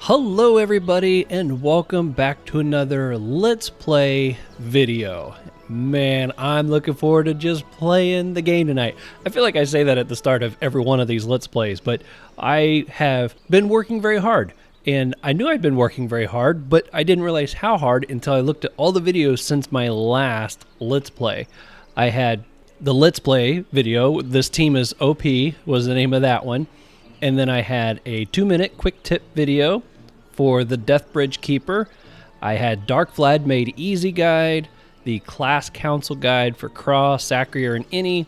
Hello everybody and welcome back to another Let's Play video. Man, I'm looking forward to just playing the game tonight. I feel like I say that at the start of every one of these Let's Plays, but I have been working very hard. And I knew I'd been working very hard, but I didn't realize how hard until I looked at all the videos since my last Let's Play. I had the Let's Play video, This Team is OP was the name of that one. And then I had a 2-minute quick tip video for the Death Bridge Keeper. I had Dark Vlad Made Easy guide, the Class Council guide for Cross, Sacrier, and Any,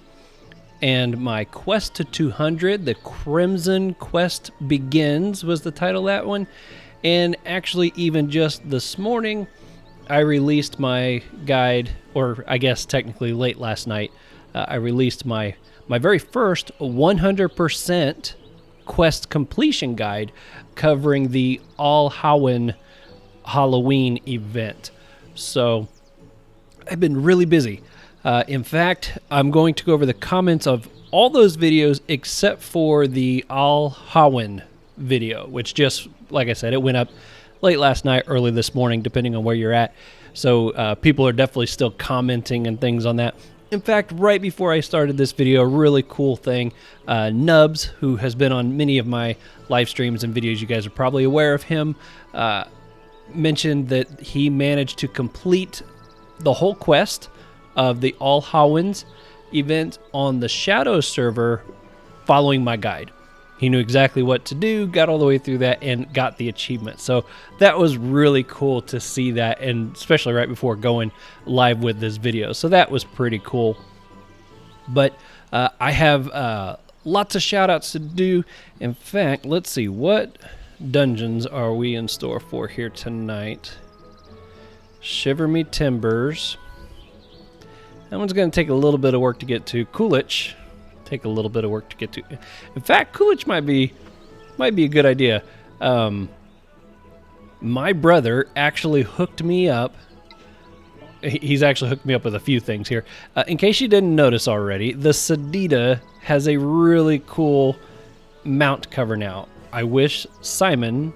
and my Quest to 200, the Crimson Quest Begins was the title of that one. And actually even just this morning, I released my guide, or I guess technically late last night, I released my very first 100% quest completion guide covering the All Halloween event. So I've been really busy. In fact, I'm going to go over the comments of all those videos except for the All Halloween video, which just, like I said, it went up late last night, early this morning, depending on where you're at. So people are definitely still commenting and things on that. In fact, right before I started this video, a really cool thing, Nubs, who has been on many of my live streams and videos, you guys are probably aware of him, mentioned that he managed to complete the whole quest of the All Halloween event on the Shadow server following my guide. He knew exactly what to do, got all the way through that, and got the achievement. So that was really cool to see that, and especially right before going live with this video. So that was pretty cool. But I have lots of shout-outs to do. In fact, let's see, what dungeons are we in store for here tonight? Shiver Me Timbers. That one's going to take a little bit of work to get to. Koolich. Take a little bit of work to get to. In fact, Koolich might be a good idea. My brother actually hooked me up. He's actually hooked me up with a few things here. In case you didn't notice already, the Sadida has a really cool mount cover now. I wish Simon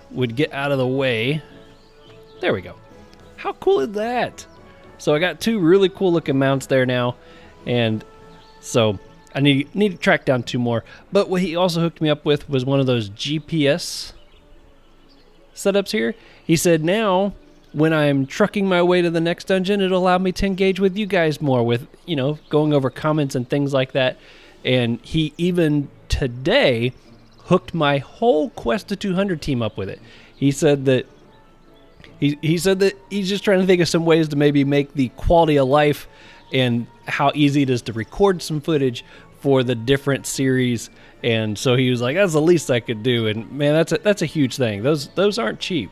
would get out of the way. There we go. How cool is that? So I got two really cool looking mounts there now. And so I need to track down two more. But what he also hooked me up with was one of those GPS setups here. He said now when I'm trucking my way to the next dungeon, it'll allow me to engage with you guys more with, you know, going over comments and things like that. And he even today hooked my whole Quest to 200 team up with it. He said that he said that he's just trying to think of some ways to maybe make the quality of life and how easy it is to record some footage for the different series. And so he was like, that's the least I could do. And man, that's a huge thing. Those aren't cheap.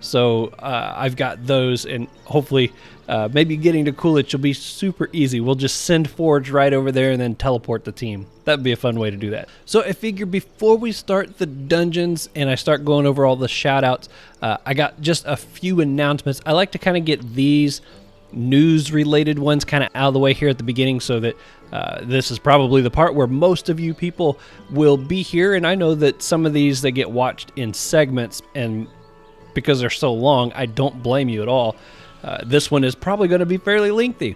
So I've got those, and hopefully maybe getting to Koolich will be super easy. We'll just send Forge right over there and then teleport the team. That'd be a fun way to do that. So I figure before we start the dungeons and I start going over all the shout outs, I got just a few announcements. I like to kind of get these news related ones kind of out of the way here at the beginning, so that this is probably the part where most of you people will be here. And I know that some of these, they get watched in segments, and because they're so long, I don't blame you at all. This one is probably going to be fairly lengthy.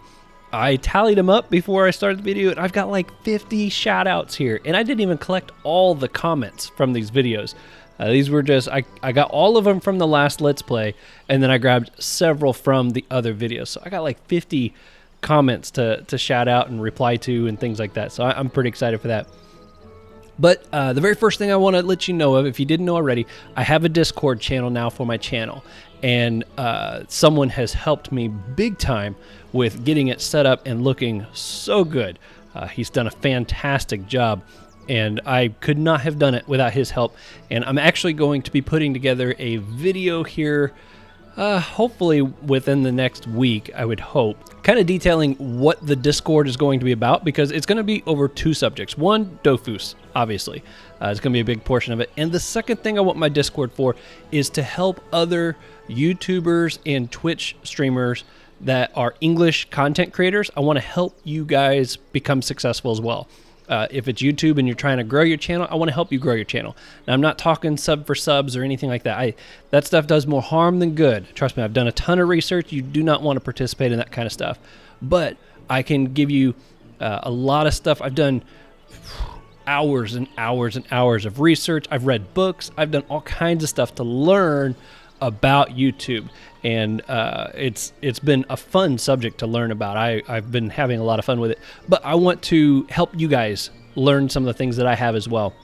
I tallied them up before I started the video, and I've got like 50 shout outs here, and I didn't even collect all the comments from these videos. These were just, I got all of them from the last Let's Play, and then I grabbed several from the other videos. So I got like 50 comments to shout out and reply to and things like that. So I'm pretty excited for that. But the very first thing I want to let you know of, if you didn't know already, I have a Discord channel now for my channel. And someone has helped me big time with getting it set up and looking so good. He's done a fantastic job. And I could not have done it without his help. And I'm actually going to be putting together a video here, hopefully within the next week, I would hope, kind of detailing what the Discord is going to be about, because it's going to be over two subjects. One, Dofus, obviously. It's going to be a big portion of it. And the second thing I want my Discord for is to help other YouTubers and Twitch streamers that are English content creators. I want to help you guys become successful as well. If it's YouTube and you're trying to grow your channel, I want to help you grow your channel. Now, I'm not talking sub for subs or anything like that. That stuff does more harm than good. Trust me, I've done a ton of research. You do not want to participate in that kind of stuff. But I can give you a lot of stuff. I've done hours and hours and hours of research. I've read books. I've done all kinds of stuff to learn about YouTube, and it's been a fun subject to learn about. I've been having a lot of fun with it, but I want to help you guys learn some of the things that I have as well,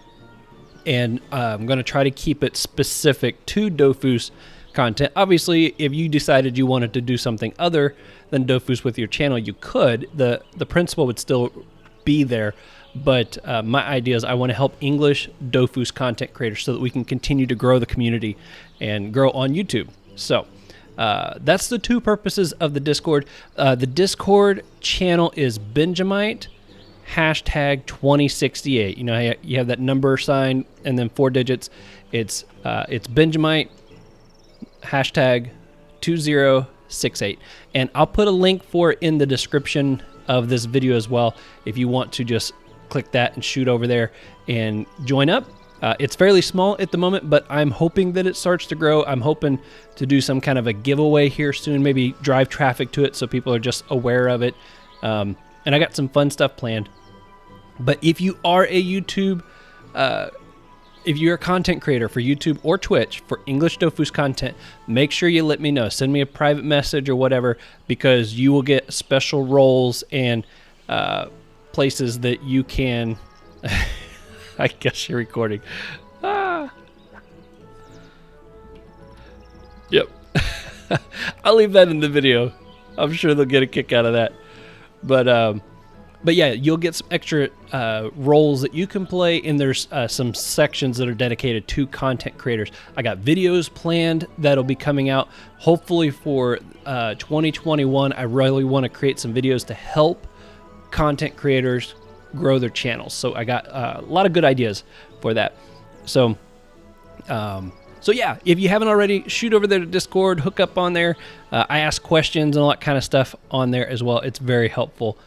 and I'm going to try to keep it specific to Dofus content. Obviously, if you decided you wanted to do something other than Dofus with your channel, you could. The principle would still be there, but my idea is I want to help English Dofus content creators so that we can continue to grow the community and grow on YouTube. So that's the two purposes of the Discord. The Discord channel is Benjamight #2068. You know, you have that number sign and then 4 digits. It's Benjamight #2068, and I'll put a link for it in the description of this video as well if you want to just click that and shoot over there and join up. It's fairly small at the moment, but I'm hoping that it starts to grow. I'm hoping to do some kind of a giveaway here soon, maybe drive traffic to it so people are just aware of it. And I got some fun stuff planned. But if you are a YouTube, if you're a content creator for YouTube or Twitch for English Dofus content, make sure you let me know. Send me a private message or whatever, because you will get special roles and places that you can... I guess you're recording. Yep. I'll leave that in the video. I'm sure they'll get a kick out of that. But yeah, you'll get some extra roles that you can play, and there's some sections that are dedicated to content creators. I got videos planned that'll be coming out hopefully for 2021. I really want to create some videos to help content creators grow their channels. So I got a lot of good ideas for that. So yeah, if you haven't already, shoot over there to Discord, hook up on there. I ask questions and all that kind of stuff on there as well. It's very helpful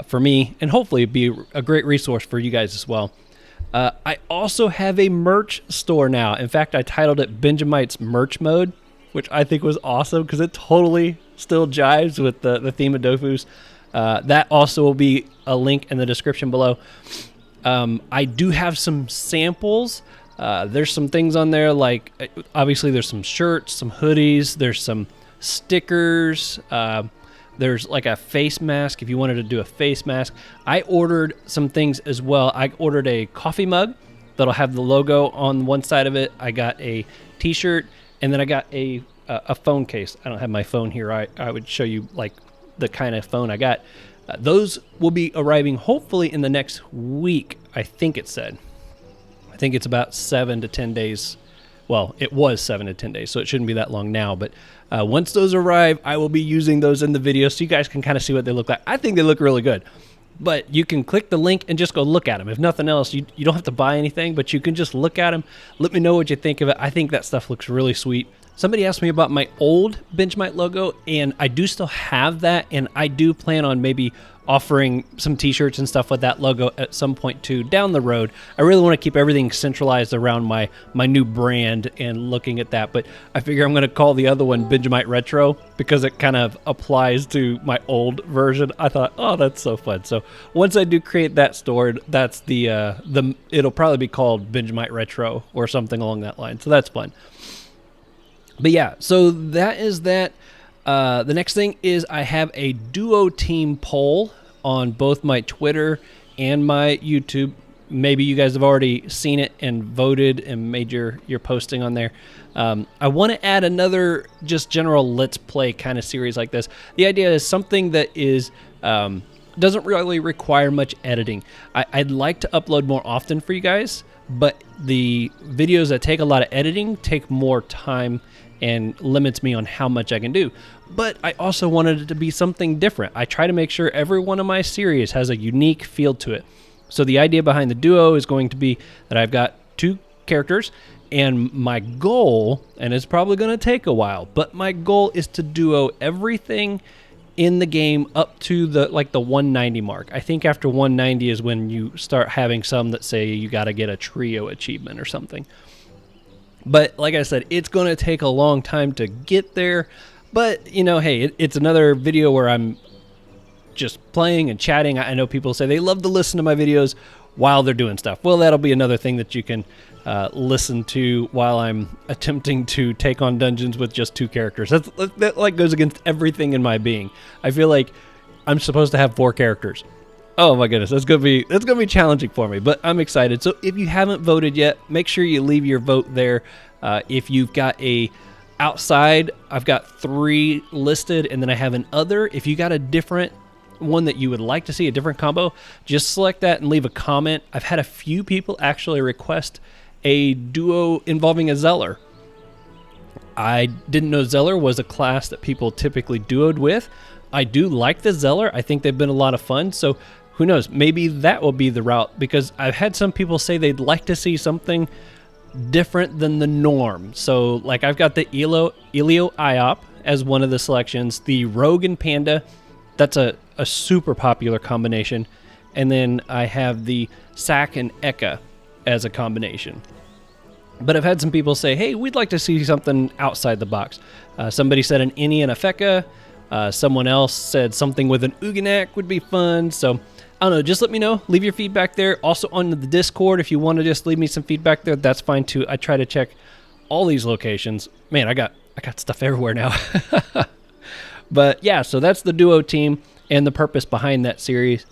for me, and hopefully be a great resource for you guys as well. I also have a merch store now. In fact, I titled it Benjamight's Merch Mode, which I think was awesome because it totally still jives with the theme of Dofus. That also will be a link in the description below. I do have some samples. There's some things on there, like obviously there's some shirts, some hoodies, there's some stickers, there's like a face mask if you wanted to do a face mask. I ordered some things as well. I ordered a coffee mug that'll have the logo on one side of it. I got a t-shirt, and then I got a phone case. I don't have my phone here. I would show you like the kind of phone I got. Those will be arriving hopefully in the next week, I think it said. I think it's about 7 to 10 days. Well, it was 7 to 10 days, so it shouldn't be that long now. But once those arrive, I will be using those in the video so you guys can kind of see what they look like. I think they look really good. But you can click the link and just go look at them. If nothing else, you don't have to buy anything, but you can just look at them. Let me know what you think of it. I think that stuff looks really sweet. Somebody asked me about my old Benjamight logo, and I do still have that, and I do plan on maybe offering some t-shirts and stuff with that logo at some point too down the road. I really want to keep everything centralized around my new brand and looking at that, but I figure I'm going to call the other one Benjamight Retro because it kind of applies to my old version. I thought, oh, that's so fun. So once I do create that store, that's it'll probably be called Benjamight Retro or something along that line. So that's fun. But yeah, so that is that. The next thing is I have a duo team poll on both my Twitter and my YouTube. Maybe you guys have already seen it and voted and made your posting on there. I want to add another just general Let's Play kind of series like this. The idea is something that is doesn't really require much editing. I'd like to upload more often for you guys, but the videos that take a lot of editing take more time and limits me on how much I can do. But I also wanted it to be something different. I try to make sure every one of my series has a unique feel to it. So the idea behind the duo is going to be that I've got 2 characters, and my goal, and it's probably going to take a while, but my goal is to duo everything in the game up to the 190 mark. I think after 190 is when you start having some that say you got to get a trio achievement or something. But like I said, it's going to take a long time to get there. But, you know, hey, it's another video where I'm just playing and chatting. I know people say they love to listen to my videos while they're doing stuff. Well, that'll be another thing that you can listen to while I'm attempting to take on dungeons with just 2 characters. That like goes against everything in my being. I feel like I'm supposed to have 4 characters. Oh my goodness, that's gonna be challenging for me, but I'm excited. So if you haven't voted yet, make sure you leave your vote there. If you've got a outside, I've got 3 listed, and then I have an other. If you got a different one that you would like to see, a different combo, just select that and leave a comment. I've had a few people actually request a duo involving a Zeller. I didn't know Zeller was a class that people typically duoed with. I do like the Zeller. I think they've been a lot of fun, so who knows, maybe that will be the route, because I've had some people say they'd like to see something different than the norm. So like I've got the Elio IOP as one of the selections, the Rogue and Panda, that's a super popular combination, and then I have the Sac and Eka as a combination. But I've had some people say, hey, we'd like to see something outside the box. Somebody said an Ini and a Feka. Someone else said something with an Ouginak would be fun. So I don't know, just let me know. Leave your feedback there. Also on the Discord, if you want to just leave me some feedback there, that's fine too. I try to check all these locations. Man, I got stuff everywhere now. But yeah, so that's the duo team and the purpose behind that series.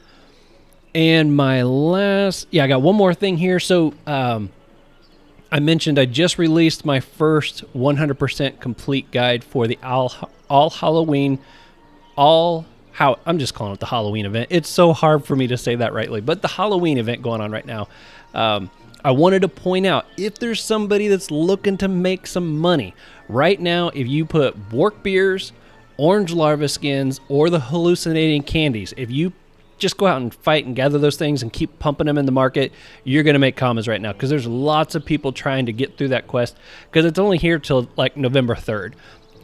And my last, I got one more thing here. So I mentioned I just released my first 100% complete guide for the All Halloween, I'm just calling it the Halloween event. It's so hard for me to say that rightly, but the Halloween event going on right now. I wanted to point out, if there's somebody that's looking to make some money, right now, if you put Bork beers, orange larva skins, or the hallucinating candies, if you just go out and fight and gather those things and keep pumping them in the market, you're going to make commas right now, because there's lots of people trying to get through that quest, because it's only here till like November 3rd.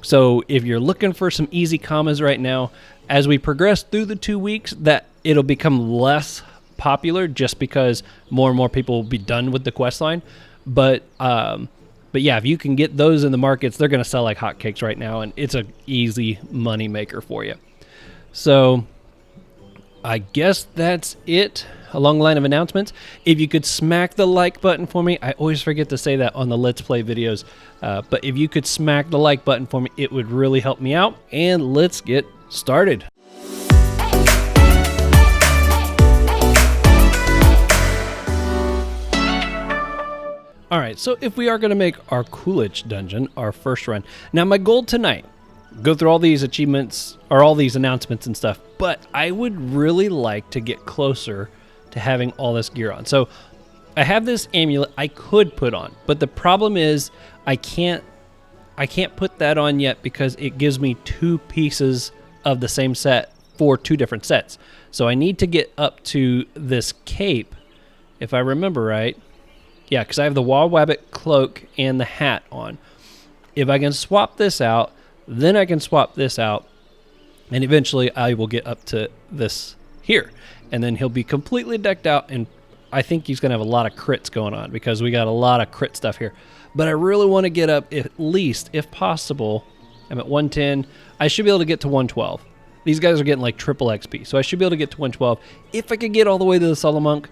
So if you're looking for some easy commas right now, as we progress through the 2 weeks, that it'll become less popular just because more and more people will be done with the quest line. But yeah, if you can get those in the markets, they're going to sell like hotcakes right now, and it's an easy money maker for you. So I guess that's it along the line of announcements. If you could smack the like button for me, I always forget to say that on the Let's Play videos, but if you could smack the like button for me, it would really help me out, and let's get started. All right, so if we are going to make our Koolich Dungeon our first run, now my goal tonight, go through all these achievements or all these announcements and stuff, but I would really like to get closer to having all this gear on. So I have this amulet I could put on, but the problem is I can't put that on yet because it gives me 2 pieces of the same set for 2 different sets. So I need to get up to this cape, if I remember right. Yeah, because I have the Wabbit cloak and the hat on. If I can swap this out, then I can swap this out, and eventually I will get up to this here. And then he'll be completely decked out, and I think he's going to have a lot of crits going on because we got a lot of crit stuff here. But I really want to get up, at least, if possible, I'm at 110. I should be able to get to 112. These guys are getting like triple XP, so I should be able to get to 112. If I could get all the way to the Salamonk,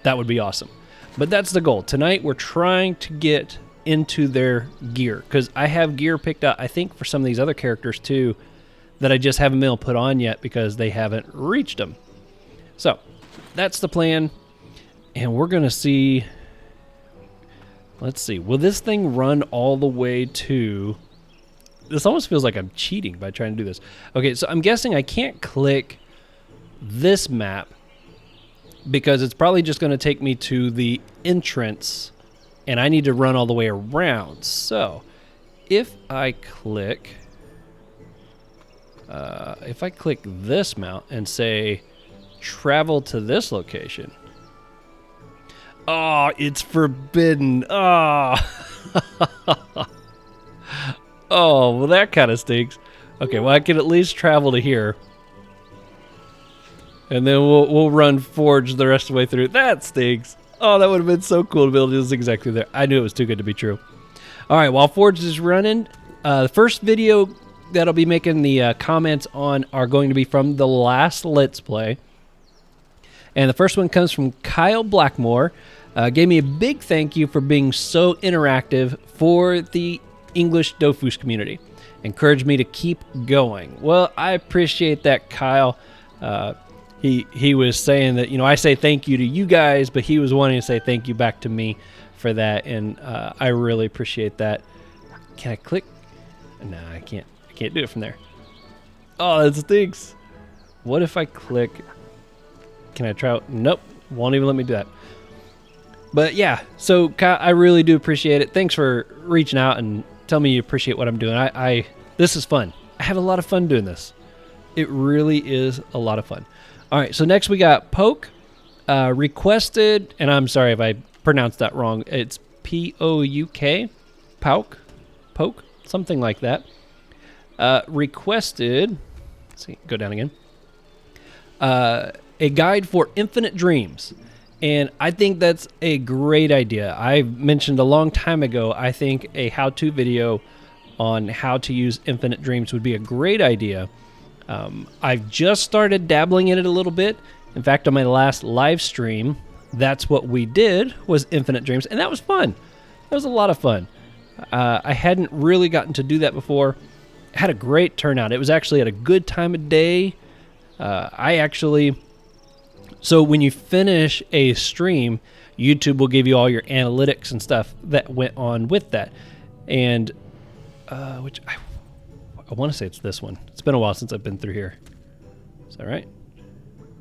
that would be awesome. But that's the goal. Tonight we're trying to get into their gear, because I have gear picked out, I think, for some of these other characters too, that I just haven't been able to put on yet because they haven't reached them. So that's the plan, and we're gonna see. Let's see, will this thing run all the way to, this almost feels like I'm cheating by trying to do this. Okay, so I'm guessing I can't click this map because it's probably just going to take me to the entrance, and I need to run all the way around. So if I click this mount and say travel to this location, oh, it's forbidden. Oh, oh, well, that kind of stinks. Okay, well, I can at least travel to here. And then we'll run Forge the rest of the way through. That stinks. Oh, that would have been so cool to be able to do this exactly there. I knew it was too good to be true. All right, while Forge is running, the first video that I'll be making the comments on are going to be from the last Let's Play. And the first one comes from Kyle Blackmore. Gave me a big thank you for being so interactive for the English Dofus community. Encouraged me to keep going. Well, I appreciate that, Kyle. He was saying that, you know, I say thank you to you guys, but he was wanting to say thank you back to me for that, and I really appreciate that. Can I click? No, I can't. I can't do it from there. Oh, that stinks. What if I click? Can I try? Nope. Won't even let me do that. But yeah, so Kyle, I really do appreciate it. Thanks for reaching out and telling me you appreciate what I'm doing. This is fun. I have a lot of fun doing this. It really is a lot of fun. All right, so next we got Poke. Requested, and I'm sorry if I pronounced that wrong. It's P-O-U-K. Poke, something like that. Requested, let's see, go down again. A guide for infinite dreams. And I think that's a great idea. I mentioned a long time ago, I think a how-to video on how to use infinite dreams would be a great idea. I've just started dabbling in it a little bit. In fact, on my last live stream, that's what we did, was infinite dreams, and that was fun. That was a lot of fun. I hadn't really gotten to do that before. Had a great turnout. It was actually at a good time of day. So when you finish a stream, YouTube will give you all your analytics and stuff that went on with that. And which I want to say it's this one. It's been a while since I've been through here. Is that right?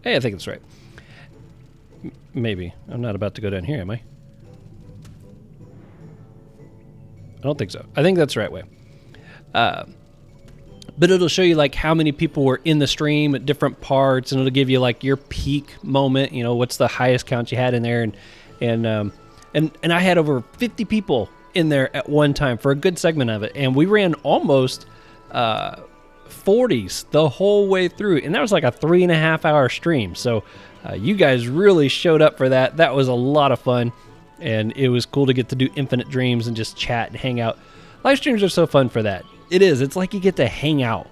Hey, I think it's right. Maybe. I'm not about to go down here, am I? I don't think so. I think that's the right way. But it'll show you like how many people were in the stream at different parts, and it'll give you like your peak moment. You know, what's the highest count you had in there, and I had over 50 people in there at one time for a good segment of it, and we ran almost 40s the whole way through, and that was like a 3.5 hour stream. So you guys really showed up for that. That was a lot of fun, and it was cool to get to do infinite dreams and just chat and hang out. Live streams are so fun for that. It is. It's like you get to hang out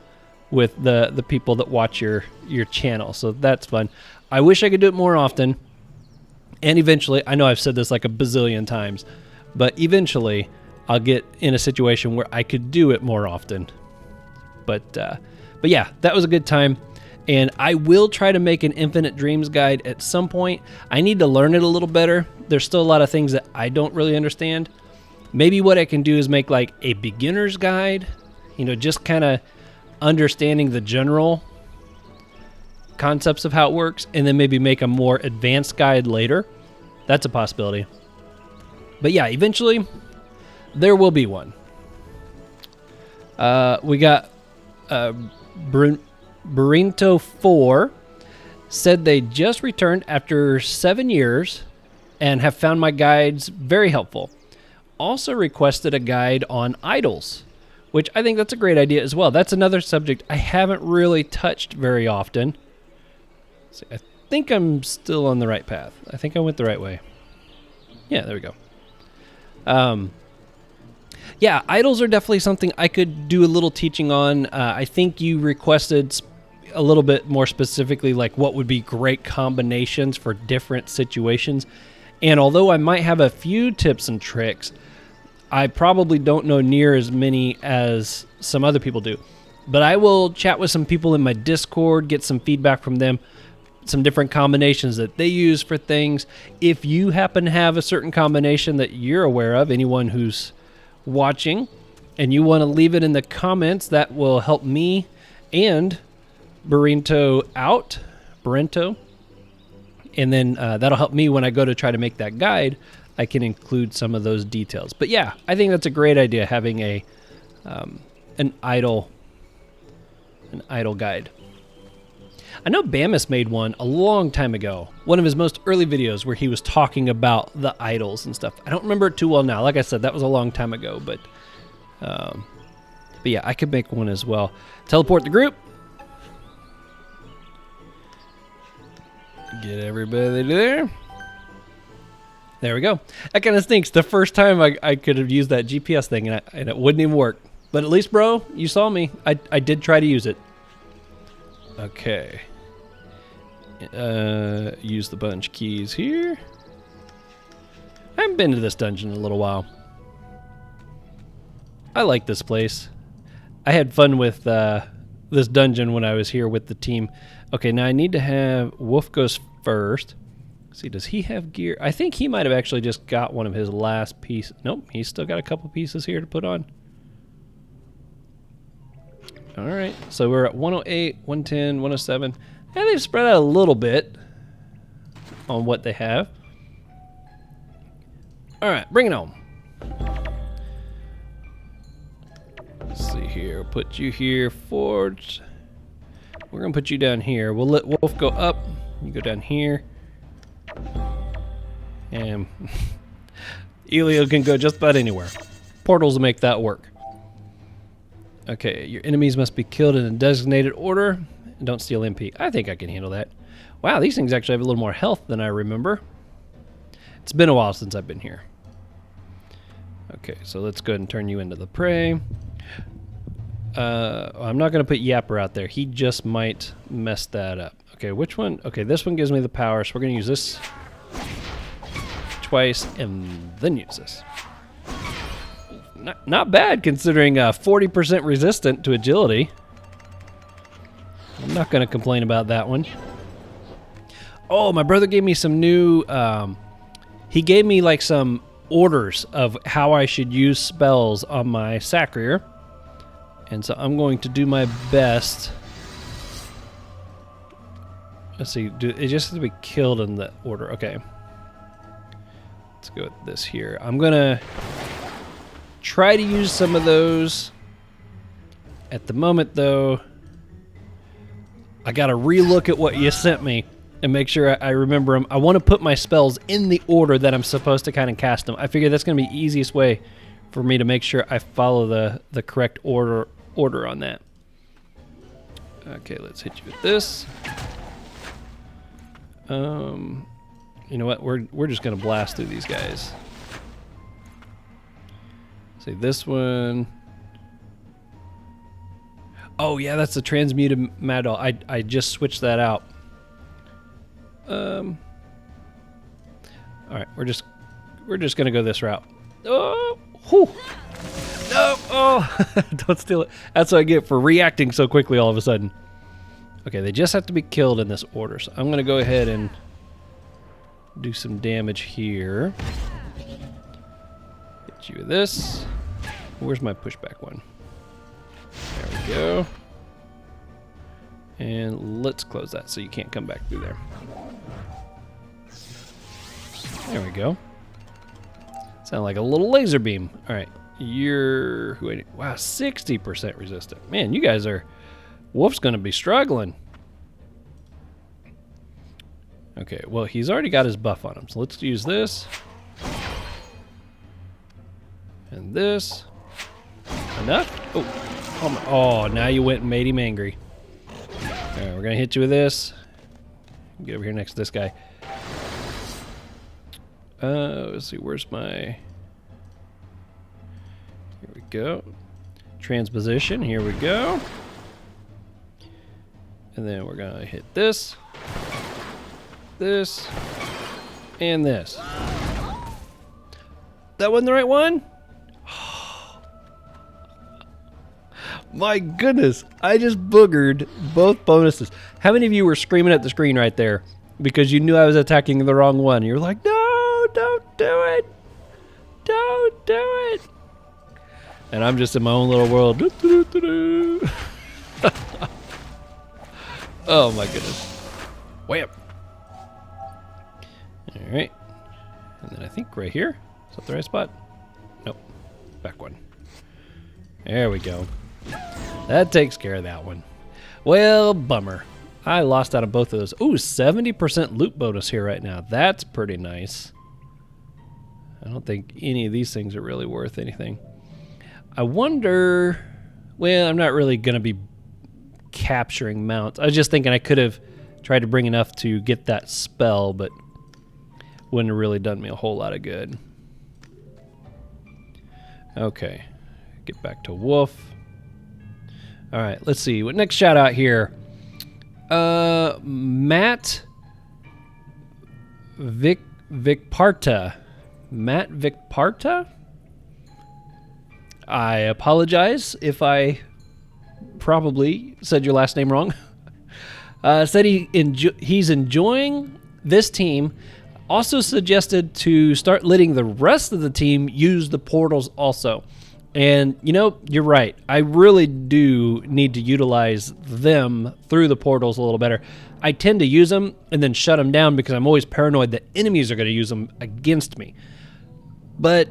with the people that watch your channel. So that's fun. I wish I could do it more often. And eventually, I know I've said this like a bazillion times, but eventually I'll get in a situation where I could do it more often. But yeah, that was a good time. And I will try to make an Infinite Dreams guide at some point. I need to learn it a little better. There's still a lot of things that I don't really understand. Maybe what I can do is make like a beginner's guide, you know, just kind of understanding the general concepts of how it works, and then maybe make a more advanced guide later. That's a possibility. But yeah, eventually there will be one. We got Burrito 4 said they just returned after 7 years and have found my guides very helpful. Also requested a guide on idols, which I think that's a great idea as well. That's another subject I haven't really touched very often. So I think I'm still on the right path. I think I went the right way. Yeah, there we go. Yeah, idols are definitely something I could do a little teaching on. I think you requested a little bit more specifically like what would be great combinations for different situations. And although I might have a few tips and tricks, I probably don't know near as many as some other people do. But I will chat with some people in my Discord, get some feedback from them, some different combinations that they use for things. If you happen to have a certain combination that you're aware of, anyone who's watching, and you want to leave it in the comments, that will help me and Burrito out. And then that'll help me when I go to try to make that guide. I can include some of those details. But yeah, I think that's a great idea, having an idol guide. I know Bamus made one a long time ago, one of his most early videos where he was talking about the idols and stuff. I don't remember it too well now. Like I said, that was a long time ago, but But yeah, I could make one as well. Teleport the group. Get everybody there. There we go. That kind of stinks. The first time I could have used that GPS thing and it wouldn't even work. But at least, bro, you saw me. I did try to use it. Okay. Use the bunch keys here. I haven't been to this dungeon in a little while. I like this place. I had fun with this dungeon when I was here with the team. Okay, now I need to have... Wolf goes first. Let's see, does he have gear? I think he might have actually just got one of his last pieces. Nope, he's still got a couple pieces here to put on. All right, so we're at 108, 110, 107. And they've spread out a little bit on what they have. All right, bring it on. Let's see here. Put you here, Forge. We're gonna put you down here. We'll let Wolf go up. You go down here. And Elio can go just about anywhere. Portals will make that work. Okay, your enemies must be killed in a designated order. And don't steal MP. I think I can handle that. Wow, these things actually have a little more health than I remember. It's been a while since I've been here. Okay, so let's go ahead and turn you into the prey. I'm not going to put Yapper out there. He just might mess that up. Okay, which one? Okay, this one gives me the power, so we're going to use this twice and then use this. Not bad considering 40% resistant to agility. I'm not going to complain about that one. Oh, my brother gave me some new... he gave me like some orders of how I should use spells on my Sacrier. And so I'm going to do my best. Let's see, it just has to be killed in the order. Okay. Let's go with this here. I'm going to try to use some of those. At the moment, though, I got to relook at what you sent me and make sure I remember them. I want to put my spells in the order that I'm supposed to kind of cast them. I figure that's going to be the easiest way for me to make sure I follow the correct order on that. Okay, let's hit you with this. You know what? We're just gonna blast through these guys. See this one. Oh yeah, that's the transmuted mad doll. I just switched that out. All right, we're just gonna go this route. Oh, whew. No! Oh, don't steal it. That's what I get for reacting so quickly all of a sudden. Okay, they just have to be killed in this order. So I'm going to go ahead and do some damage here. Hit you with this. Where's my pushback one? There we go. And let's close that so you can't come back through there. There we go. Sound like a little laser beam. All right. You're... Wow, 60% resistant. Man, you guys are... Wolf's going to be struggling. Okay, well, he's already got his buff on him. So let's use this. And this. Enough? Oh, now you went and made him angry. All right, we're going to hit you with this. Get over here next to this guy. Let's see, where's my... Here we go. Transposition, here we go. And then we're gonna hit this, this, and this. That wasn't the right one? My goodness, I just boogered both bonuses. How many of you were screaming at the screen right there because you knew I was attacking the wrong one? You were like, no, don't do it. Don't do it. And I'm just in my own little world. Oh my goodness. Wham. All right. And then I think right here. Is that the right spot? Nope. Back one. There we go. That takes care of that one. Well, bummer. I lost out on both of those. Ooh, 70% loot bonus here right now. That's pretty nice. I don't think any of these things are really worth anything. I wonder... Well, I'm not really going to be capturing mounts. I was just thinking I could have tried to bring enough to get that spell, but wouldn't have really done me a whole lot of good. Okay, get back to Wolf. All right, let's see. What next shout out here? Matt Vicparta. Matt Vicparta? I apologize if I probably said your last name wrong. Said he's enjoying this team. Also suggested to start letting the rest of the team use the portals also. And, you know, you're right. I really do need to utilize them through the portals a little better. I tend to use them and then shut them down because I'm always paranoid that enemies are going to use them against me. But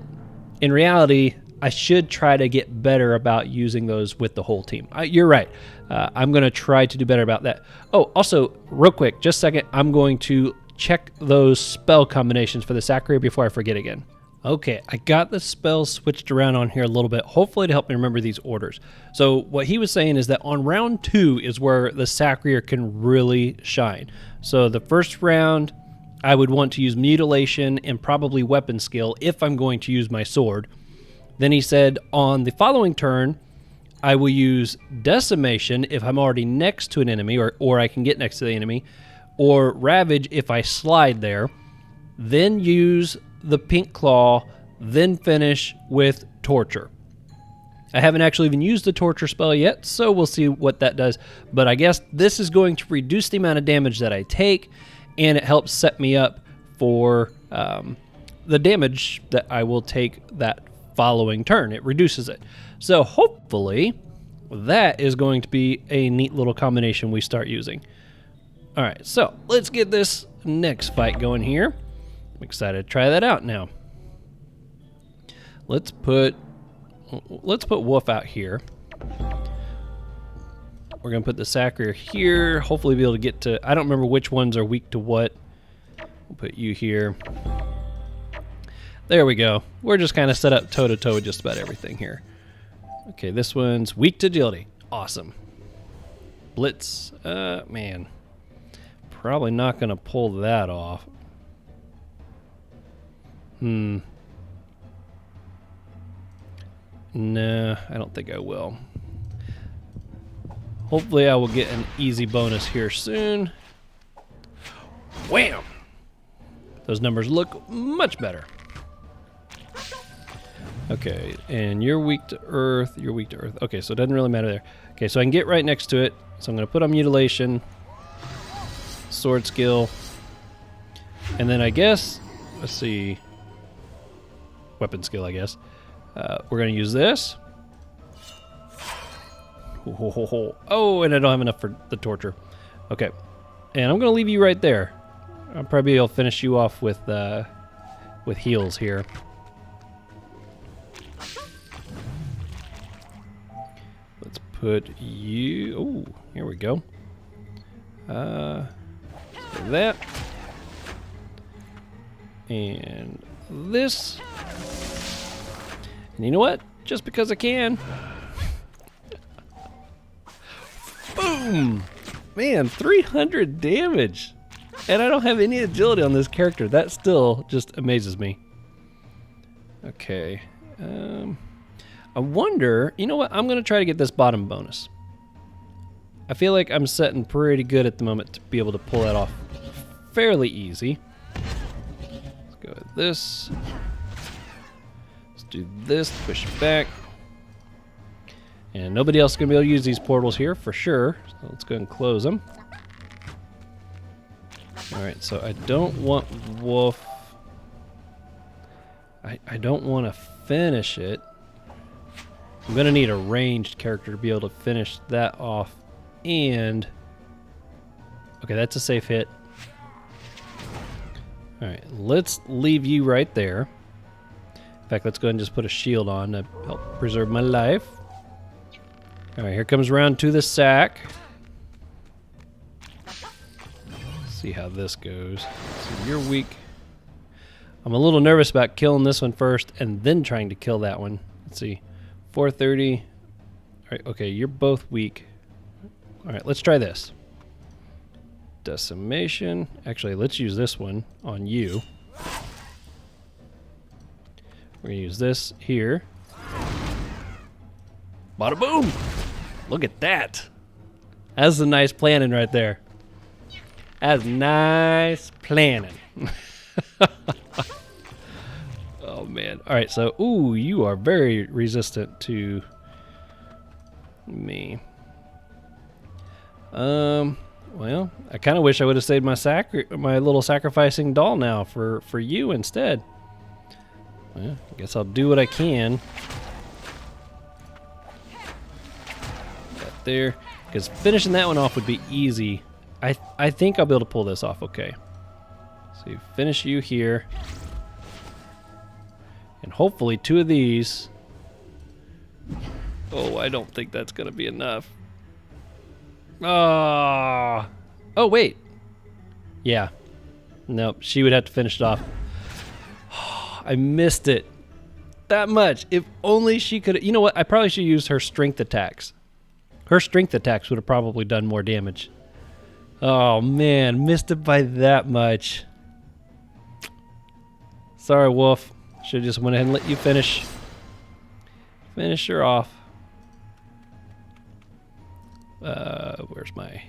in reality, I should try to get better about using those with the whole team. You're right. I'm going to try to do better about that. Oh, also, real quick, just a second, I'm going to check those spell combinations for the Sacrier before I forget again. Okay, I got the spells switched around on here a little bit, hopefully to help me remember these orders. So what he was saying is that on round 2 is where the Sacrier can really shine. So the first round, I would want to use Mutilation and probably Weapon Skill if I'm going to use my sword. Then he said on the following turn, I will use Decimation if I'm already next to an enemy or I can get next to the enemy, or Ravage if I slide there. Then use the Pink Claw, then finish with Torture. I haven't actually even used the Torture spell yet, so we'll see what that does. But I guess this is going to reduce the amount of damage that I take, and it helps set me up for the damage that I will take that following turn. It reduces it. So hopefully that is going to be a neat little combination we start using. All right, so let's get this next fight going here. I'm excited to try that out now. Let's put Wolf out here. We're gonna put the Sacrier here. Hopefully be able to get to, I don't remember which ones are weak to what. We'll put you here. There we go. We're just kind of set up toe to toe with just about everything here. Okay, this one's weak to agility. Awesome. Blitz, man. Probably not gonna pull that off. Nah, I don't think I will. Hopefully I will get an easy bonus here soon. Wham! Those numbers look much better. Okay, and you're weak to earth, you're weak to earth. Okay, so it doesn't really matter there. Okay, so I can get right next to it. So I'm gonna put on Mutilation, Sword Skill, and then I guess, let's see, Weapon Skill, I guess. We're going to use this. Oh, and I don't have enough for the Torture. Okay, and I'm going to leave you right there. I'll probably be able to finish you off with heals here. Let's put you... Oh, here we go. That. And this. And you know what? Just because I can. Boom! Man, 300 damage. And I don't have any agility on this character. That still just amazes me. Okay. I wonder, you know what? I'm going to try to get this bottom bonus. I feel like I'm setting pretty good at the moment to be able to pull that off fairly easy. Let's go with this. Let's do this, push back. And nobody else is going to be able to use these portals here for sure. So let's go ahead and close them. Alright, so I don't want Wolf. I don't want to finish it. I'm going to need a ranged character to be able to finish that off. And okay, that's a safe hit. All right, let's leave you right there. In fact, let's go ahead and just put a shield on to help preserve my life. All right, here comes round 2 the sack. Let's see how this goes. So you're weak. I'm a little nervous about killing this one first and then trying to kill that one. Let's see, 430. All right, okay, you're both weak. All right, let's try this. Decimation. Actually, let's use this one on you. We're gonna use this here. Bada boom! Look at that. That's a nice planning right there. That's nice planning. Oh man. All right, so ooh, you are very resistant to me. Well, I kind of wish I would have saved my little sacrificing doll now for you instead. Well, I guess I'll do what I can. Got there, because finishing that one off would be easy. I think I'll be able to pull this off. Okay. So you finish you here, and hopefully 2 of these. Oh, I don't think that's gonna be enough. Oh wait. Yeah. Nope, she would have to finish it off. I missed it that much. If only she could. You know what? I probably should use her strength attacks. Her strength attacks would have probably done more damage. Oh man, missed it by that much. Sorry, Wolf. Should have just went ahead and let you finish her off. Where's my...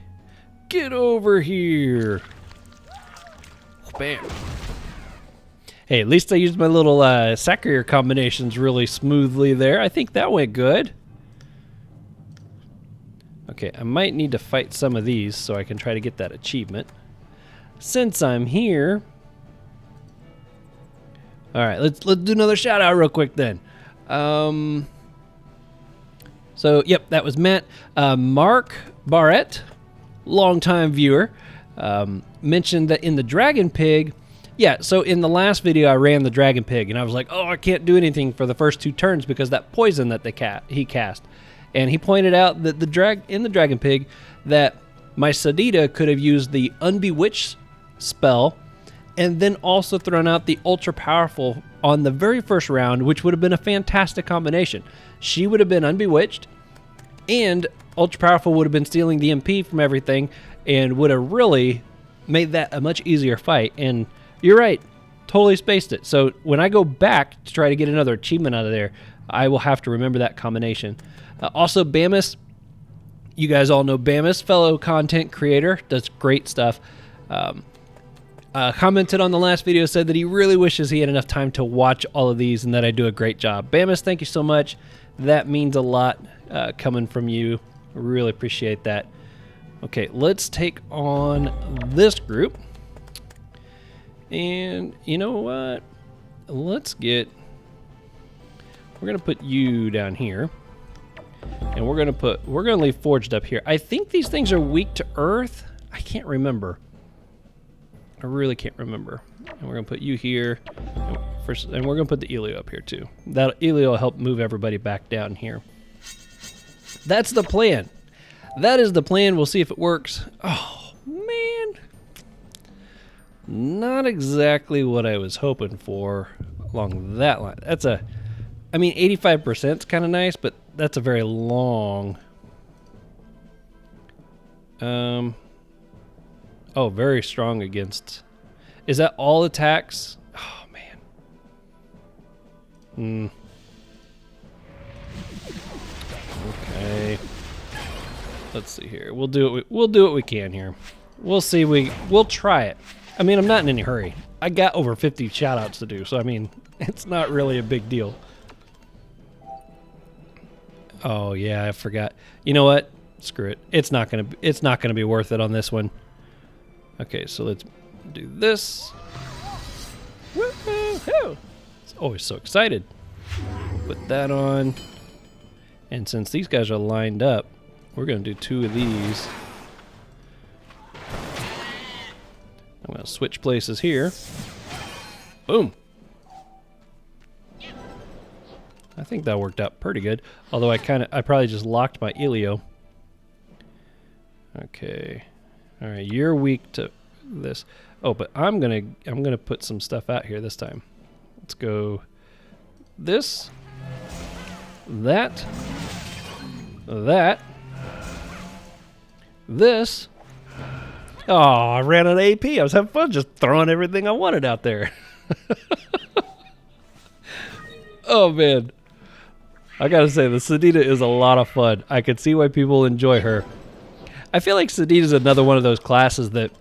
Get over here! Bam. Hey, at least I used my little Sacrier combinations really smoothly there. I think that went good. Okay, I might need to fight some of these so I can try to get that achievement. Since I'm here... Alright, let's do another shout out real quick then. So, yep, that was Matt. Mark Barrett, longtime viewer, mentioned that in the Dragon Pig, yeah, so in the last video I ran the Dragon Pig, and I was like, oh, I can't do anything for the first 2 turns because that poison that he cast. And he pointed out that in the Dragon Pig that my Sadida could have used the Unbewitched spell and then also thrown out the Ultra Powerful on the very first round, which would have been a fantastic combination. She would have been Unbewitched, and Ultra Powerful would have been stealing the MP from everything, and would have really made that a much easier fight. And you're right, totally spaced it. So when I go back to try to get another achievement out of there, I will have to remember that combination. Also, Bamus, you guys all know Bamus, fellow content creator, does great stuff. Commented on the last video, said that he really wishes he had enough time to watch all of these and that I do a great job. Bamus, thank you so much. That means a lot coming from you. Really appreciate that. Okay, let's take on this group. And you know what? We're gonna put you down here. And we're gonna leave Forged up here. I think these things are weak to earth. I can't remember. I really can't remember. And we're gonna put you here. And we're gonna put the Elio up here too. That Elio will help move everybody back down here. That's the plan. That is the plan. We'll see if it works. Oh man. Not exactly what I was hoping for along that line. I mean 85% is kind of nice, but that's a very long. Oh, very strong against. Is that all attacks? Oh man. Okay. Let's see here. We'll do what we can here. We'll see. We'll try it. I mean, I'm not in any hurry. I got over 50 shoutouts to do, so I mean, it's not really a big deal. Oh yeah, I forgot. You know what? Screw it. It's not gonna be worth it on this one. Okay, so let's do this. Woo-hoo-hoo! It's always so excited. Put that on. And since these guys are lined up, we're gonna do 2 of these. I'm gonna switch places here. Boom. I think that worked out pretty good. Although I probably just locked my Elio. Okay. All right, you're weak to this. Oh, but I'm gonna put some stuff out here this time. Let's go this, that, that. This. Oh, I ran out of AP. I was having fun just throwing everything I wanted out there. Oh, man. I gotta say, the Sadida is a lot of fun. I can see why people enjoy her. I feel like Sadida is another one of those classes that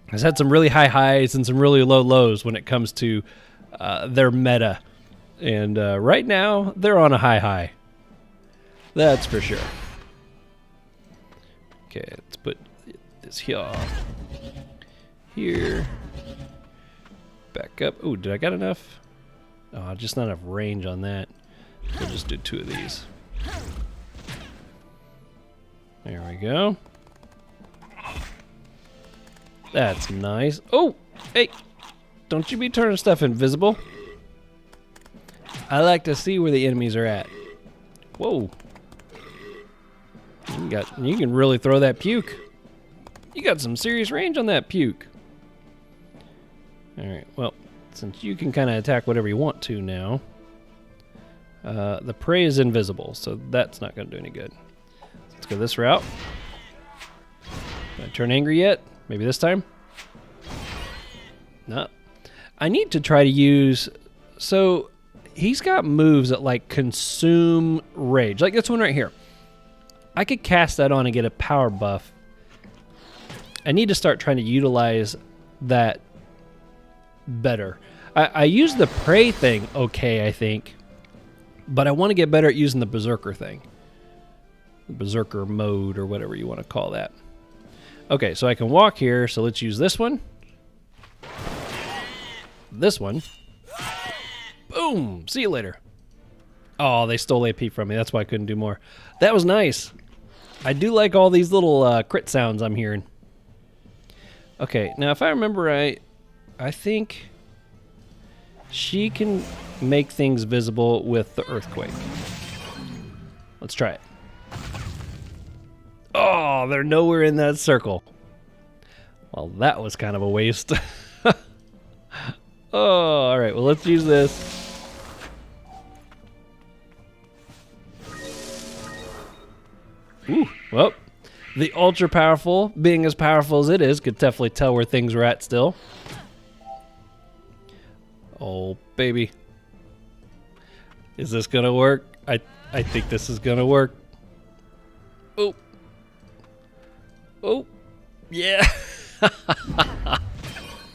has had some really high highs and some really low lows when it comes to their meta. And right now, they're on a high. That's for sure. Okay, let's put this here. Back up. Oh, did I got enough? Oh, just not enough range on that. We'll just do 2 of these. There we go. That's nice. Oh, hey, don't you be turning stuff invisible. I like to see where the enemies are at. Whoa. You can really throw that puke. You got some serious range on that puke. Alright, well, since you can kind of attack whatever you want to now, the prey is invisible, so that's not going to do any good. Let's go this route. Did I turn angry yet? Maybe this time? No. I need to try to use... So, he's got moves that, like, consume rage. Like this one right here. I could cast that on and get a power buff. I need to start trying to utilize that better. I use the prey thing okay, I think. But I want to get better at using the berserker thing. The berserker mode or whatever you want to call that. Okay, so I can walk here, so let's use this one. This one. Boom! See you later. Oh, they stole AP from me. That's why I couldn't do more. That was nice. I do like all these little crit sounds I'm hearing. Okay, now if I remember right, I think she can make things visible with the earthquake. Let's try it. Oh, they're nowhere in that circle. Well, that was kind of a waste. Oh, all right. Well, let's use this. Ooh, well, the ultra powerful, being as powerful as it is, could definitely tell where things are at still. Oh, baby. Is this going to work? I think this is going to work. Oh. Oh. Yeah.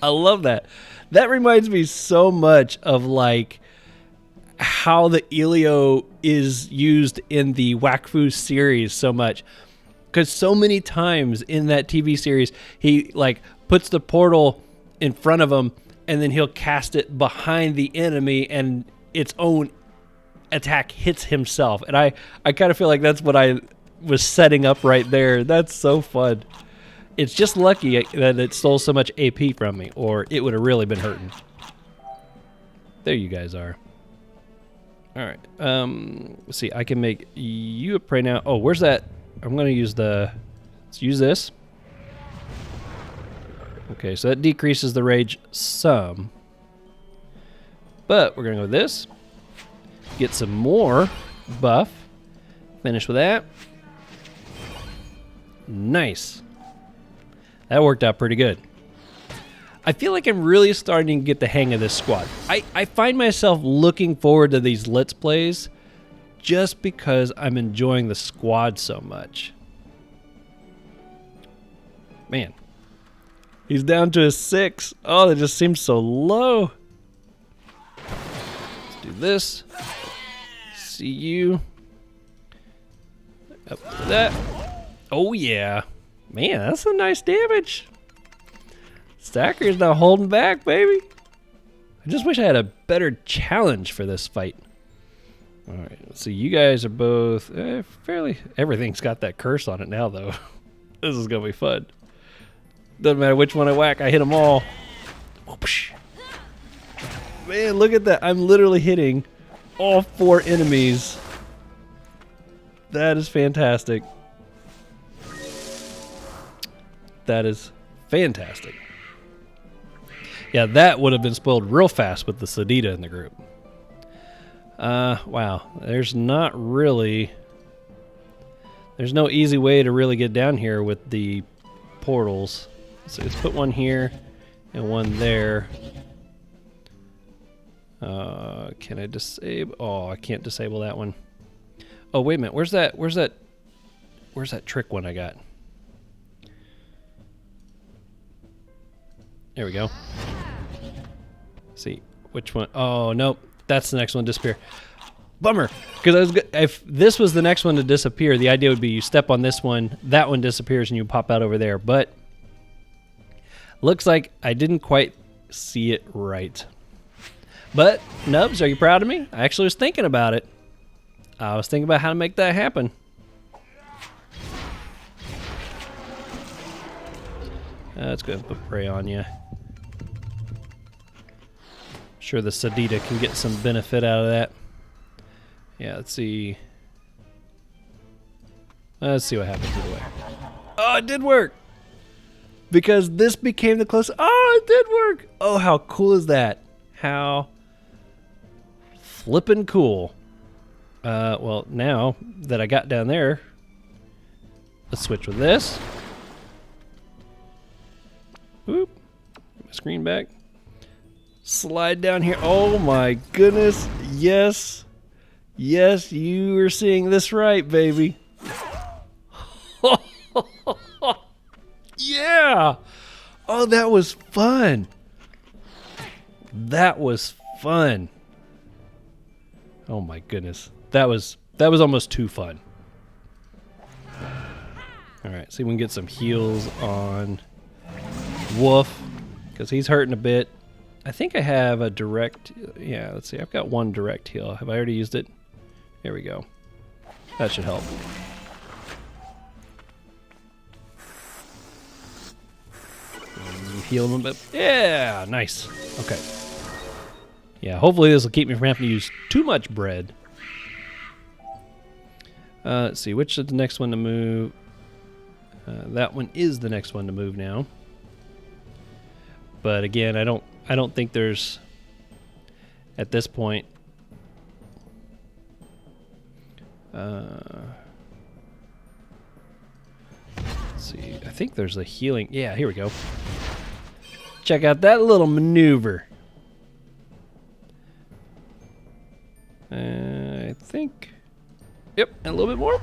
I love that. That reminds me so much of, like, how the Elio is used in the Wakfu series so much. Because so many times in that TV series, he, like, puts the portal in front of him, and then he'll cast it behind the enemy, and its own attack hits himself. And I kind of feel like that's what I was setting up right there. That's so fun. It's just lucky that it stole so much AP from me, or it would have really been hurting. There you guys are. All right. Let's see. I can make you a prey now. Oh, where's that? I'm going to use the... Let's use this. Okay, so that decreases the rage some. But we're going to go with this. Get some more buff. Finish with that. Nice. That worked out pretty good. I feel like I'm really starting to get the hang of this squad. I find myself looking forward to these Let's Plays just because I'm enjoying the squad so much. Man. He's down to a 6. Oh, that just seems so low. Let's do this. See you. Up to that. Oh, yeah. Man, that's some nice damage. Sacrier's not holding back, baby. I just wish I had a better challenge for this fight. All right, let's see. You guys are both fairly... Everything's got that curse on it now, though. This is going to be fun. Doesn't matter which one I whack, I hit them all. Man, look at that. I'm literally hitting all 4 enemies. That is fantastic. That is fantastic. Yeah, that would have been spoiled real fast with the Sadida in the group. Wow. There's not really There's no easy way to really get down here with the portals. So let's put one here and one there. Can I disable? Oh, I can't disable that one. Oh, wait a minute. Where's that trick one I got? There we go. See which one? Oh, nope. That's the next one to disappear. Bummer, because if this was the next one to disappear, the idea would be you step on this one, that one disappears, and you pop out over there. But looks like I didn't quite see it right. But Nubs, are you proud of me? I actually was thinking about it. I was thinking about how to make that happen. Let's go ahead and put prey on you. Sure the Sadida can get some benefit out of that. Yeah, let's see. Let's see what happens either way. Oh, it did work! Because this became the closest. Oh, it did work! Oh, how cool is that? How flippin' cool. Well, now that I got down there, let's switch with this. Whoop. Get my screen back. Slide down here. Oh my goodness. Yes. Yes, you were seeing this right, baby. Yeah. Oh, that was fun. That was fun. Oh my goodness. That was almost too fun. All right, see if we can get some heals on Wolf, because he's hurting a bit. I think I have a direct, yeah, let's see. I've got one direct heal. Have I already used it? There we go. That should help. Heal him a bit. Yeah, nice. Okay. Yeah, hopefully this will keep me from having to use too much bread. Let's see, which is the next one to move? That one is the next one to move now. But again, I don't think there's, at this point, let's see, I think there's a healing. Yeah, here we go. Check out that little maneuver. I think, yep, and a little bit more.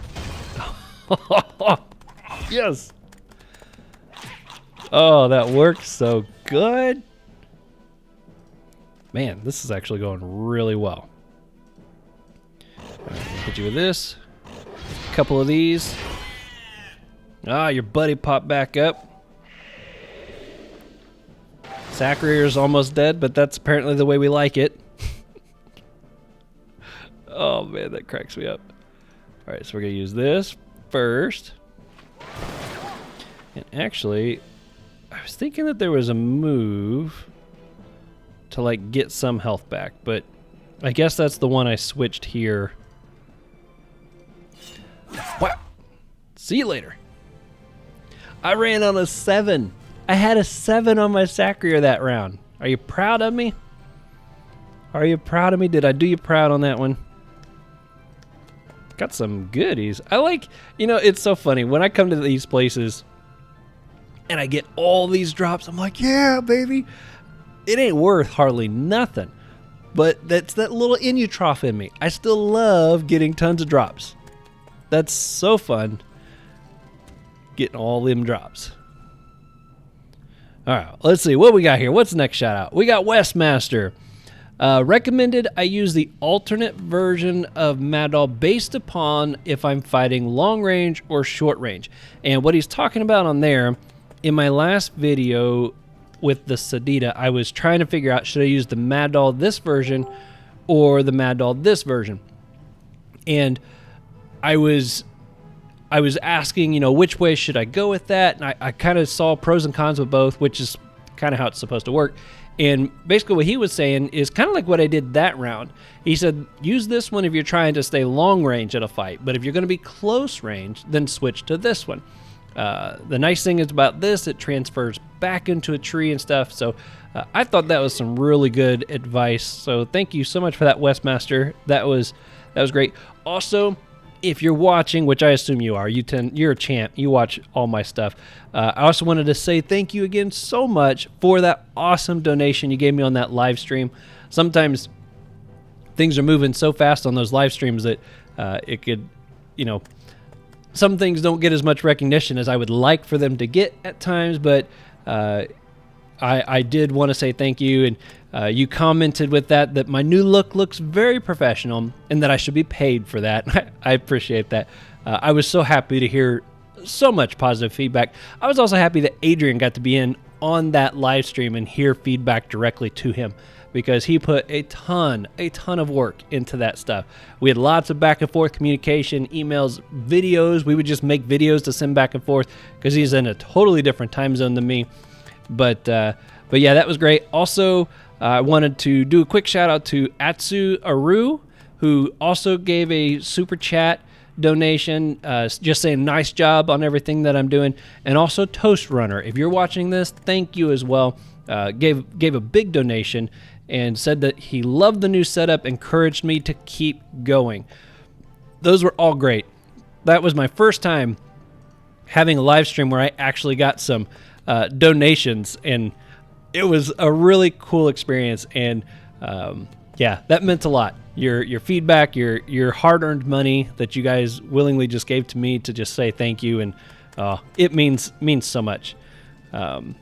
Yes. Oh, that worked so good. Man, this is actually going really well. Right, hit you with this. A couple of these. Ah, your buddy popped back up. Sacrier is almost dead, but that's apparently the way we like it. Oh man, that cracks me up. All right, so we're gonna use this first. And actually, I was thinking that there was a move to like get some health back, but I guess that's the one I switched here. Wow. See you later. I ran on a 7. I had a 7 on my Sacrier that round. Are you proud of me? Are you proud of me? Did I do you proud on that one? Got some goodies. I like, you know, it's so funny. When I come to these places and I get all these drops, I'm like, yeah, baby. It ain't worth hardly nothing. But that's that little Eliotrope in me. I still love getting tons of drops. That's so fun. Getting all them drops. All right, let's see what we got here. What's the next shout out? We got Westmaster. Recommended I use the alternate version of Mad Doll based upon if I'm fighting long range or short range. And what he's talking about on there, in my last video with the Sadida, I was trying to figure out, should I use the Mad Doll this version or the Mad Doll this version? And I was asking, you know, which way should I go with that? And I kind of saw pros and cons with both, which is kind of how it's supposed to work. And basically what he was saying is kind of like what I did that round. He said, use this one if you're trying to stay long range at a fight. But if you're going to be close range, then switch to this one. The nice thing is about this, it transfers back into a tree and stuff. So I thought that was some really good advice. So thank you so much for that, Westmaster. That was great. Also, if you're watching, which I assume you are, you're a champ, you watch all my stuff. I also wanted to say thank you again so much for that awesome donation you gave me on that live stream. Sometimes things are moving so fast on those live streams that it could, you know, some things don't get as much recognition as I would like for them to get at times, but I did want to say thank you, and you commented with that my new look looks very professional and that I should be paid for that. I appreciate that. I was so happy to hear so much positive feedback. I was also happy that Adrian got to be in on that live stream and hear feedback directly to him, because he put a ton of work into that stuff. We had lots of back and forth communication, emails, videos. We would just make videos to send back and forth because he's in a totally different time zone than me. But yeah, that was great. Also, I wanted to do a quick shout out to Atsu Aru, who also gave a super chat donation, just saying nice job on everything that I'm doing. And also Toast Runner, if you're watching this, thank you as well. Gave a big donation and said that he loved the new setup, encouraged me to keep going. Those were all great. That was my first time having a live stream where I actually got some donations, and it was a really cool experience. And yeah, that meant a lot. Your feedback, your hard-earned money that you guys willingly just gave to me to just say thank you, and it means so much. So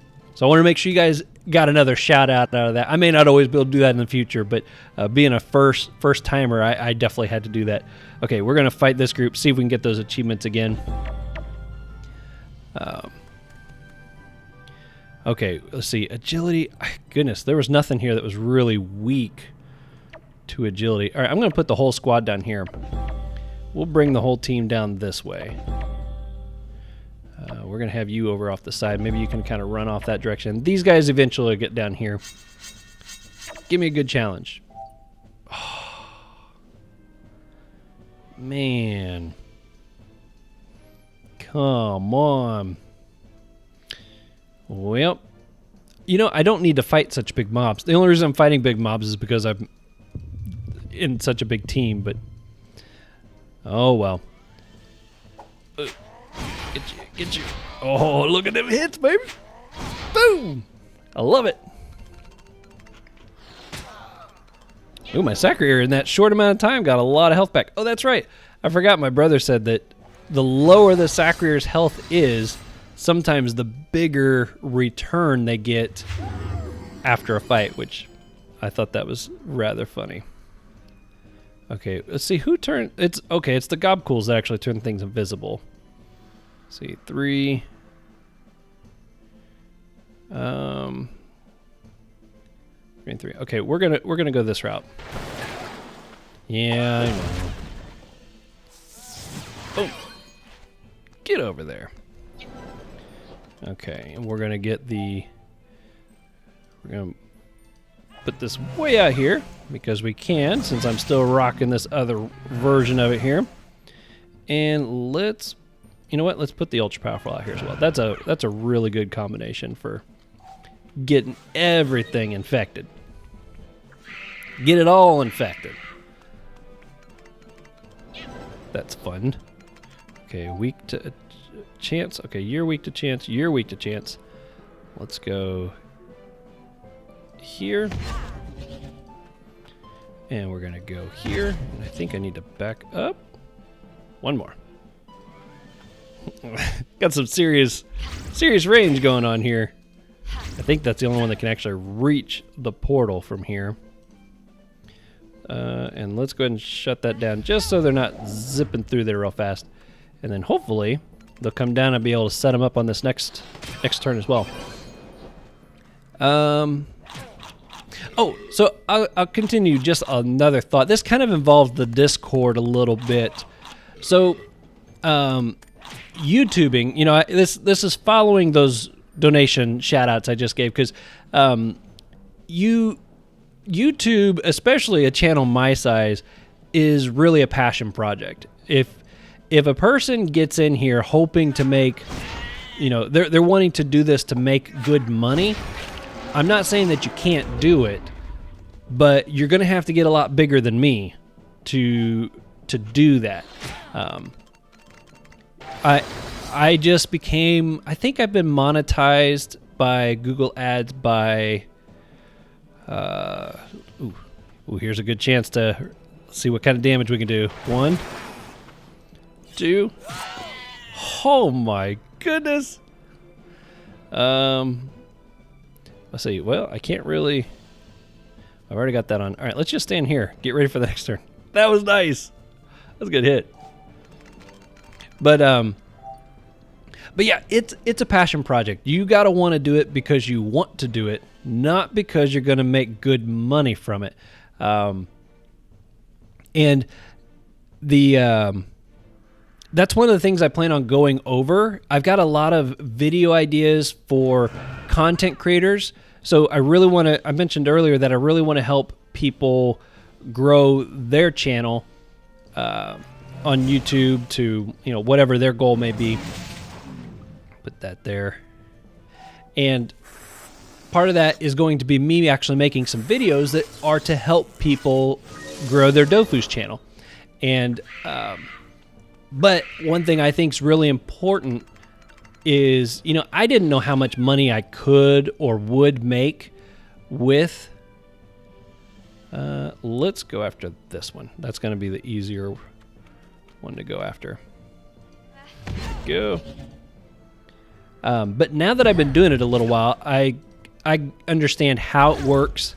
I want to make sure you guys got another shout out of that. I may not always be able to do that in the future, but being a first timer, I definitely had to do that. Okay, we're gonna fight this group, see if we can get those achievements again. Okay, let's see. Agility. Goodness, there was nothing here that was really weak to agility. All right, I'm going to put the whole squad down here. We'll bring the whole team down this way. We're going to have you over off the side. Maybe you can kind of run off that direction. These guys eventually get down here. Give me a good challenge. Oh, man. Come on. Well, you know, I don't need to fight such big mobs. The only reason I'm fighting big mobs is because I'm in such a big team, but oh well. Get you. Oh, look at them hits, baby. Boom. I love it. Ooh, my Sacrier in that short amount of time got a lot of health back. Oh, that's right. I forgot my brother said that the lower the Sacrier's health is, sometimes the bigger return they get after a fight, which I thought that was rather funny. Okay, let's see who turned. It's the Gobcools that actually turn things invisible. Let's see, 3. 3 and 3. Okay, we're gonna go this route. Yeah, I know. Oh, get over there. Okay, and we're gonna put this way out here because we can, since I'm still rocking this other version of it here. And let's, you know what? Let's put the ultra powerful out here as well. That's a really good combination for getting everything infected. Get it all infected. That's fun. Okay, weak to chance. Okay, you're weak to chance. You're weak to chance. Let's go here. And we're going to go here. And I think I need to back up. One more. Got some serious range going on here. I think that's the only one that can actually reach the portal from here. And let's go ahead and shut that down just so they're not zipping through there real fast. And then hopefully they'll come down and be able to set them up on this next turn as well. Oh, so I'll continue just another thought. This kind of involves the Discord a little bit. So, YouTubing, you know, this is following those donation shout-outs I just gave, because YouTube, especially a channel my size, is really a passion project. If a person gets in here hoping to make, you know, they're wanting to do this to make good money, I'm not saying that you can't do it, but you're going to have to get a lot bigger than me to do that. I just became, I think I've been monetized by Google Ads by, here's a good chance to see what kind of damage we can do. 1, 2, oh my goodness. Let's see, well, I can't really, I've already got that on. All right, let's just stand here. Get ready for the next turn. That was nice. That was a good hit. But yeah, it's a passion project. You got to want to do it because you want to do it, not because you're going to make good money from it. And that's one of the things I plan on going over. I've got a lot of video ideas for content creators. So I really want to, I mentioned earlier that I really want to help people grow their channel on YouTube to, whatever their goal may be. Put that there. And part of that is going to be me actually making some videos that are to help people grow their Dofus channel. And but one thing I think is really important is, I didn't know how much money I could or would make with let's go after this one. That's going to be the easier one to go after. Go. But now that I've been doing it a little while, I understand how it works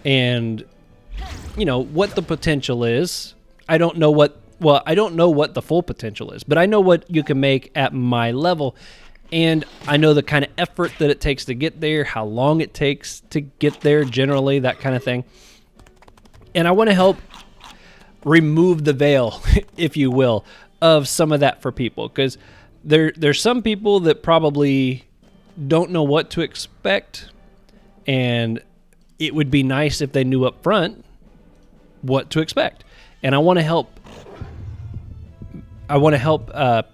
and, what the potential is. I don't know what the full potential is, but I know what you can make at my level, and I know the kind of effort that it takes to get there, how long it takes to get there generally, that kind of thing. And I want to help remove the veil, if you will, of some of that for people, because there's some people that probably don't know what to expect, and it would be nice if they knew up front what to expect. And I want to help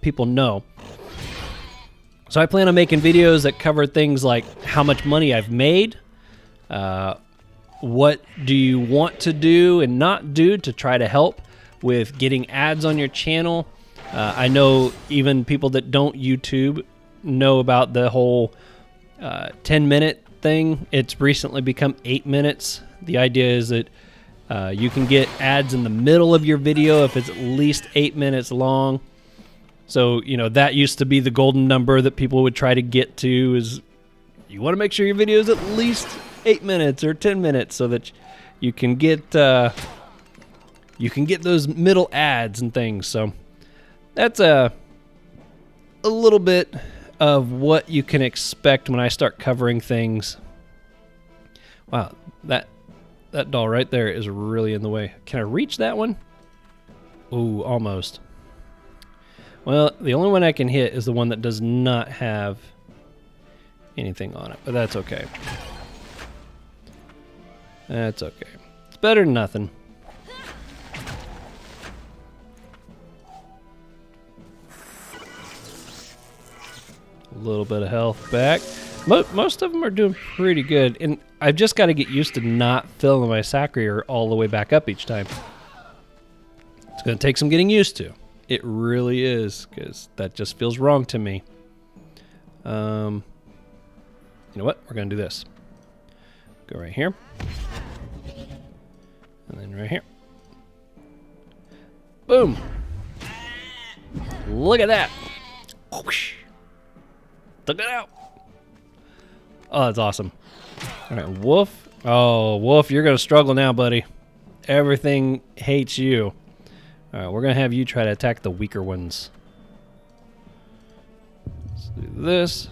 people know. So I plan on making videos that cover things like how much money I've made, what do you want to do and not do to try to help with getting ads on your channel. I know even people that don't YouTube know about the whole 10-minute thing. It's recently become 8 minutes. The idea is that you can get ads in the middle of your video if it's at least 8 minutes long. So, that used to be the golden number that people would try to get to, is you want to make sure your video is at least 8 minutes or 10 minutes so that you can get those middle ads and things. So that's a little bit of what you can expect when I start covering things. Wow, that doll right there is really in the way. Can I reach that one? Ooh, almost. Well, the only one I can hit is the one that does not have anything on it, but that's okay. That's okay. It's better than nothing. A little bit of health back. Most of them are doing pretty good, and I've just got to get used to not filling my Sacrier all the way back up each time. It's going to take some getting used to. It really is, because that just feels wrong to me. You know what? We're going to do this. Go right here. And then right here. Boom! Look at that! Whoosh. Took it out! Oh, that's awesome. All right, Wolf. Oh, Wolf, you're going to struggle now, buddy. Everything hates you. All right, we're going to have you try to attack the weaker ones. Let's do this.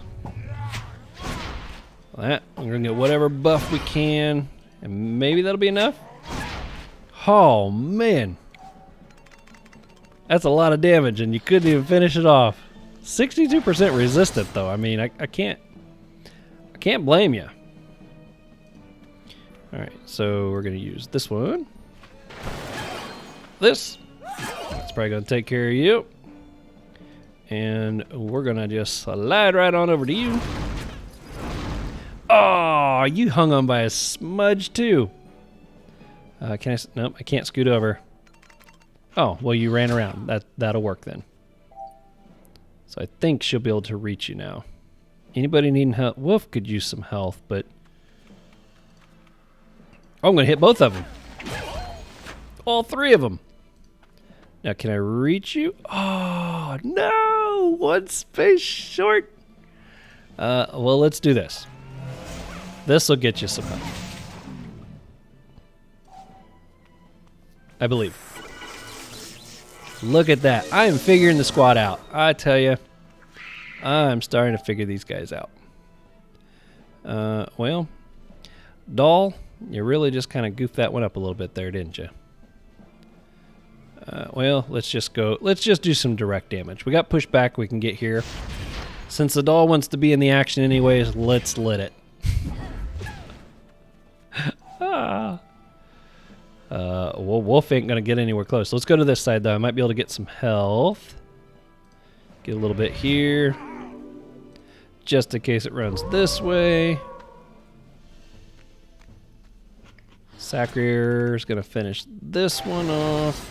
That. We're going to get whatever buff we can, and maybe that'll be enough. Oh, man. That's a lot of damage, and you couldn't even finish it off. 62% resistant, though. I mean, I can't blame you. All right, so we're going to use this one. This. That's probably going to take care of you. And we're going to just slide right on over to you. Oh, you hung on by a smudge, too. Nope, I can't scoot over. Oh, well, you ran around. That'll work then. So I think she'll be able to reach you now. Anybody needing help? Wolf could use some health, but... Oh, I'm going to hit both of them. All three of them. Now, can I reach you? Oh, no! One space short. Well, let's do this. This will get you some help. I believe. Look at that. I am figuring the squad out. I tell you, I'm starting to figure these guys out. Well, Doll, you really just kind of goofed that one up a little bit there, didn't you? Well, let's just do some direct damage. We got pushed back, we can get here. Since the Doll wants to be in the action anyways, let's lit it. Well, Wolf ain't gonna get anywhere close. Let's go to this side though. I might be able to get some health. Get a little bit here. Just in case it runs this way. Sacrier's gonna finish this one off.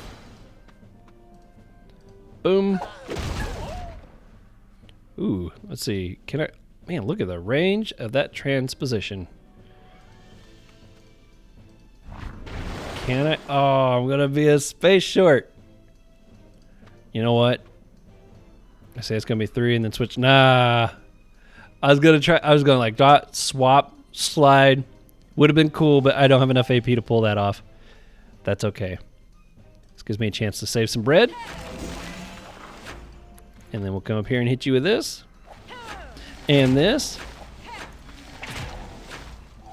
Boom. Ooh, let's see. Can I... Man, look at the range of that transposition. Can I? Oh, I'm gonna be a space short. You know what? I say it's gonna be 3 and then switch. Nah. I was gonna like dot, swap, slide. Would have been cool, but I don't have enough AP to pull that off. That's okay. This gives me a chance to save some bread. And then we'll come up here and hit you with this. And this.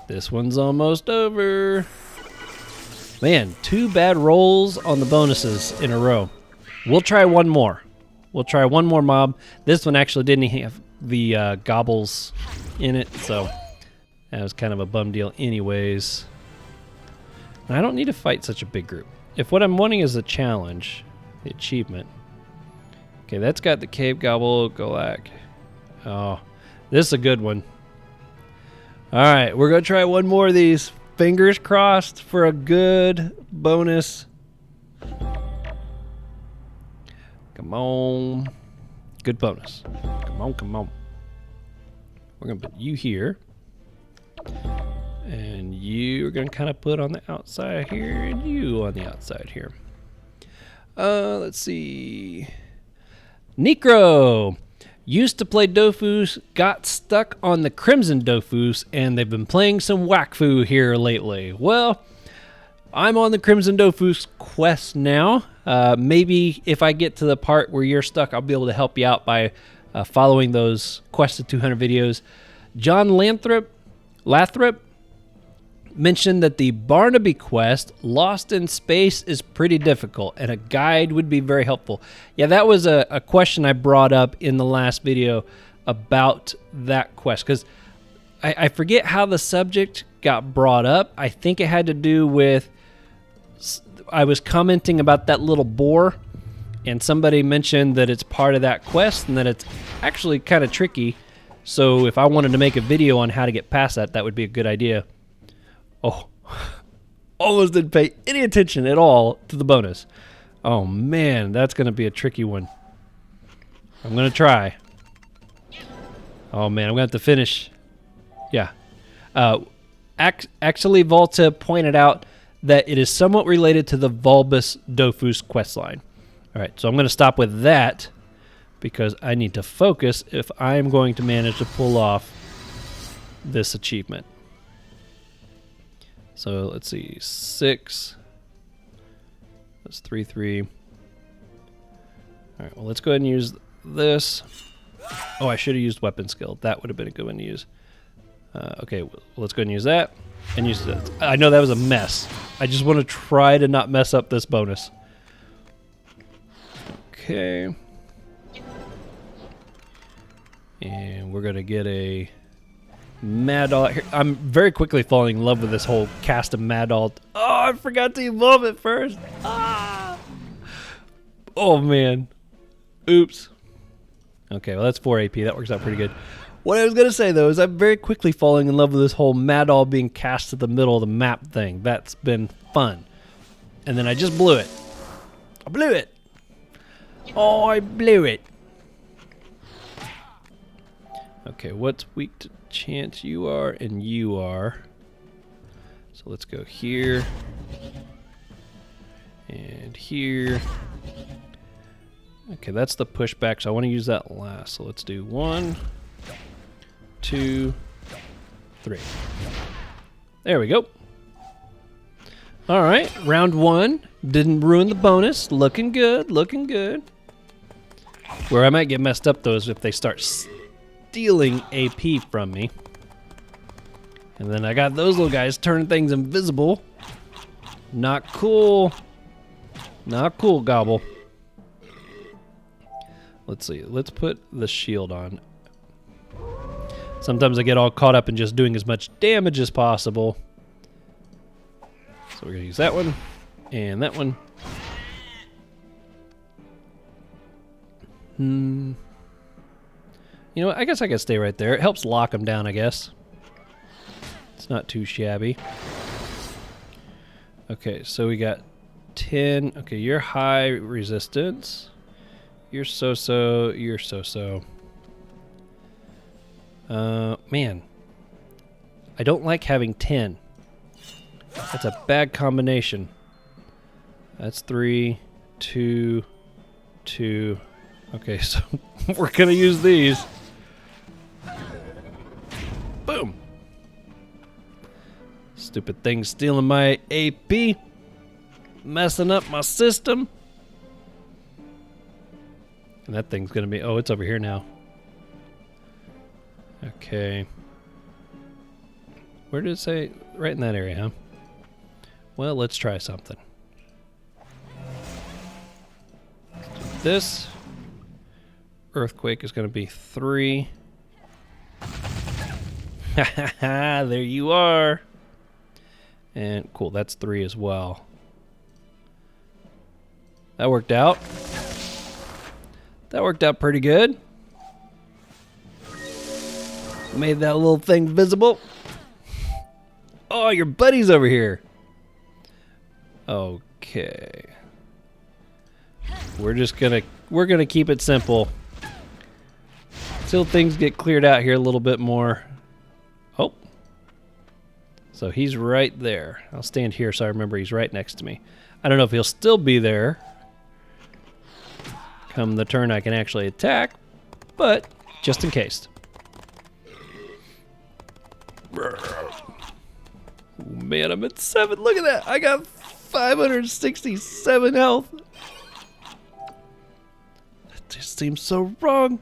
This one's almost over. Man, 2 bad rolls on the bonuses in a row. We'll try one more. We'll try one more mob. This one actually didn't have the gobbles in it, so that was kind of a bum deal anyways. And I don't need to fight such a big group. If what I'm wanting is a challenge, the achievement. Okay, that's got the cave gobble, Golak. Oh, this is a good one. All right, we're going to try one more of these. Fingers crossed for a good bonus. Come on. Good bonus. Come on, come on. We're going to put you here. And you're going to kind of put on the outside here, and you on the outside here. Let's see. Necro. Used to play Dofus, got stuck on the Crimson Dofus, and they've been playing some Whack-Fu here lately. Well, I'm on the Crimson Dofus quest now. Maybe if I get to the part where you're stuck, I'll be able to help you out by following those Quest to 200 videos. John Lathrop mentioned that the Barnaby quest, Lost in Space, is pretty difficult, and a guide would be very helpful. Yeah, that was a question I brought up in the last video about that quest, because I forget how the subject got brought up. I think it had to do with, I was commenting about that little boar, and somebody mentioned that it's part of that quest, and that it's actually kind of tricky. So if I wanted to make a video on how to get past that, that would be a good idea. Oh, almost didn't pay any attention at all to the bonus. Oh man, that's going to be a tricky one. I'm going to try. Oh man, I'm going to have to finish. Yeah. Actually, Volta pointed out that it is somewhat related to the Vulbus Dofus questline. All right, so I'm going to stop with that because I need to focus if I'm going to manage to pull off this achievement. So let's see, 6. That's 3, 3. All right, well, let's go ahead and use this. Oh, I should have used weapon skill. That would have been a good one to use. Okay, well, let's go ahead and use that. And use that. I know that was a mess. I just want to try to not mess up this bonus. Okay. And we're going to get a Mad Doll here. I'm very quickly falling in love with this whole cast of Mad Doll. Oh, I forgot to evolve it first. Ah! Oh, man. Oops. Okay, well, that's 4 AP. That works out pretty good. What I was going to say, though, is I'm very quickly falling in love with this whole Mad Doll being cast to the middle of the map thing. That's been fun. And then I just blew it. I blew it. Oh, I blew it. Okay, what's weak to chance? You are and you are. So let's go here. And here. Okay, that's the pushback, so I want to use that last. So let's do 1, 2, 3. There we go. All right, round 1. Didn't ruin the bonus. Looking good, looking good. Where I might get messed up, though, is if they start stealing AP from me. And then I got those little guys turning things invisible. Not cool. Not cool, Gobble. Let's see. Let's put the shield on. Sometimes I get all caught up in just doing as much damage as possible. So we're going to use that one and that one. You know what? I guess I can stay right there. It helps lock them down, I guess. It's not too shabby. Okay, so we got 10. Okay, you're high resistance. You're so-so. You're so-so. Man. I don't like having 10. That's a bad combination. That's 3, 2, 2. Okay, so we're gonna use these. Boom. Stupid thing stealing my AP. Messing up my system. And that thing's gonna be, oh, it's over here now. Okay. Where did it say? Right in that area, huh? Well, let's try something. This earthquake is going to be 3. There you are. And cool, that's 3 as well. That worked out. That worked out pretty good. Made that little thing visible. Oh, your buddy's over here. Okay. We're gonna keep it simple. Till things get cleared out here a little bit more. Oh. So he's right there. I'll stand here so I remember he's right next to me. I don't know if he'll still be there come the turn I can actually attack, but just in case. Oh, man, I'm at 7. Look at that. I got 567 health. That just seems so wrong.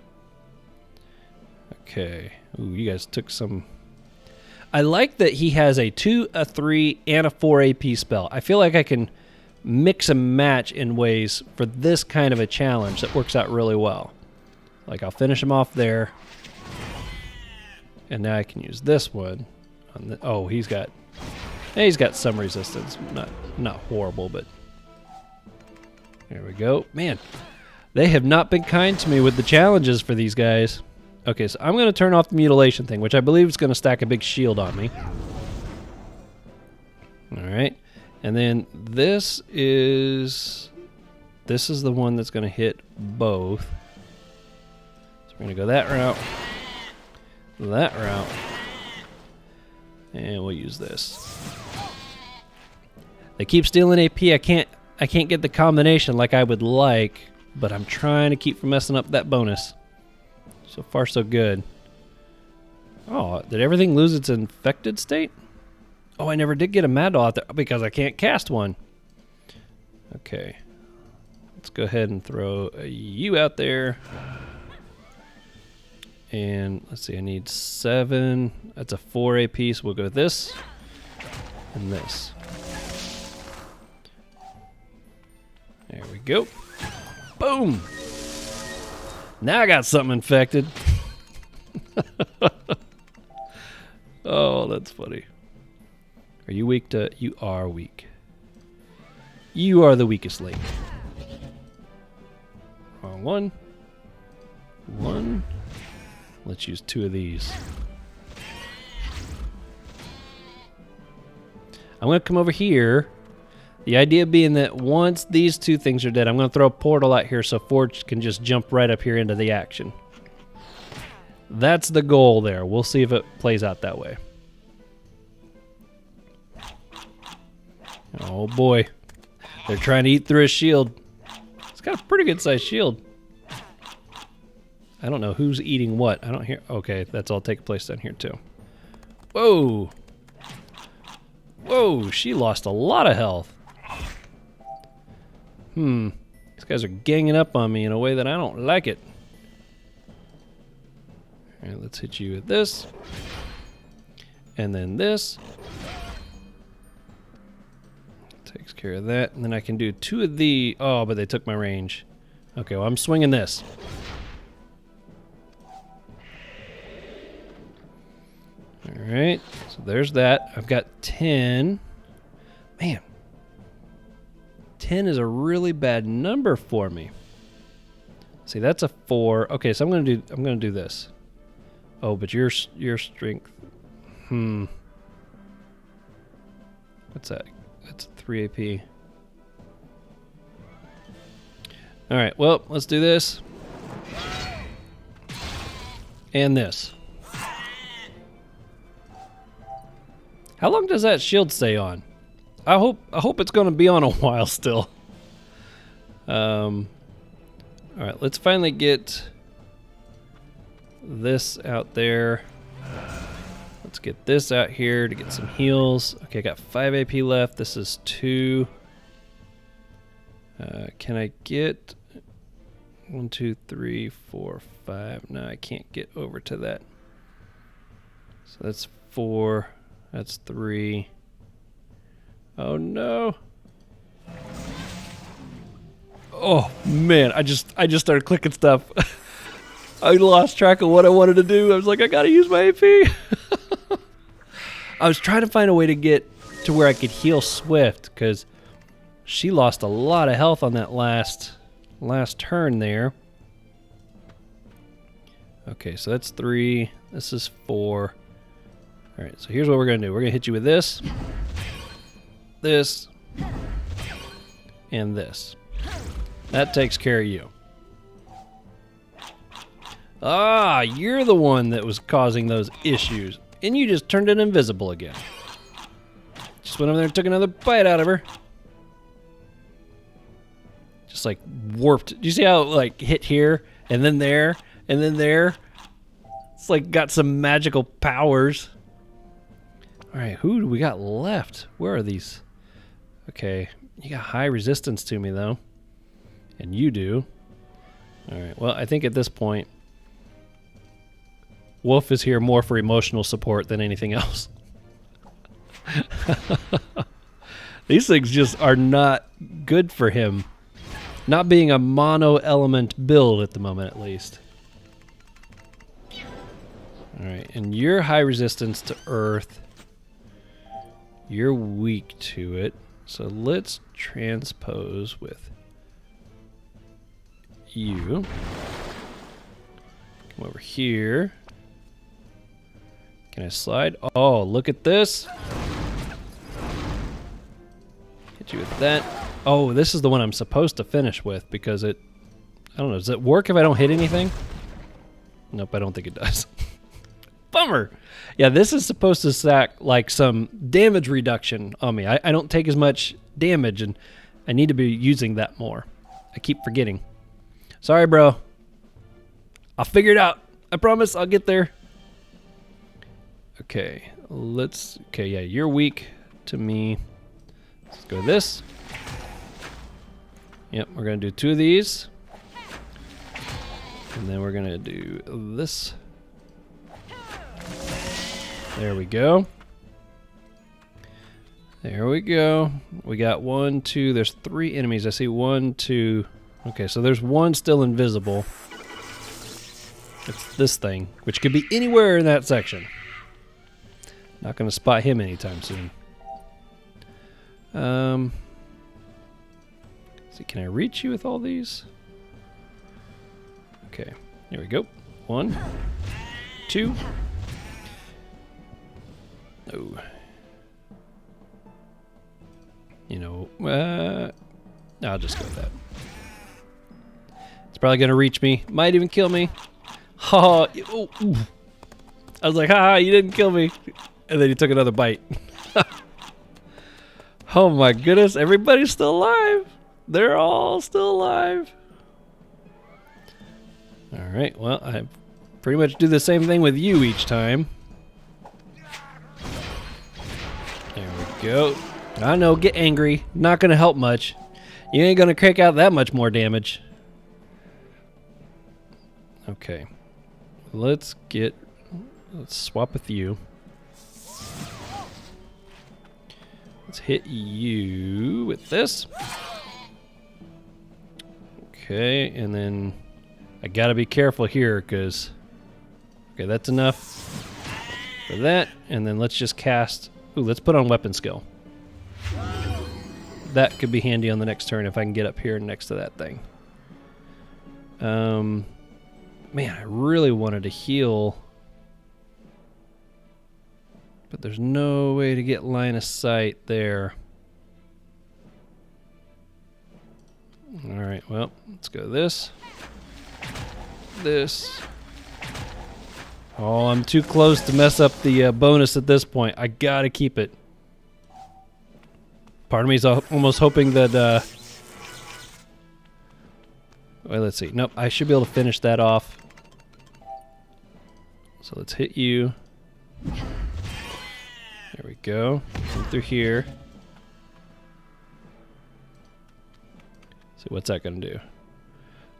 Okay. Ooh, you guys took some. I like that he has a 2, a 3, and a 4 AP spell. I feel like I can mix and match in ways for this kind of a challenge that works out really well. Like, I'll finish him off there. And now I can use this one. On the, oh, he's got some resistance. Not horrible, but there we go. Man, they have not been kind to me with the challenges for these guys. Okay, so I'm going to turn off the mutilation thing, which I believe is going to stack a big shield on me. All right. And then this is the one that's going to hit both. So we're going to go that route. That route. And we'll use this. They keep stealing AP. I can't get the combination like I would like, but I'm trying to keep from messing up that bonus. So far so good. Oh, did everything lose its infected state? Oh, I never did get a Mad Doll out there because I can't cast one. Okay. Let's go ahead and throw you out there. And let's see, I need 7. That's a 4 AP, so we'll go with this and this. There we go. Boom! Now I got something infected. Oh, that's funny. Are you weak to... You are weak. You are the weakest link. Wrong one. 1. Let's use 2 of these. I'm going to come over here. The idea being that once these two things are dead, I'm going to throw a portal out here so Forge can just jump right up here into the action. That's the goal there. We'll see if it plays out that way. Oh boy. They're trying to eat through his shield. It's got a pretty good sized shield. I don't know who's eating what. I don't hear. Okay, that's all taking place down here too. Whoa. Whoa, she lost a lot of health. These guys are ganging up on me in a way that I don't like it. All right, let's hit you with this. And then this. Takes care of that. And then I can do two of the... Oh, but they took my range. Okay, well, I'm swinging this. All right, so there's that. I've got 10. Man. 10 is a really bad number for me. See, that's a 4. Okay, so I'm gonna do this. Oh, but your strength. What's that? That's 3 AP. All right, well, let's do this. And this. How long does that shield stay on? I hope it's going to be on a while still. All right, let's finally get this out there. Let's get this out here to get some heals. Okay, I got 5 AP left. This is 2. Can I get 1, 2, 3, 4, 5? No, I can't get over to that. So that's 4. That's 3. Oh no. Oh man, I just started clicking stuff. I lost track of what I wanted to do. I was like, I gotta use my AP. I was trying to find a way to get to where I could heal Swift because she lost a lot of health on that last turn there. Okay, so that's 3. This is 4. All right, so here's what we're gonna do. We're gonna hit you with this, this, and this. That takes care of you. Ah, you're the one that was causing those issues. And you just turned it invisible again. Just went over there and took another bite out of her. Just like warped. Do you see how it like hit here and then there and then there? It's like got some magical powers. All right, who do we got left? Where are these? Okay, you got high resistance to me though. And you do. All right, well, I think at this point, Wolf is here more for emotional support than anything else. These things just are not good for him. Not being a mono element build at the moment, at least. All right, and you're high resistance to earth. You're weak to it. So let's transpose with you. Come over here. Can I slide? Oh, look at this. Hit you with that. Oh, this is the one I'm supposed to finish with because it... I don't know, does it work if I don't hit anything? Nope, I don't think it does. Bummer! Yeah, this is supposed to stack like some damage reduction on me. I don't take as much damage and I need to be using that more. I keep forgetting. Sorry, bro. I'll figure it out. I promise I'll get there. Okay, okay, yeah, you're weak to me. Let's go this. Yep, we're gonna do 2 of these. And then we're gonna do this. There we go. There we go. We got 1, 2, there's 3 enemies. I see 1, 2. Okay, so there's 1 still invisible. It's this thing, which could be anywhere in that section. Not going to spot him anytime soon. See, can I reach you with all these? Okay, here we go. 1, 2. Oh. You know, I'll just go with that. It's probably going to reach me. Might even kill me. Oh, ooh. I was like, haha, you didn't kill me. And then he took another bite. Oh my goodness, everybody's still alive. They're all still alive. All right, well, I pretty much do the same thing with you each time. There we go. I know, get angry. Not gonna help much. You ain't gonna crank out that much more damage. Okay. Let's swap with you. Let's hit you with this. Okay, and then I gotta be careful here because, okay, that's enough for that. And then let's just cast, ooh, let's put on weapon skill. That could be handy on the next turn if I can get up here next to that thing. Man, I really wanted to heal, but there's no way to get line of sight there. All right, well, let's go this. Oh, I'm too close to mess up the bonus at this point. I gotta keep it. Part of me is almost hoping that, well, let's see. Nope, I should be able to finish that off. So let's hit you. There we go. Come through here. See, what's that gonna do?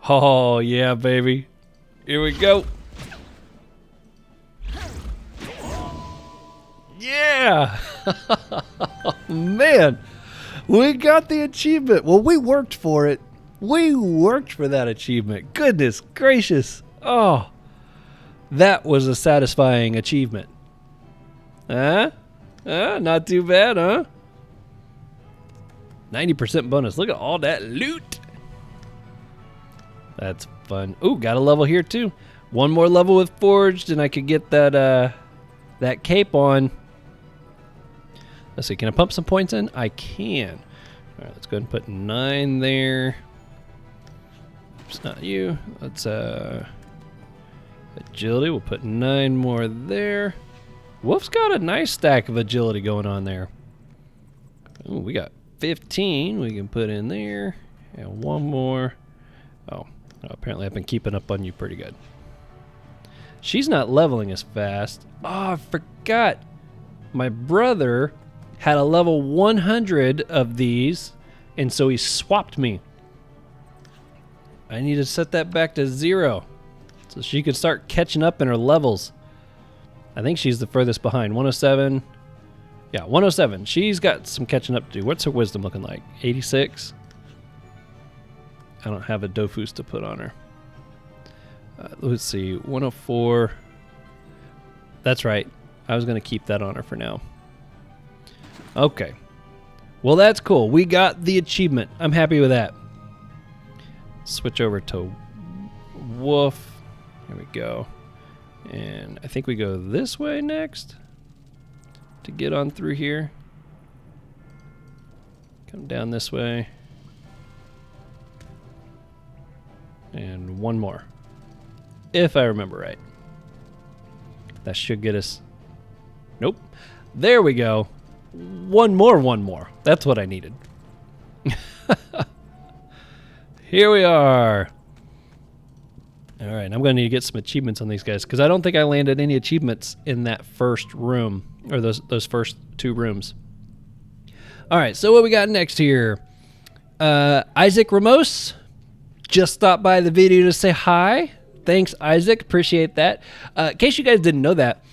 Oh, yeah, baby. Here we go. Yeah! Man, we got the achievement. Well, we worked for it. We worked for that achievement. Goodness gracious. Oh, that was a satisfying achievement. Huh? Not too bad, huh? 90% bonus. Look at all that loot. That's fun. Ooh, got a level here too. One more level with Forged and I could get that that cape on. Let's see, can I pump some points in? I can. All right, let's go ahead and put 9 there. It's not you. Let's agility, we'll put 9 more there. Wolf's got a nice stack of agility going on there. Ooh, we got 15 we can put in there. And 1 more. Oh, apparently I've been keeping up on you pretty good. She's not leveling as fast. Oh, I forgot. My brother had a level 100 of these, and so he swapped me. I need to set that back to 0 so she could start catching up in her levels. I think she's the furthest behind. 107. Yeah, 107. She's got some catching up to do. What's her wisdom looking like? 86? I don't have a Dofus to put on her. Let's see. 104. That's right. I was going to keep that on her for now. Okay. Well, that's cool. We got the achievement. I'm happy with that. Switch over to Wolf. Here we go. And I think we go this way next to get on through here. Come down this way. And 1 more. If I remember right. That should get us... Nope. There we go. 1 more. That's what I needed. Here we are. All right, I'm going to need to get some achievements on these guys because I don't think I landed any achievements in that first room or those first 2 rooms. All right, so what we got next here? Isaac Ramos just stopped by the video to say hi. Thanks, Isaac. Appreciate that. In case you guys didn't know that,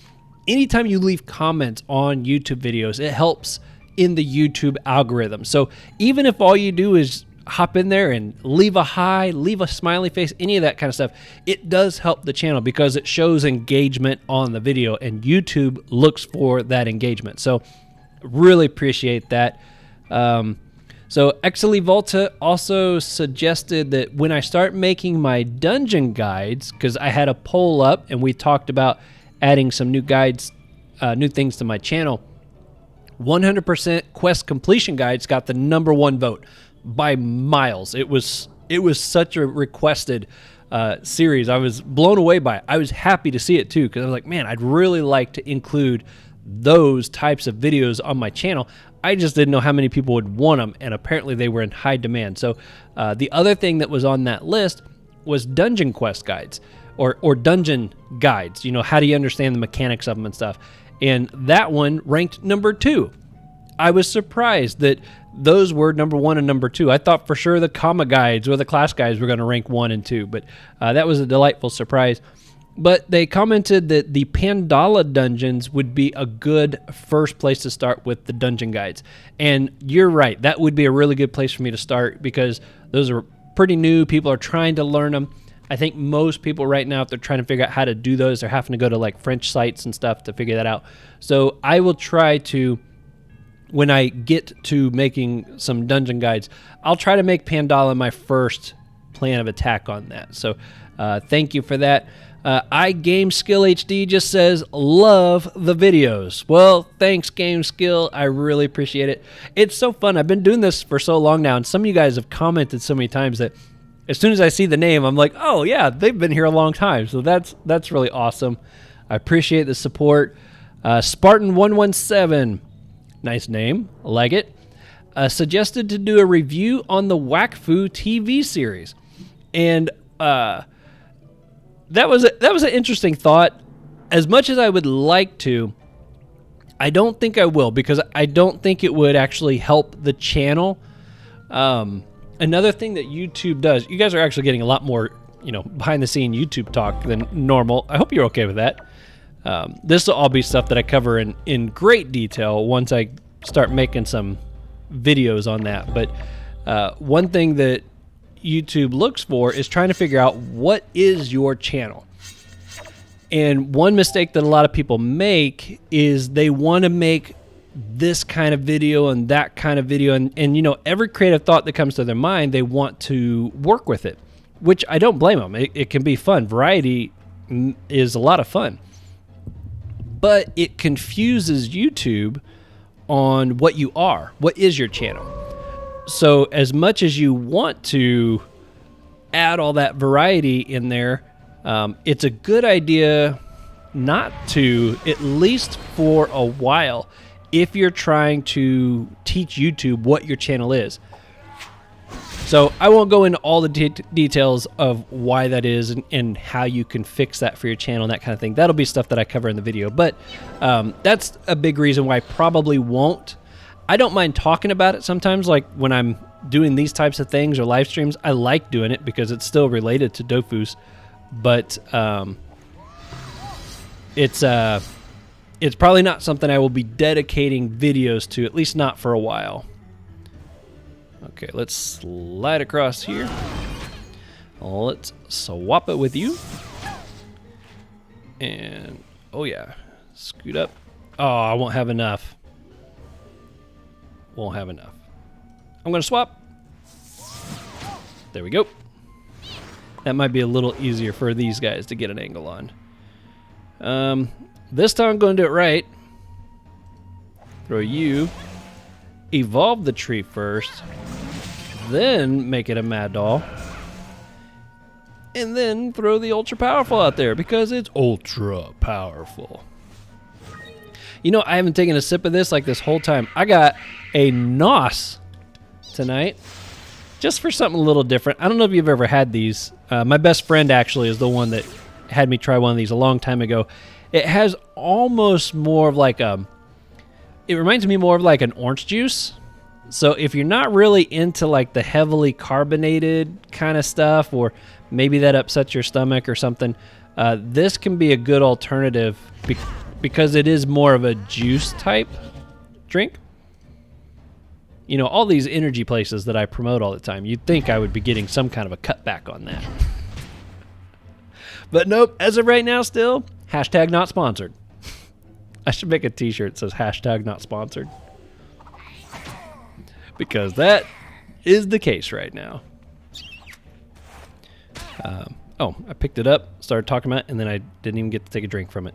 anytime you leave comments on YouTube videos, it helps in the YouTube algorithm. So even if all you do is hop in there and leave a hi, leave a smiley face, any of that kind of stuff, it does help the channel because it shows engagement on the video and YouTube looks for that engagement. So really appreciate that. So Exili Volta also suggested that when I start making my dungeon guides, because I had a poll up and we talked about adding some new guides, new things to my channel, 100% quest completion guides got the #1 vote by miles. It was such a requested series. I was blown away by it. I was happy to see it too, because I was like, man, I'd really like to include those types of videos on my channel. I just didn't know how many people would want them, and apparently they were in high demand. So the other thing that was on that list was dungeon quest guides or dungeon guides. You know, how do you understand the mechanics of them and stuff? And that one ranked #2. I was surprised that those were #1 and #2. I thought for sure the comma guides or the class guides were going to rank 1 and 2, but that was a delightful surprise. But they commented that the Pandala dungeons would be a good first place to start with the dungeon guides. And you're right, that would be a really good place for me to start, because those are pretty new. People are trying to learn them. I think most people right now, if they're trying to figure out how to do those, they're having to go to like French sites and stuff to figure that out. So I will try to, when I get to making some dungeon guides, I'll try to make Pandala my first plan of attack on that. So thank you for that. iGameSkill HD just says, love the videos. Well, thanks, GameSkill. I really appreciate it. It's so fun. I've been doing this for so long now, and some of you guys have commented so many times that as soon as I see the name, I'm like, oh yeah, they've been here a long time. So that's really awesome. I appreciate the support. Spartan117, nice name, I like it. Suggested to do a review on the Wakfu TV series, and that was an interesting thought. As much as I would like to, I don't think I will, because I don't think it would actually help the channel. Another thing that YouTube does, you guys are actually getting a lot more, behind the scene YouTube talk than normal. I hope you're okay with that. This will all be stuff that I cover in great detail once I start making some videos on that. But one thing that YouTube looks for is trying to figure out what is your channel. And one mistake that a lot of people make is they want to make this kind of video and that kind of video, and every creative thought that comes to their mind, they want to work with it, which I don't blame them. It can be fun. Variety is a lot of fun, but it confuses YouTube on what you are. What is your channel? So as much as you want to add all that variety in there, it's a good idea not to, at least for a while, if you're trying to teach YouTube what your channel is. So I won't go into all the details of why that is and how you can fix that for your channel and that kind of thing. That'll be stuff that I cover in the video, but that's a big reason why I probably won't. I don't mind talking about it sometimes, like when I'm doing these types of things or live streams. I like doing it because it's still related to Dofus, but it's probably not something I will be dedicating videos to, at least not for a while. Okay, let's slide across here. Let's swap it with you. And, oh yeah, scoot up. Oh, I won't have enough. Won't have enough. I'm going to swap. There we go. That might be a little easier for these guys to get an angle on. This time I'm going to do it right. Throw you. Evolve the tree first. Then make it a mad doll. And then throw the ultra powerful out there because it's ultra powerful. I haven't taken a sip of this like this whole time. I got a NOS tonight just for something a little different. I don't know if you've ever had these. My best friend actually is the one that had me try one of these a long time ago. It has almost more of like it reminds me more of like an orange juice. So if you're not really into like the heavily carbonated kind of stuff, or maybe that upsets your stomach or something, this can be a good alternative because it is more of a juice type drink. All these energy places that I promote all the time, you'd think I would be getting some kind of a cutback on that. But nope, as of right now still, hashtag not sponsored. I should make a t-shirt that says hashtag not sponsored. Because that is the case right now. I picked it up, started talking about it, and then I didn't even get to take a drink from it.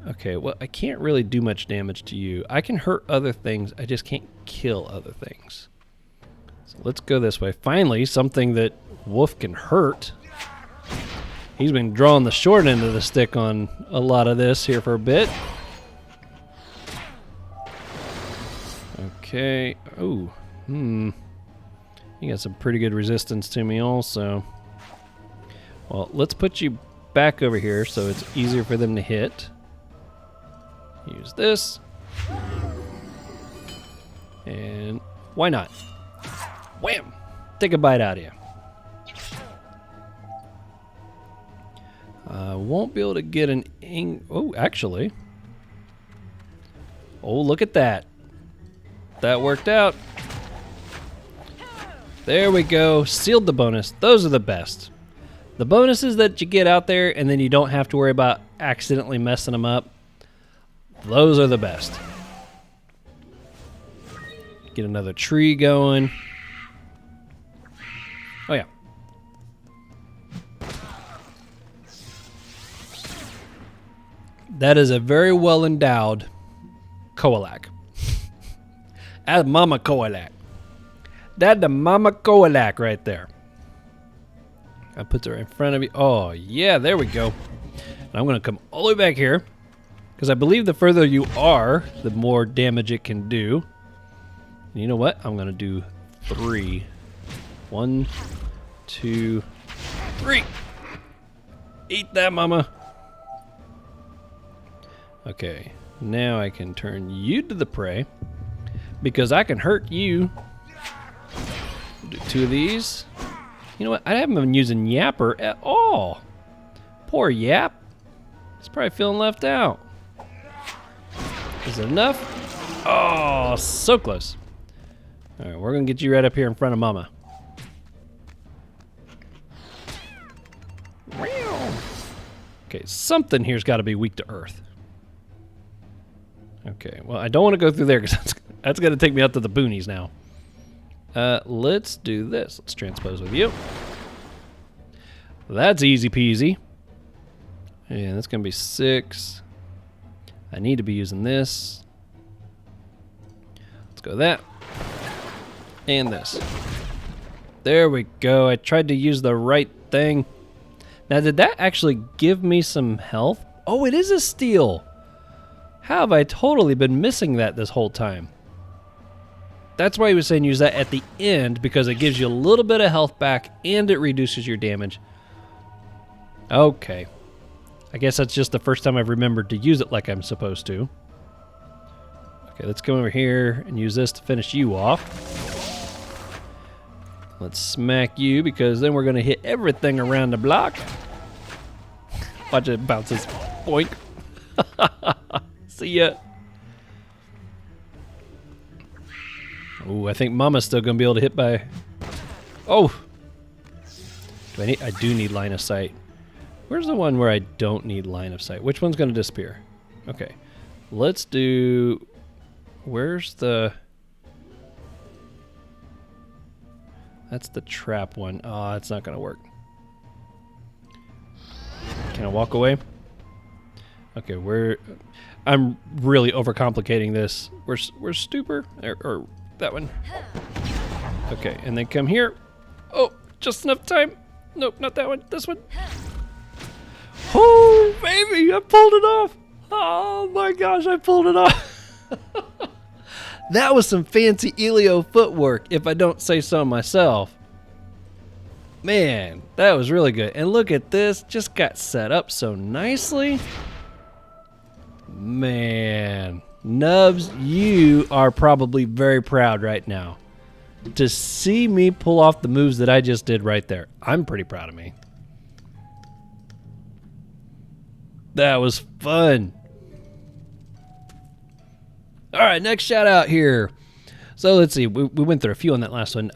Okay, well, I can't really do much damage to you. I can hurt other things. I just can't kill other things. So let's go this way. Finally, something that Wolf can hurt. He's been drawing the short end of the stick on a lot of this here for a bit. Okay. Oh, You got some pretty good resistance to me also. Well, let's put you back over here so it's easier for them to hit. Use this. And why not? Wham! Take a bite out of you. I won't be able to get an oh, actually. Oh, look at that. That worked out. There we go. Sealed the bonus. Those are the best. The bonuses that you get out there and then you don't have to worry about accidentally messing them up. Those are the best. Get another tree going. Oh yeah. That is a very well endowed Koolich. That's Mama Koolich. That's the Mama Koolich right there. I put her in front of you. Oh yeah, there we go. And I'm gonna come all the way back here because I believe the further you are, the more damage it can do. And you know what? I'm gonna do 3. 1, 2, 3. Eat that, mama. Okay, now I can turn you to the prey because I can hurt you. Do 2 of these. You know what? I haven't been using Yapper at all. Poor Yap. He's probably feeling left out. Is it enough? Oh, so close. All right, we're gonna get you right up here in front of Mama. Okay, something here's got to be weak to earth. Okay, well, I don't want to go through there because that's going to take me out to the boonies now. Let's do this. Let's transpose with you. That's easy peasy. And that's going to be 6. I need to be using this. Let's go that. And this. There we go. I tried to use the right thing. Now, did that actually give me some health? Oh, it is a steal. How have I totally been missing that this whole time? That's why he was saying use that at the end, because it gives you a little bit of health back and it reduces your damage. Okay. I guess that's just the first time I've remembered to use it like I'm supposed to. Okay, let's come over here and use this to finish you off. Let's smack you, because then we're going to hit everything around the block. Watch it bounces. Boink. See ya. Oh, I think Mama's still going to be able to hit by... Oh! I do need line of sight. Where's the one where I don't need line of sight? Which one's going to disappear? Okay. Let's do... Where's the... That's the trap one. Oh, it's not going to work. Can I walk away? Okay, I'm really overcomplicating this. Where's Stupor? Or that one. Okay, and then come here. Oh, just enough time. Nope, not that one. This one. Oh, baby, I pulled it off. Oh my gosh, I pulled it off. That was some fancy Elio footwork, if I don't say so myself. Man, that was really good. And look at this, just got set up so nicely. Man, Nubs, you are probably very proud right now to see me pull off the moves that I just did right there. I'm pretty proud of me. That was fun. All right, next shout out here. So let's see, we went through a few on that last one.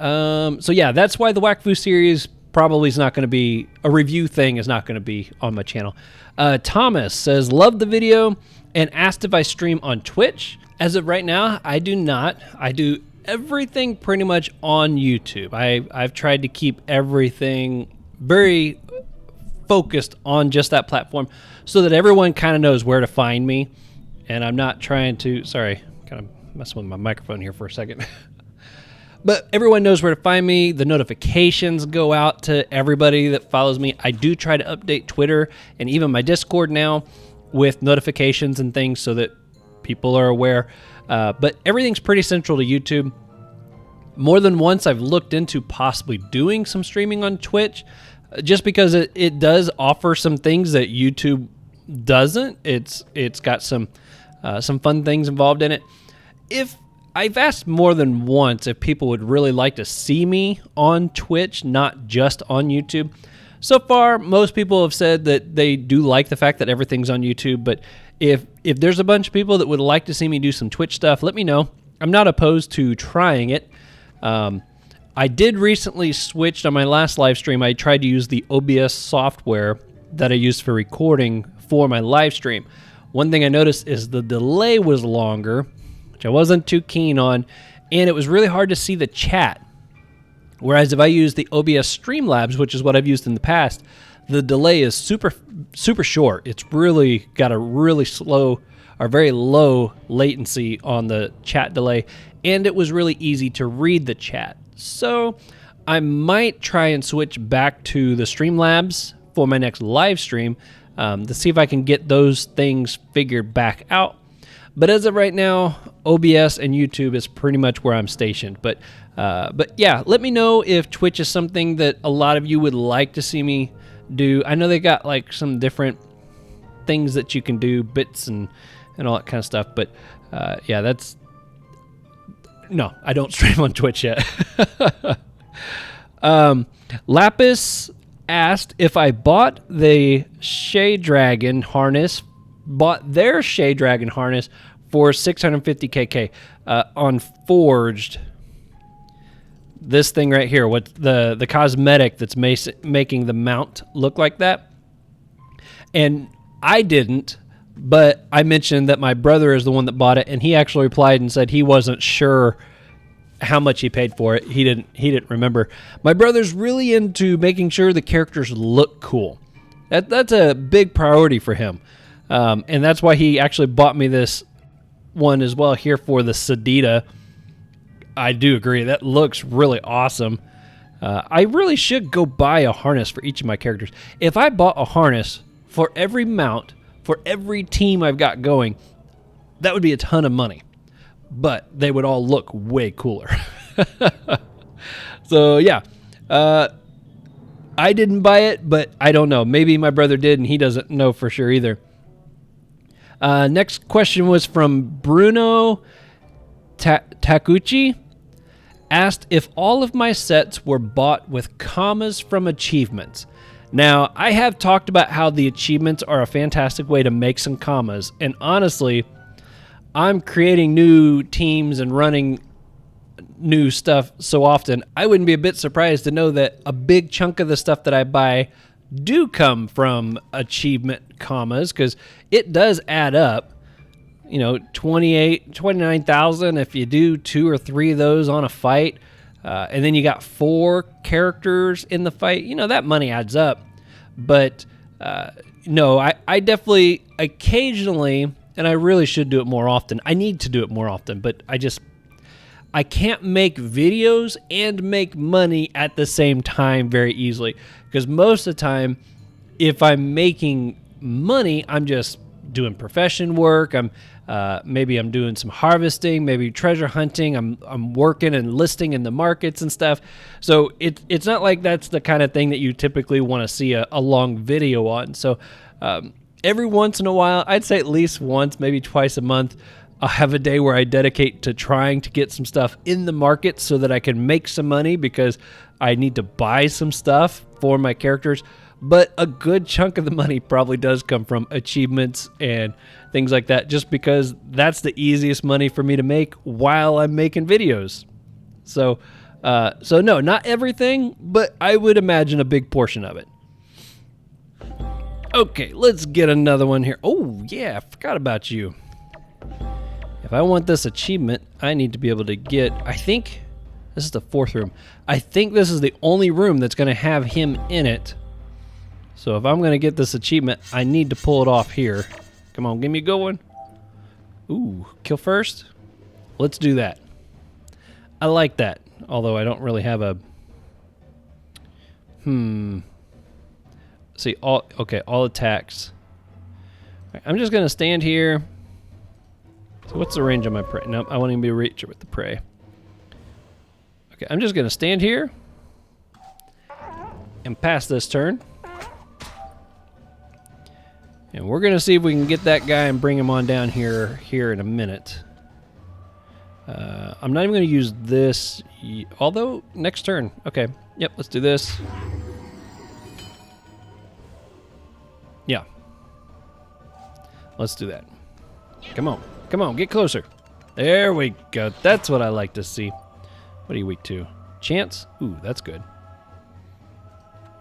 So yeah, that's why the Wakfu series probably is not going to be, a review thing is not going to be on my channel. Thomas says, love the video and asked if I stream on Twitch. As of right now, I do not. I do everything pretty much on YouTube. I've tried to keep everything very focused on just that platform so that everyone kind of knows where to find me. And I'm not trying to, sorry, kind of messing with my microphone here for a second. But everyone knows where to find me. The notifications go out to everybody that follows me. I do try to update Twitter and even my Discord now with notifications and things so that people are aware. But everything's pretty central to YouTube. More than once, I've looked into possibly doing some streaming on Twitch just because it does offer some things that YouTube doesn't. It's got some fun things involved in it. If I've asked more than once if people would really like to see me on Twitch, not just on YouTube. So far, most people have said that they do like the fact that everything's on YouTube, but if there's a bunch of people that would like to see me do some Twitch stuff, let me know. I'm not opposed to trying it. I did recently switch on my last live stream. I tried to use the OBS software that I used for recording for my live stream. One thing I noticed is the delay was longer, which I wasn't too keen on, and it was really hard to see the chat. Whereas if I use the OBS Streamlabs, which is what I've used in the past, the delay is super short. It's really got a really slow or very low latency on the chat delay, and it was really easy to read the chat. So I might try and switch back to the Streamlabs for my next live stream to see if I can get those things figured back out. But as of right now, OBS and YouTube is pretty much where I'm stationed. But yeah, let me know if Twitch is something that a lot of you would like to see me do. I know they got like some different things that you can do, bits and all that kind of stuff. But yeah, no, I don't stream on Twitch yet. Lapis asked if I bought their Shade Dragon harness for 650 KK on Forged. This thing right here, what the cosmetic that's making the mount look like that. And I didn't, but I mentioned that my brother is the one that bought it, and he actually replied and said he wasn't sure how much he paid for it. He didn't remember. My brother's really into making sure the characters look cool. That's a big priority for him. And that's why he actually bought me this one as well here for the Sadida. I do agree. That looks really awesome. I really should go buy a harness for each of my characters. If I bought a harness for every mount, for every team I've got going, that would be a ton of money. But they would all look way cooler. So, yeah. I didn't buy it, but I don't know. Maybe my brother did, and he doesn't know for sure either. Next question was from Bruno Takuchi. Asked if all of my sets were bought with commas from achievements. Now, I have talked about how the achievements are a fantastic way to make some commas, and honestly, I'm creating new teams and running new stuff so often, I wouldn't be a bit surprised to know that a big chunk of the stuff that I buy do come from achievement commas, because it does add up. 29,000 if you do 2 or 3 of those on a fight, and then you got 4 characters in the fight. That money adds up. But no, I definitely occasionally, and I really should do it more often. I need to do it more often, but I can't make videos and make money at the same time very easily, because most of the time, if I'm making money, I'm just doing profession work. Maybe I'm doing some harvesting, maybe treasure hunting. I'm working and listing in the markets and stuff. So it's not like that's the kind of thing that you typically want to see a long video on. So every once in a while, I'd say at least once, maybe twice a month, I'll have a day where I dedicate to trying to get some stuff in the market so that I can make some money, because I need to buy some stuff for my characters. But a good chunk of the money probably does come from achievements and things like that, just because that's the easiest money for me to make while I'm making videos. So no, not everything, but I would imagine a big portion of it. Okay, let's get another one here. Oh, yeah, I forgot about you. If I want this achievement, I need to be able to get, I think this is the 4th room. I think this is the only room that's going to have him in it. So if I'm going to get this achievement, I need to pull it off here. Come on, give me a good one. Ooh, kill first? Let's do that. I like that, although I don't really have a... See, all attacks. I'm just going to stand here. So what's the range on my prey? Nope, I won't even be able to reach it with the prey. Okay, I'm just going to stand here and pass this turn. And we're going to see if we can get that guy and bring him on down here in a minute. I'm not even going to use this, although next turn. Okay, yep, let's do this. Yeah. Let's do that. Come on, come on, get closer. There we go. That's what I like to see. What are you weak to? Chance? Ooh, that's good.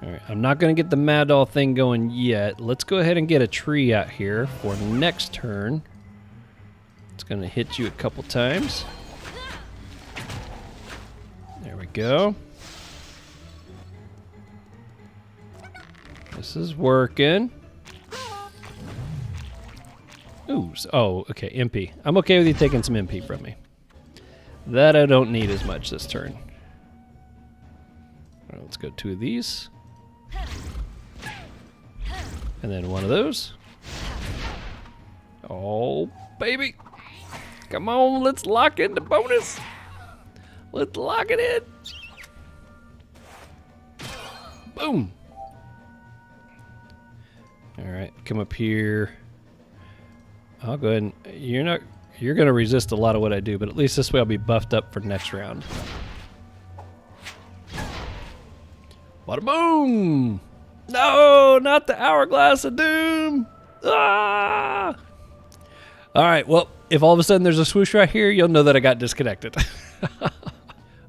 All right, I'm not going to get the Mad Doll thing going yet. Let's go ahead and get a tree out here for next turn. It's going to hit you a couple times. There we go. This is working. Ooh, oh, okay, MP. I'm okay with you taking some MP from me. That I don't need as much this turn. All right, let's go 2 of these. And then 1 of those. Oh, baby. Come on, let's lock in the bonus. Let's lock it in. Boom. All right, come up here. I'll go ahead and you're going to resist a lot of what I do, but at least this way I'll be buffed up for next round. Bada boom! No, not the Hourglass of Doom! Ah! Alright, well, if all of a sudden there's a swoosh right here, you'll know that I got disconnected.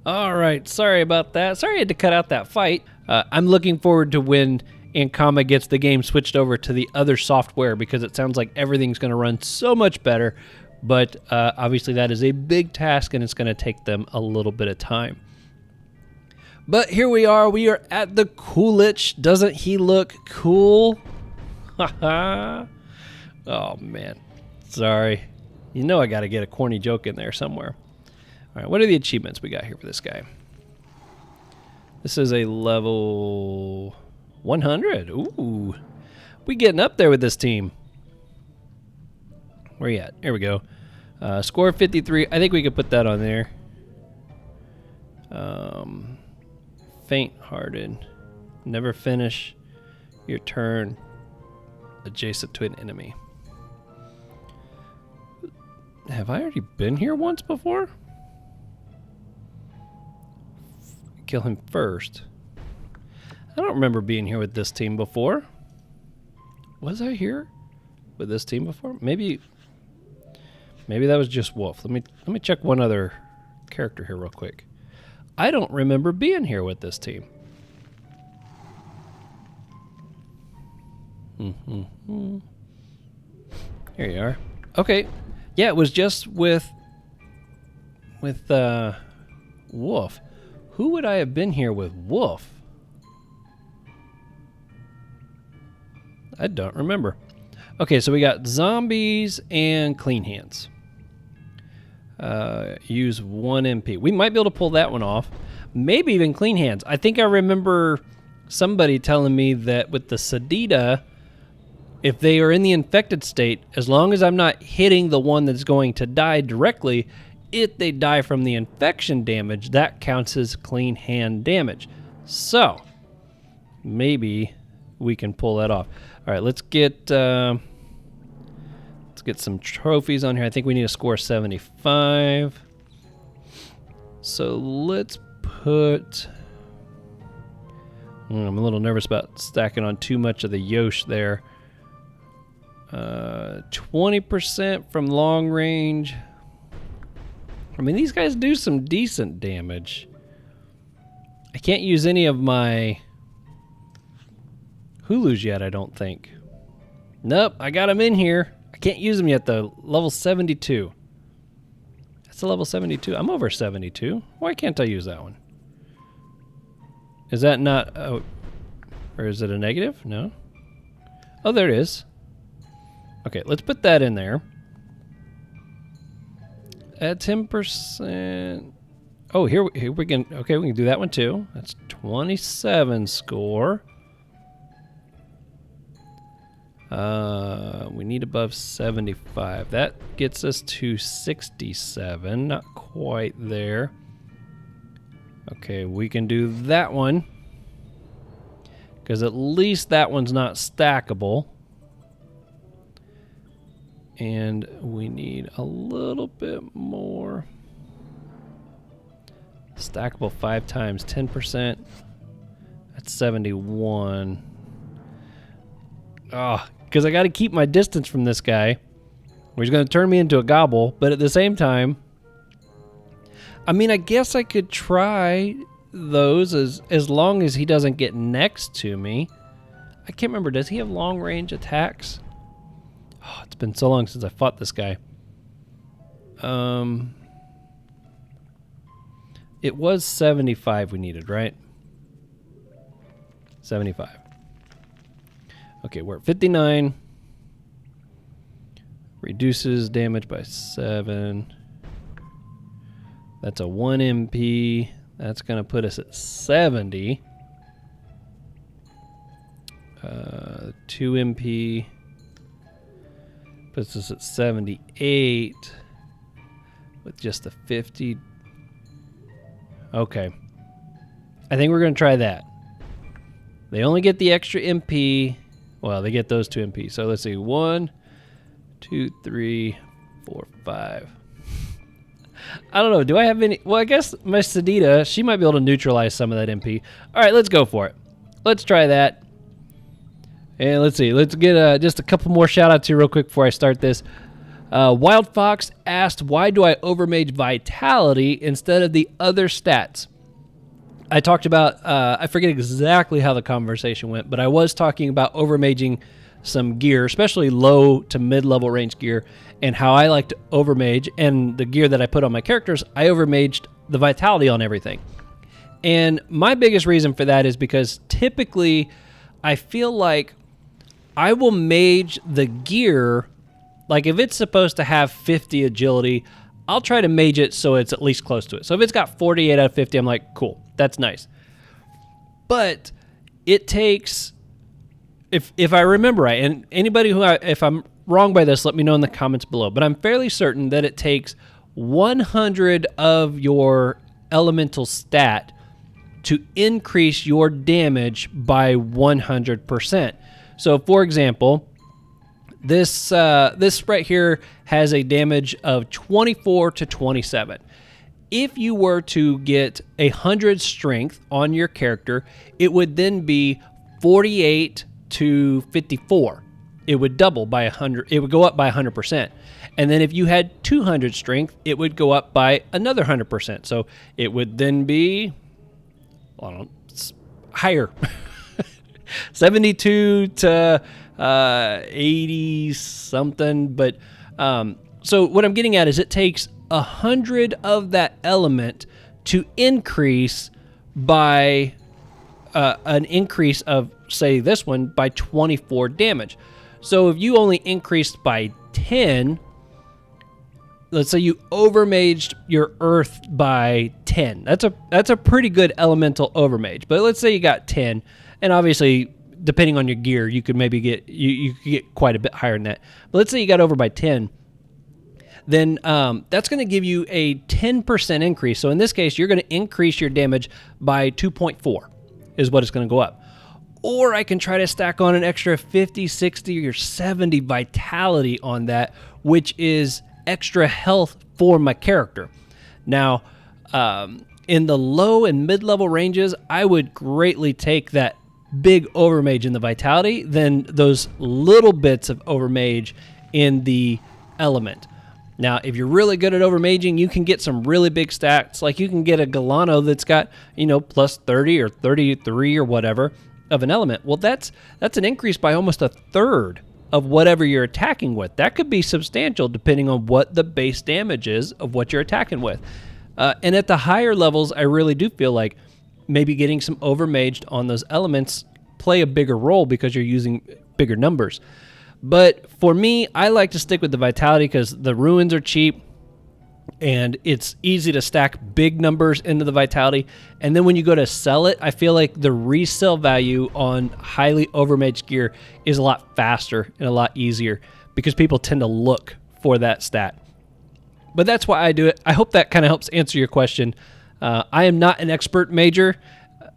Alright, sorry about that. Sorry I had to cut out that fight. I'm looking forward to when Ankama gets the game switched over to the other software, because it sounds like everything's going to run so much better. But obviously that is a big task, and it's going to take them a little bit of time. But here we are at the Koolich. Doesn't he look cool? Haha. Oh man, sorry. You know I got to get a corny joke in there somewhere. All right, what are the achievements we got here for this guy? This is a level 100. Ooh, we getting up there with this team. Where you at? Here we go. Score 53. I think we could put that on there. Faint-hearted. Never finish your turn adjacent to an enemy. Have I already been here once before? Kill him first. I don't remember being here with this team before. Was I here with this team before? Maybe that was just Wolf. Let me check one other character here real quick. I don't remember being here with this team. Here you are. Okay. Yeah, it was just with Wolf. Who would I have been here with Wolf? I don't remember. Okay, so we got zombies and clean hands. Use 1 MP. We might be able to pull that one off. Maybe even clean hands. I think I remember somebody telling me that with the Sadida, if they are in the infected state, as long as I'm not hitting the one that's going to die directly, if they die from the infection damage, that counts as clean hand damage. So, maybe we can pull that off. All right, let's get some trophies on here. I think we need to score 75. So let's put... I'm a little nervous about stacking on too much of the Yosh there. 20% from long range. I mean, these guys do some decent damage. I can't use any of my Hulus yet, I don't think. Nope, I got them in here. I can't use them yet, though. Level 72. That's a level 72. I'm over 72. Why can't I use that one? Is that not... or is it a negative? No. Oh, there it is. Okay, let's put that in there. At 10%. Oh, here we can. Okay, we can do that one too. That's 27 score. We need above 75. That gets us to 67. Not quite there. Okay, we can do that one. Because at least that one's not stackable. And we need a little bit more. Stackable 5 times 10%. That's 71. Oh, because I got to keep my distance from this guy. He's going to turn me into a gobble, but at the same time, I mean, I guess I could try those as long as he doesn't get next to me. I can't remember. Does he have long range attacks? Oh, it's been so long since I fought this guy. It was 75 we needed, right? 75. Okay, we're at 59. Reduces damage by 7. That's a 1 MP. That's going to put us at 70. 2 MP. Puts us at 78. With just a 50. Okay. I think we're going to try that. They only get the extra MP. Well, they get those 2 MP. So let's see. 1, 2, 3, 4, 5. I don't know. Do I have any? Well, I guess my Sadida, she might be able to neutralize some of that MP. All right, let's go for it. Let's try that. And let's see. Let's get just a couple more shout-outs here real quick before I start this. Wild Fox asked, why do I overmage Vitality instead of the other stats? I talked about, I forget exactly how the conversation went, but I was talking about overmaging some gear, especially low to mid-level range gear, and how I like to overmage, and the gear that I put on my characters, I overmaged the Vitality on everything. And my biggest reason for that is because typically I feel like I will mage the gear, like if it's supposed to have 50 agility, I'll try to mage it so it's at least close to it. So if it's got 48 out of 50, I'm like, cool, that's nice. But it takes, if I remember right, and anybody if I'm wrong by this, let me know in the comments below, but I'm fairly certain that it takes 100 of your elemental stat to increase your damage by 100%. So for example, this right here has a damage of 24 to 27. If you were to get 100 strength on your character, it would then be 48 to 54. It would double by 100. It would go up by 100%. And then if you had 200 strength, it would go up by another 100%. So it would then be, I don't know, higher. 72 to 80 something. But so what I'm getting at is it takes 100 of that element to increase by an increase of, say, this one by 24 damage. So if you only increased by 10, let's say you overmaged your earth by 10. That's a pretty good elemental overmage. But let's say you got 10, and obviously depending on your gear, you could maybe get you could get quite a bit higher than that. But let's say you got over by 10, then that's going to give you a 10% increase. So in this case, you're going to increase your damage by 2.4 is what it's going to go up. Or I can try to stack on an extra 50, 60, or 70 vitality on that, which is extra health for my character. Now, in the low and mid-level ranges, I would greatly take that big overmage in the vitality than those little bits of overmage in the element. Now, if you're really good at overmaging, you can get some really big stats. Like you can get a Galano that's got, plus 30 or 33 or whatever of an element. Well, that's an increase by almost a third of whatever you're attacking with. That could be substantial depending on what the base damage is of what you're attacking with. And at the higher levels, I really do feel like maybe getting some overmaged on those elements play a bigger role because you're using bigger numbers. But for me, I like to stick with the vitality because the ruins are cheap and it's easy to stack big numbers into the vitality. And then when you go to sell it, I feel like the resale value on highly overmaged gear is a lot faster and a lot easier because people tend to look for that stat. But that's why I do it. I hope that kind of helps answer your question. I am not an expert mager.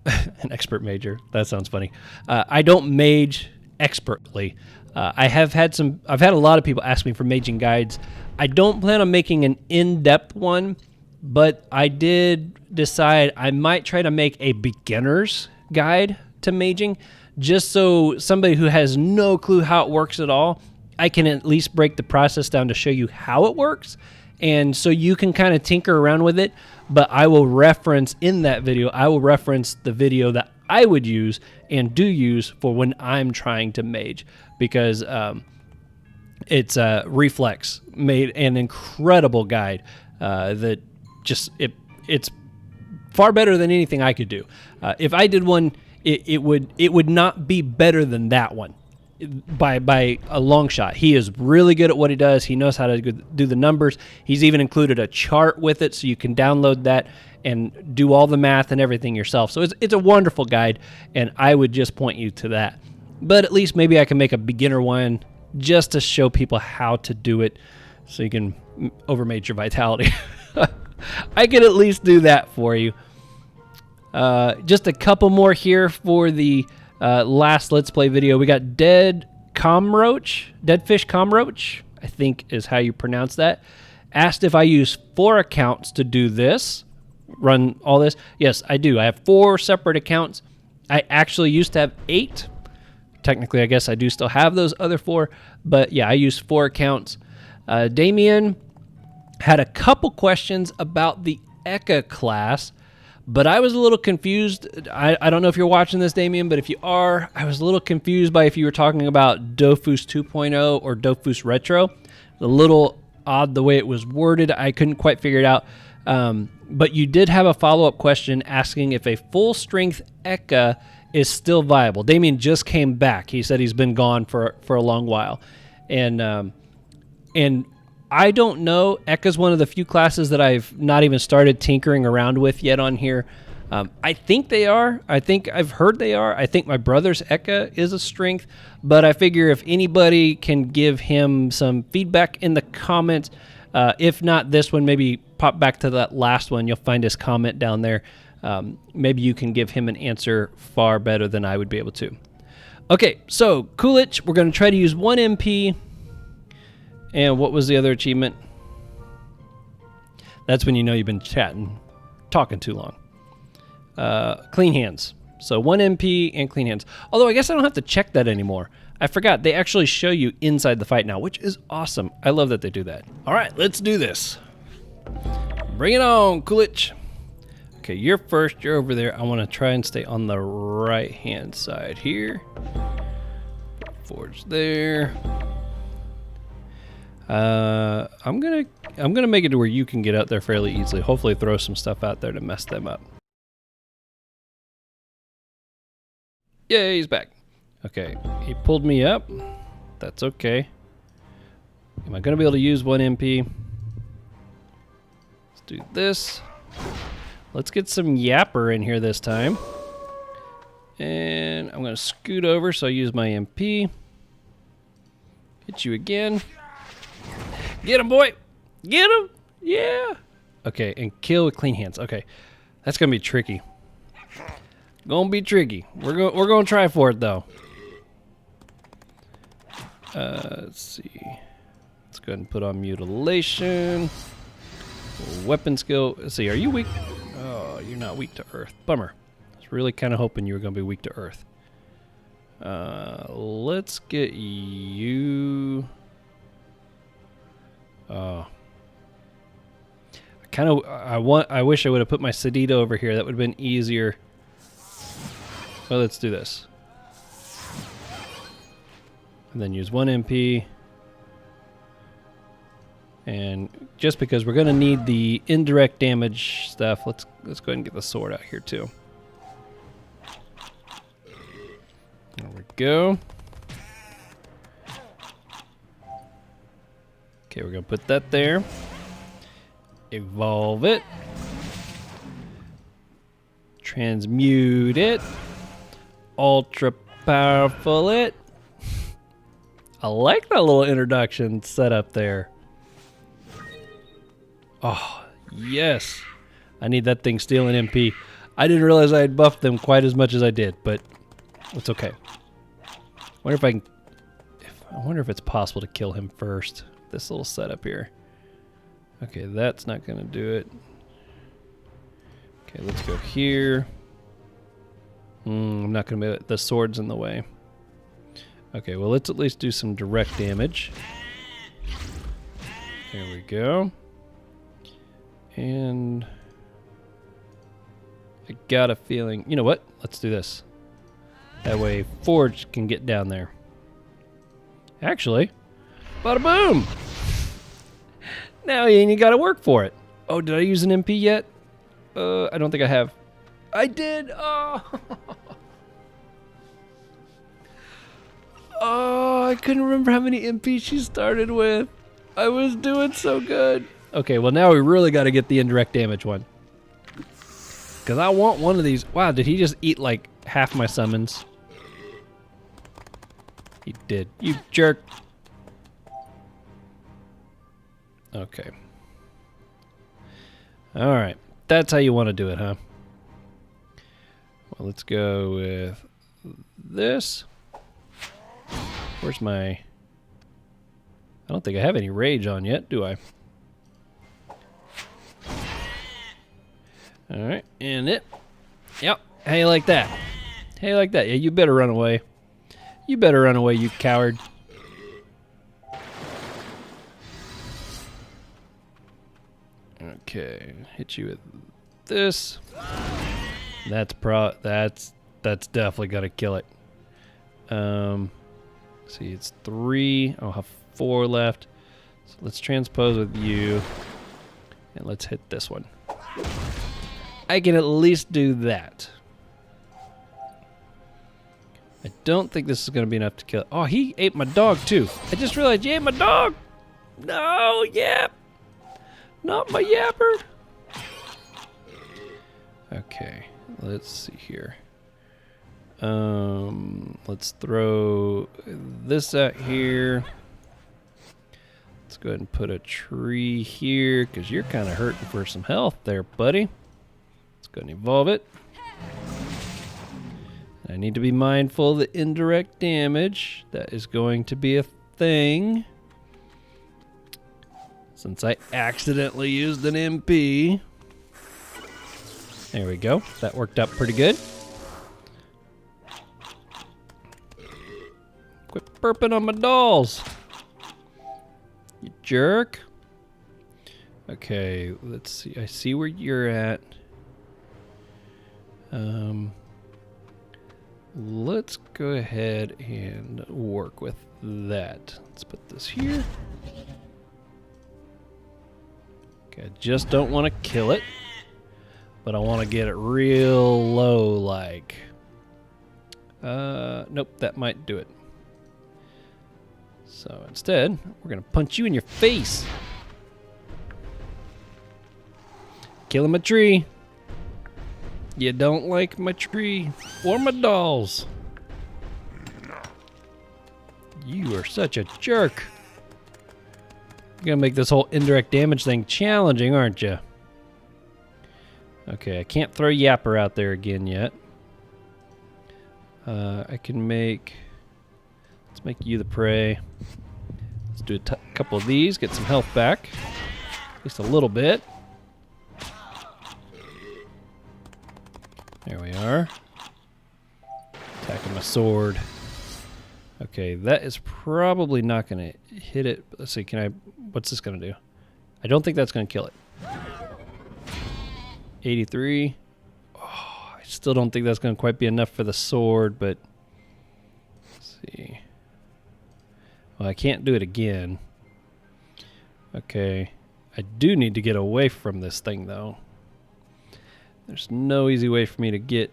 An expert mager. That sounds funny. I don't mage expertly. I've had a lot of people ask me for maging guides. I don't plan on making an in-depth one, but I did decide I might try to make a beginner's guide to maging, just so somebody who has no clue how it works at all, I can at least break the process down to show you how it works, and so you can kind of tinker around with it. But I will reference in that video, I will reference the video that I would use and do use for when I'm trying to mage, because it's Reflex made an incredible guide that just it's far better than anything I could do. If I did one, it would not be better than that one by a long shot. He is really good at what he does. He knows how to do the numbers. He's even included a chart with it, so you can download that and do all the math and everything yourself. So it's a wonderful guide, and I would just point you to that. But at least maybe I can make a beginner one just to show people how to do it so you can overmage your vitality. I could at least do that for you. Just a couple more here for the last Let's Play video. We got Deadfish Comroach, I think is how you pronounce that. Asked if I use 4 accounts to do this, run all this. Yes, I do. I have 4 separate accounts. I actually used to have 8. Technically, I guess I do still have those other 4, but yeah, I use 4 accounts. Damien had a couple questions about the Eka class, but I was a little confused. I don't know if you're watching this, Damien, but if you are, I was a little confused by if you were talking about Dofus 2.0 or Dofus Retro. A little odd the way it was worded. I couldn't quite figure it out. But you did have a follow-up question asking if a full-strength Eka is still viable. Damien just came back. He said he's been gone for a long while. And I don't know. Eka's one of the few classes that I've not even started tinkering around with yet on here. I think they are. I think I've heard they are. I think my brother's Eka is a strength, but I figure if anybody can give him some feedback in the comments, if not this one, maybe pop back to that last one. You'll find his comment down there. Maybe you can give him an answer far better than I would be able to. Okay, so Koolich, we're going to try to use 1 MP. And what was the other achievement? That's when you know you've been talking too long. Clean hands. So 1 MP and clean hands. Although I guess I don't have to check that anymore. I forgot. They actually show you inside the fight now, which is awesome. I love that they do that. All right, let's do this. Bring it on, Koolich. Okay, you're first. You're over there. I want to try and stay on the right-hand side here. Forge there. I'm gonna make it to where you can get out there fairly easily. Hopefully throw some stuff out there to mess them up. Yeah, he's back. Okay, he pulled me up. That's okay. Am I gonna be able to use 1 MP? Let's do this. Let's get some Yapper in here this time. And I'm gonna scoot over so I use my MP. Hit you again. Get him, boy! Get him! Yeah! Okay, and kill with clean hands. Okay, that's gonna be tricky. Gonna be tricky. We're gonna try for it though. Let's see. Let's go ahead and put on mutilation. Weapon skill. Let's see. Are you weak? Oh, you're not weak to earth. Bummer. I was really kind of hoping you were gonna be weak to earth. Let's get you. I wish I would have put my Sadida over here. That would have been easier. Well, let's do this. And then use 1 MP. And just because we're gonna need the indirect damage stuff, let's go ahead and get the sword out here too. There we go. Okay, we're gonna put that there. Evolve it. Transmute it. Ultra powerful it. I like that little introduction setup there. Oh, yes. I need that thing stealing MP. I didn't realize I had buffed them quite as much as I did, but it's okay. Wonder if I can... I wonder if it's possible to kill him first. This little setup here. Okay, that's not going to do it. Okay, let's go here. I'm not going to be... The sword's in the way. Okay, well, let's at least do some direct damage. There we go. And... I got a feeling... You know what? Let's do this. That way Forge can get down there. Actually, bada boom! Now you got to work for it. Oh, did I use an MP yet? I don't think I have. I did! Oh! Oh, I couldn't remember how many MP she started with. I was doing so good. Okay, well now we really got to get the indirect damage one. Because I want one of these. Wow, did he just eat like half my summons? He did. You jerk. Okay. Alright. That's how you want to do it, huh? Well, let's go with this. Where's my... I don't think I have any rage on yet, do I? Alright, and it. Yep. How you like that? How you like that? Yeah, you better run away. You better run away, you coward. Okay, hit you with this. That's definitely gonna kill it. See, it's 3. I'll have 4 left. So let's transpose with you, and let's hit this one. I can at least do that. I don't think this is going to be enough to kill it. Oh, he ate my dog, too. I just realized he ate my dog. No, yap. Not my yapper. Okay, let's see here. Let's throw this out here. Let's go ahead and put a tree here, because you're kind of hurting for some health there, buddy. Let's go ahead and evolve it. I need to be mindful of the indirect damage. That is going to be a thing. Since I accidentally used an MP. There we go. That worked out pretty good. Quit burping on my dolls. You jerk. Okay, let's see. I see where you're at. Let's go ahead and work with that. Let's put this here. Okay, I just don't want to kill it, but I want to get it real low like. Nope, that might do it. So instead, we're going to punch you in your face. Killing my tree. You don't like my tree or my dolls. You are such a jerk. You're gonna make this whole indirect damage thing challenging, aren't you? Okay, I can't throw Yapper out there again yet. I can make... Let's make you the prey. Let's do a couple of these, get some health back. At least a little bit. There we are. Attacking my sword. Okay, that is probably not going to hit it. Let's see, can I... What's this going to do? I don't think that's going to kill it. 83. Oh, I still don't think that's going to quite be enough for the sword, but... Let's see. Well, I can't do it again. Okay. I do need to get away from this thing, though. There's no easy way for me to get...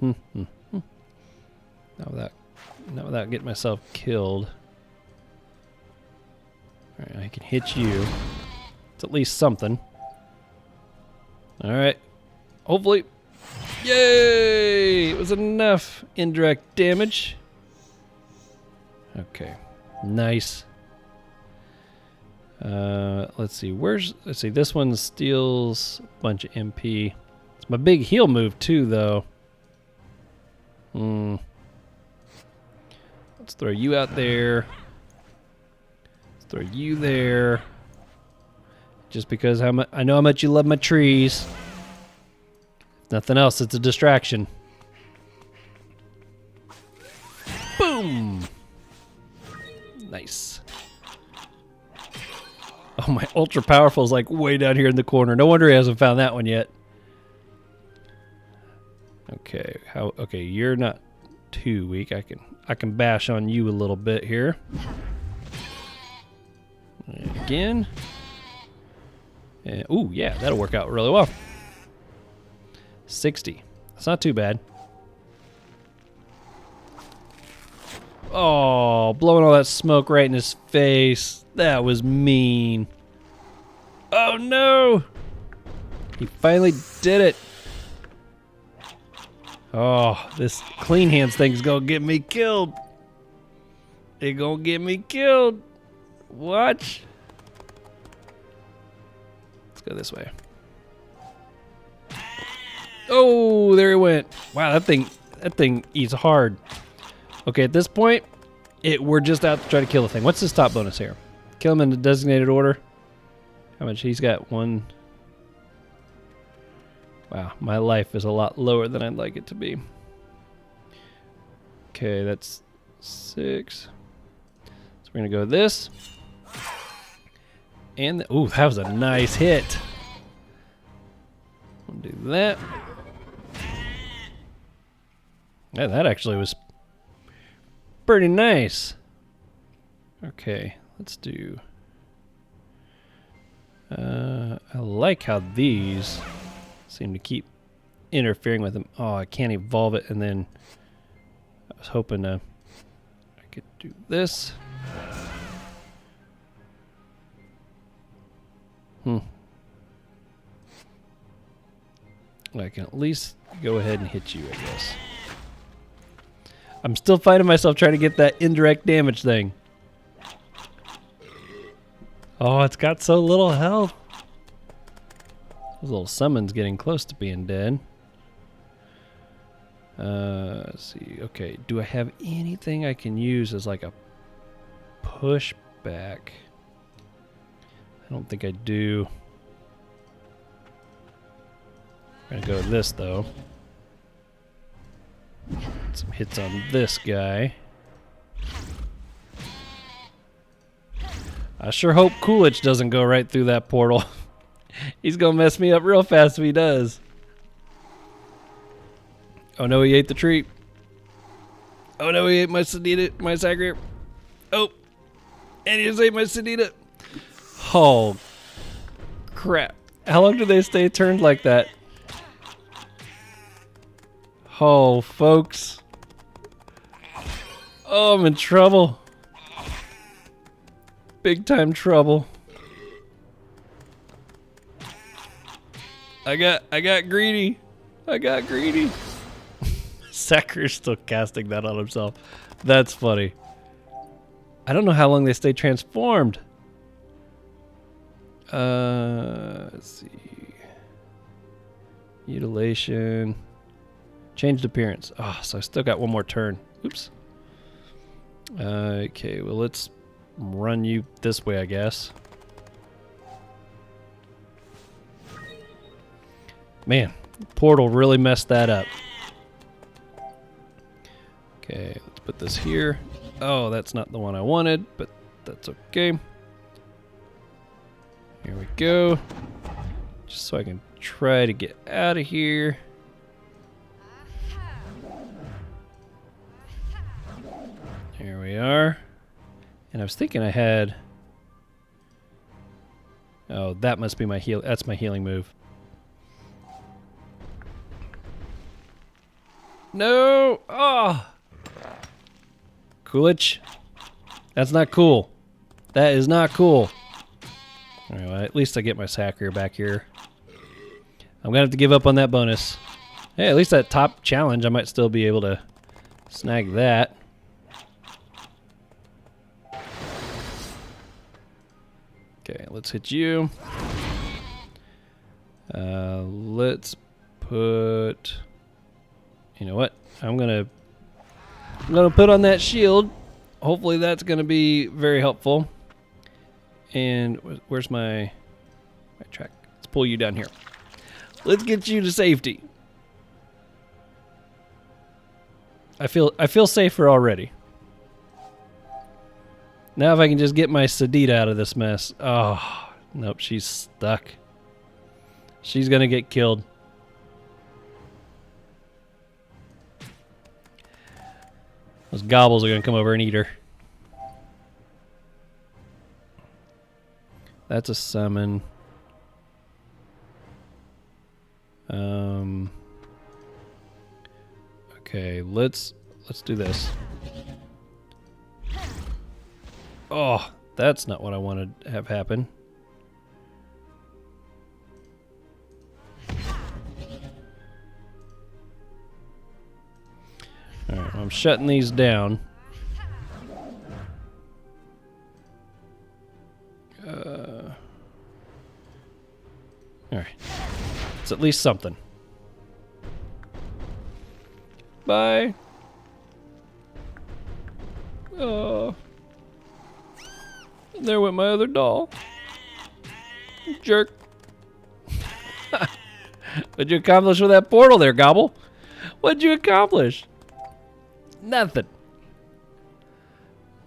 Not without getting myself killed. Alright, I can hit you. It's at least something. Alright. Hopefully. Yay! It was enough indirect damage. Okay. Nice. Let's see. Let's see. This one steals a bunch of MP. It's my big heal move too, though. Let's throw you out there. Let's throw you there. Just because I know how much you love my trees. If nothing else, it's a distraction. Boom! Nice. Oh, my ultra powerful is like way down here in the corner. No wonder he hasn't found that one yet. Okay, okay, you're not too weak. I can bash on you a little bit here. And again. And ooh, yeah, that'll work out really well. 60. That's not too bad. Oh, blowing all that smoke right in his face. That was mean. Oh no! He finally did it. Oh, this clean hands thing's gonna get me killed. It gonna get me killed. Watch. Let's go this way. Oh, there it went. Wow, that thing eats hard. Okay, at this point, we're just out to try to kill the thing. What's his top bonus here? Kill him in the designated order. How much? He's got one. Wow, my life is a lot lower than I'd like it to be. Okay, that's 6. So we're gonna go this. And ooh, that was a nice hit. We'll do that. Yeah, that actually was pretty nice. Okay, let's do. I like how these seem to keep interfering with them. Oh, I can't evolve it, and then I was hoping I could do this. I can at least go ahead and hit you, I guess. I'm still finding myself trying to get that indirect damage thing. Oh, it's got so little health. Those little summons getting close to being dead. Let's see. Okay, do I have anything I can use as like a pushback? I don't think I do. I'm gonna go with this though. Some hits on this guy. I sure hope Koolich doesn't go right through that portal. He's gonna mess me up real fast if he does. Oh no, he ate the tree. Oh no, he ate my Sadida, my Sacrier. Oh, and he just ate my Sadida. Oh, crap. How long do they stay turned like that? Oh, folks. Oh, I'm in trouble. Big time trouble. I got greedy. I got greedy. Sacrier's still casting that on himself. That's funny. I don't know how long they stay transformed. Let's see. Mutilation. Changed appearance. Oh, so I still got one more turn. Oops. Okay, well, let's run you this way, I guess. Man, portal really messed that up. Okay, let's put this here. Oh, that's not the one I wanted, but that's okay. Here we go. Just so I can try to get out of here. Here we are. And I was thinking I had... Oh, that must be my heal. That's my healing move. No! Oh! Koolich. That's not cool. That is not cool. Anyway, at least I get my Sacrier back here. I'm going to have to give up on that bonus. Hey, at least that top challenge, I might still be able to snag that. Okay, let's hit you. Let's put... You know what? I'm gonna put on that shield. Hopefully that's gonna be very helpful. And where's my track? Let's pull you down here. Let's get you to safety. I feel safer already. Now if I can just get my Sadida out of this mess. Oh, nope, she's stuck. She's gonna get killed. Those gobbles are gonna come over and eat her. That's a summon. Okay, let's do this. Oh, that's not what I wanted to have happen. Alright, I'm shutting these down. Alright. It's at least something. Bye. Oh. There went my other doll. Jerk. What'd you accomplish with that portal there, Gobble? What'd you accomplish? Nothing.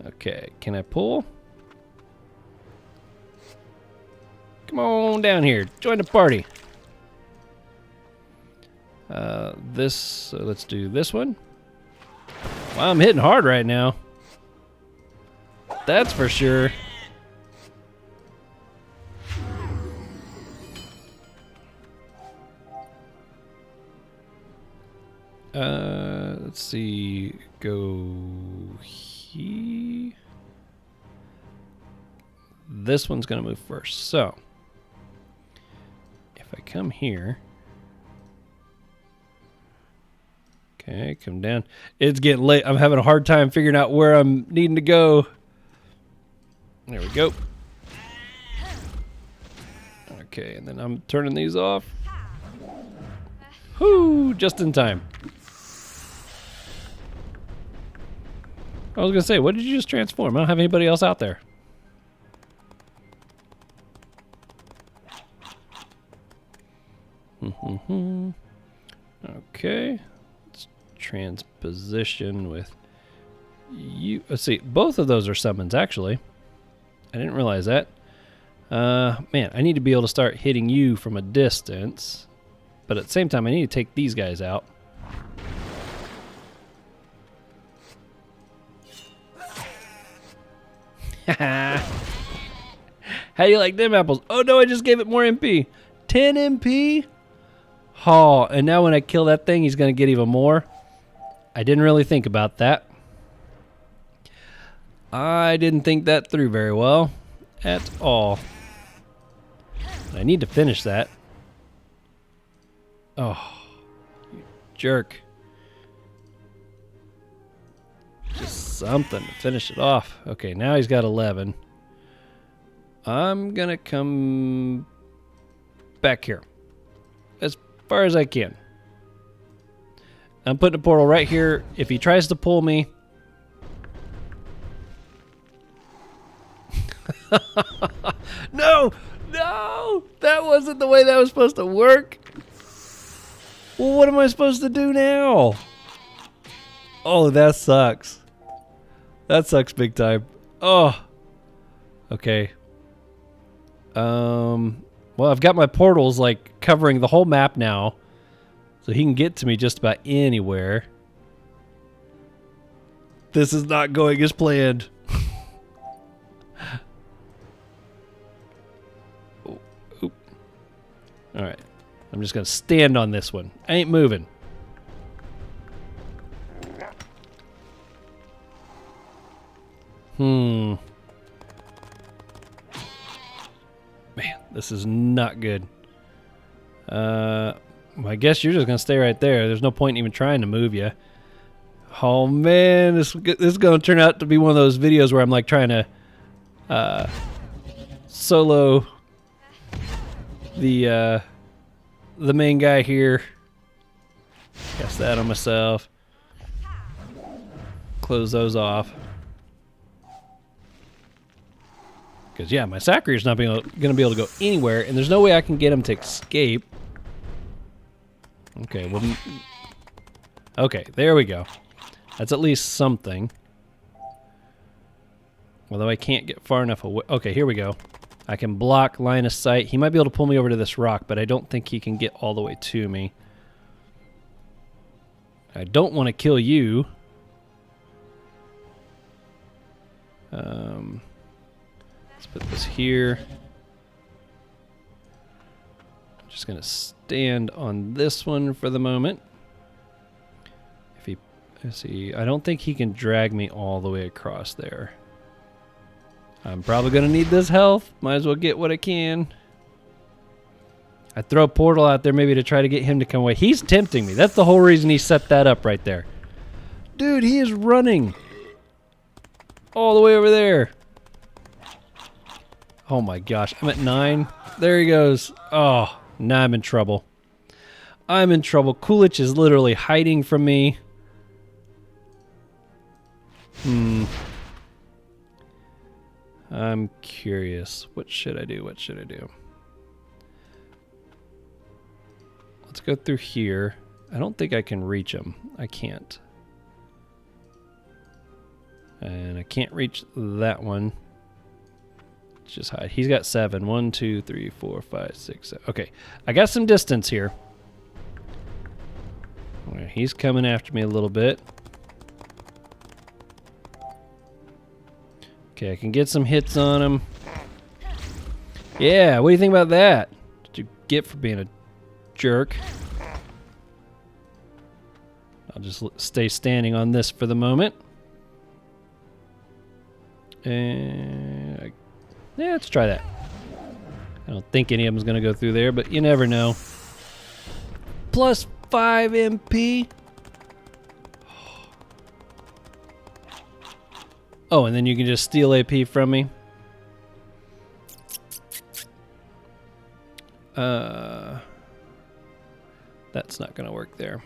Okay, can I pull? Come on down here. Join the party. Let's do this one. Wow, I'm hitting hard right now. That's for sure. Let's see. Go here. This one's gonna move first. So, if I come here. Okay, come down. It's getting late. I'm having a hard time figuring out where I'm needing to go. There we go. Okay, and then I'm turning these off. Whoo, just in time. I was gonna say, what did you just transform? I don't have anybody else out there. Okay. Let's transposition with you. Let's see, both of those are summons, actually. I didn't realize that. Man, I need to be able to start hitting you from a distance. But at the same time, I need to take these guys out. How do you like them apples? Oh no, I just gave it more MP. 10 MP? Oh, and now when I kill that thing, he's going to get even more. I didn't really think about that. I didn't think that through very well at all. I need to finish that. Oh, you jerk. Just something to finish it off. Okay, now he's got 11. I'm going to come back here as far as I can. I'm putting a portal right here. If he tries to pull me... No! No! That wasn't the way that was supposed to work. Well, what am I supposed to do now? Oh, that sucks. That sucks big time. Oh. Okay. Well, I've got my portals, like, covering the whole map now. So he can get to me just about anywhere. This is not going as planned. Alright. I'm just going to stand on this one. I ain't moving. This is not good. I guess you're just going to stay right there. There's no point in even trying to move you. Oh, man. This is going to turn out to be one of those videos where I'm like trying to solo the main guy here. Cast that on myself. Close those off. Because, yeah, my Sacrier's not going to be able to go anywhere, and there's no way I can get him to escape. Okay, well... Okay, there we go. That's at least something. Although I can't get far enough away. Okay, here we go. I can block line of sight. He might be able to pull me over to this rock, but I don't think he can get all the way to me. I don't want to kill you. Let's put this here. I'm just going to stand on this one for the moment. If he, let's see, I don't think he can drag me all the way across there. I'm probably going to need this health. Might as well get what I can. I throw a portal out there maybe to try to get him to come away. He's tempting me. That's the whole reason he set that up right there. Dude, he is running all the way over there. Oh my gosh, I'm at 9. There he goes. Oh, now I'm in trouble. I'm in trouble. Koolich is literally hiding from me. I'm curious. What should I do? What should I do? Let's go through here. I don't think I can reach him. I can't. And I can't reach that one. Just hide. He's got 7. 1, 2, 3, 4, 5, 6, 7. Okay, I got some distance here. He's coming after me a little bit. Okay, I can get some hits on him. Yeah, what do you think about that? What did you get for being a jerk? I'll just stay standing on this for the moment. And yeah, let's try that. I don't think any of them's gonna go through there, but you never know. Plus 5 MP. Oh, and then you can just steal AP from me. That's not gonna work there.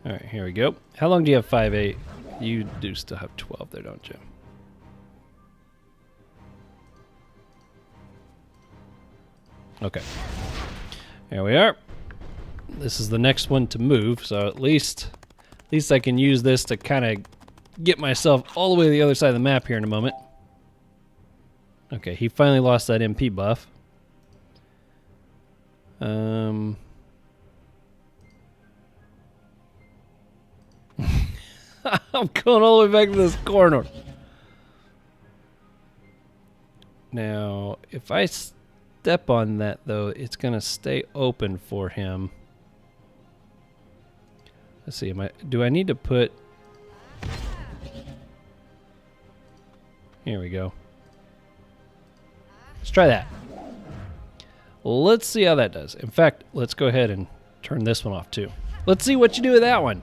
All right, here we go. How long do you have 5-8? You do still have 12 there, don't you? Okay. Here we are. This is the next one to move, so at least I can use this to kind of get myself all the way to the other side of the map here in a moment. Okay, he finally lost that MP buff. I'm going all the way back to this corner. Now, if I step on that, though, it's going to stay open for him. Let's see, do I need to put... Here we go. Let's try that. Let's see how that does. In fact, let's go ahead and turn this one off, too. Let's see what you do with that one.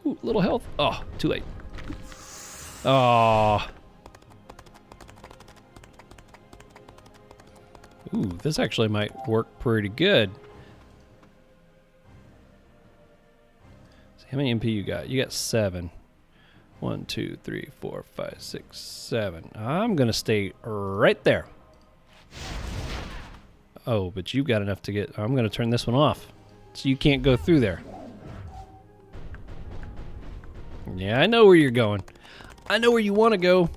Ooh, little health. Oh, too late. Oh. Ooh, this actually might work pretty good. See, how many MP you got? You got 7. 1, 2, 3, 4, 5, 6, 7. I'm gonna stay right there. Oh, but you've got enough to get... I'm gonna turn this one off, so you can't go through there. Yeah, I know where you're going. I know where you want to go.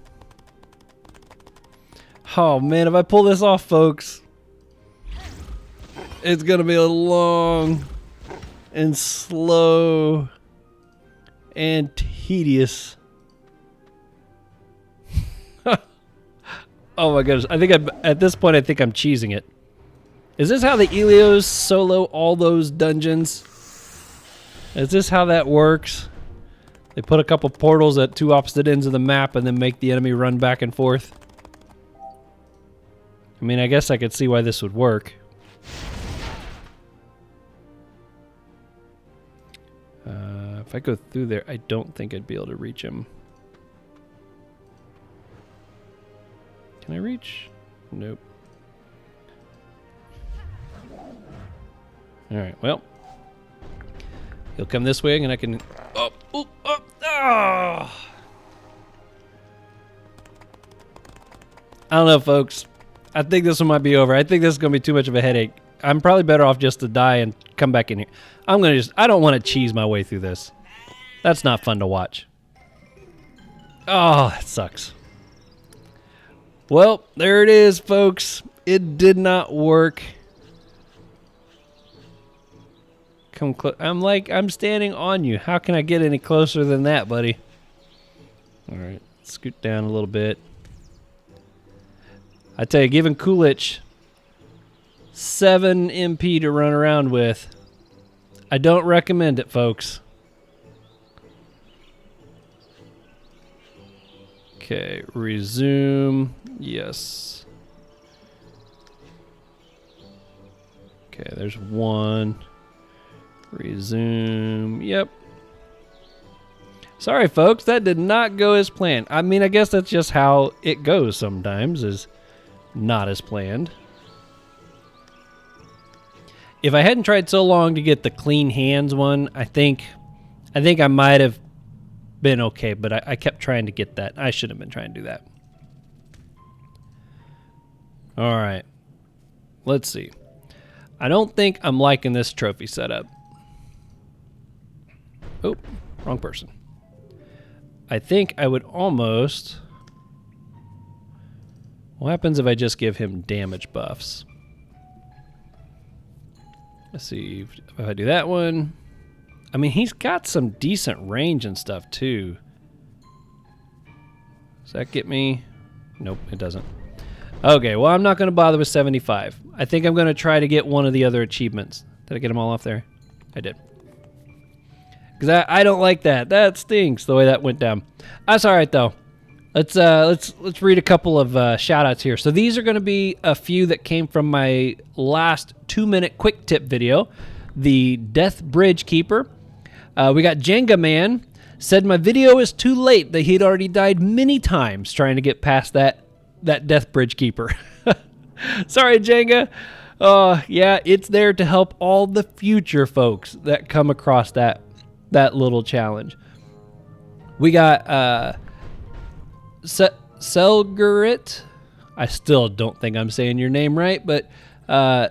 Oh, man, if I pull this off, folks, it's going to be a long and slow and tedious. Oh, my goodness. I think at this point, I think I'm cheesing it. Is this how the Elios solo all those dungeons? Is this how that works? They put a couple portals at 2 opposite ends of the map and then make the enemy run back and forth. I mean, I guess I could see why this would work. If I go through there, I don't think I'd be able to reach him. Can I reach? Nope. Alright, well. He'll come this way and I can... Oh! Oh! Oh! Oh! I don't know, folks. I think this one might be over. I think this is going to be too much of a headache. I'm probably better off just to die and come back in here. I'm going to just... I don't want to cheese my way through this. That's not fun to watch. Oh, that sucks. Well, there it is, folks. It did not work. Come close. I'm standing on you. How can I get any closer than that, buddy? All right, scoot down a little bit. I tell you, giving Koolich 7 MP to run around with, I don't recommend it, folks. Okay, resume. Yes. Okay, there's one. Resume. Yep. Sorry, folks, that did not go as planned. I mean, I guess that's just how it goes sometimes, is not as planned. If I hadn't tried so long to get the clean hands one, I think I might have been okay, but I kept trying to get that. I should have been trying to do that. All right. Let's see. I don't think I'm liking this trophy setup. Oh, wrong person. I think I would almost... What happens if I just give him damage buffs? Let's see if I do that one. I mean, he's got some decent range and stuff, too. Does that get me? Nope, it doesn't. Okay, well, I'm not going to bother with 75. I think I'm going to try to get one of the other achievements. Did I get them all off there? I did. Because I don't like that. That stinks, the way that went down. That's all right, though. Let's read a couple of shout-outs here. So these are going to be a few that came from my last 2-minute quick tip video. The Death Bridge Keeper. We got Jenga Man. Said my video is too late, that he'd already died many times trying to get past that Death Bridge Keeper. Sorry, Jenga. Yeah, it's there to help all the future folks that come across that little challenge. We got Selgurit. I still don't think I'm saying your name right, but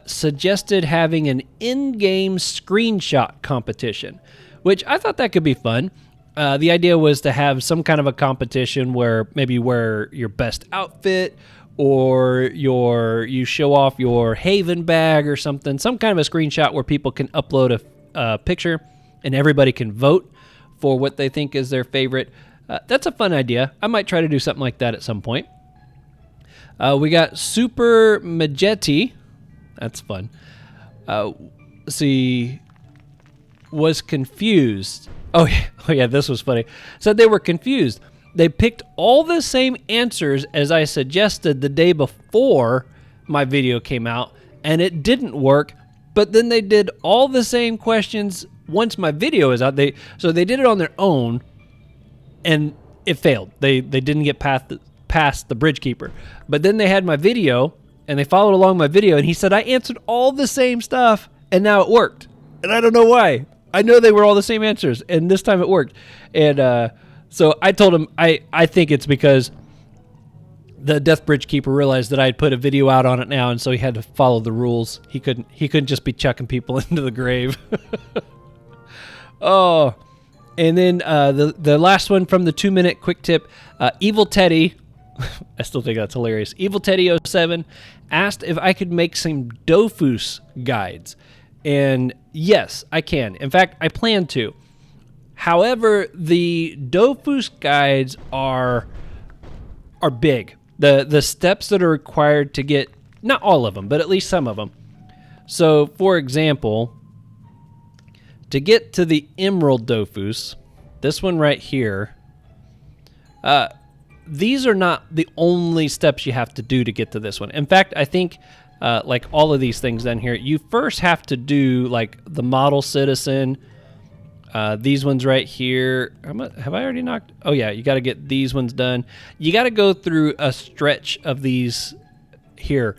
suggested having an in-game screenshot competition, which I thought that could be fun. The idea was to have some kind of a competition where maybe wear your best outfit, or you show off your Haven bag or something, some kind of a screenshot where people can upload a picture and everybody can vote for what they think is their favorite. That's a fun idea. I might try to do something like that at some point. We got Super Majetti. That's fun. See, was confused. Oh yeah, this was funny. Said they were confused. They picked all the same answers as I suggested the day before my video came out, and it didn't work. But then they did all the same questions once my video is out. So they did it on their own, and it failed. They didn't get past the Bridge Keeper. But then they had my video, and they followed along my video, and he said I answered all the same stuff, and now it worked. And I don't know why. I know they were all the same answers, and this time it worked. And so I told him I think it's because the Death Bridge Keeper realized that I had put a video out on it now, and so he had to follow the rules. He couldn't just be chucking people into the grave. Oh, and then the last one from the 2-minute quick tip, Evil Teddy. I still think that's hilarious. Evil Teddy 07 asked if I could make some Dofus guides. And yes, I can. In fact, I plan to. However, the Dofus guides are big. The steps that are required to get, not all of them, but at least some of them. So, for example, to get to the Emerald Dofus, this one right here, these are not the only steps you have to do to get to this one. In fact, I think like all of these things down here, you first have to do like the model citizen. These ones right here. Have I already knocked? Oh yeah, you got to get these ones done. You got to go through a stretch of these here.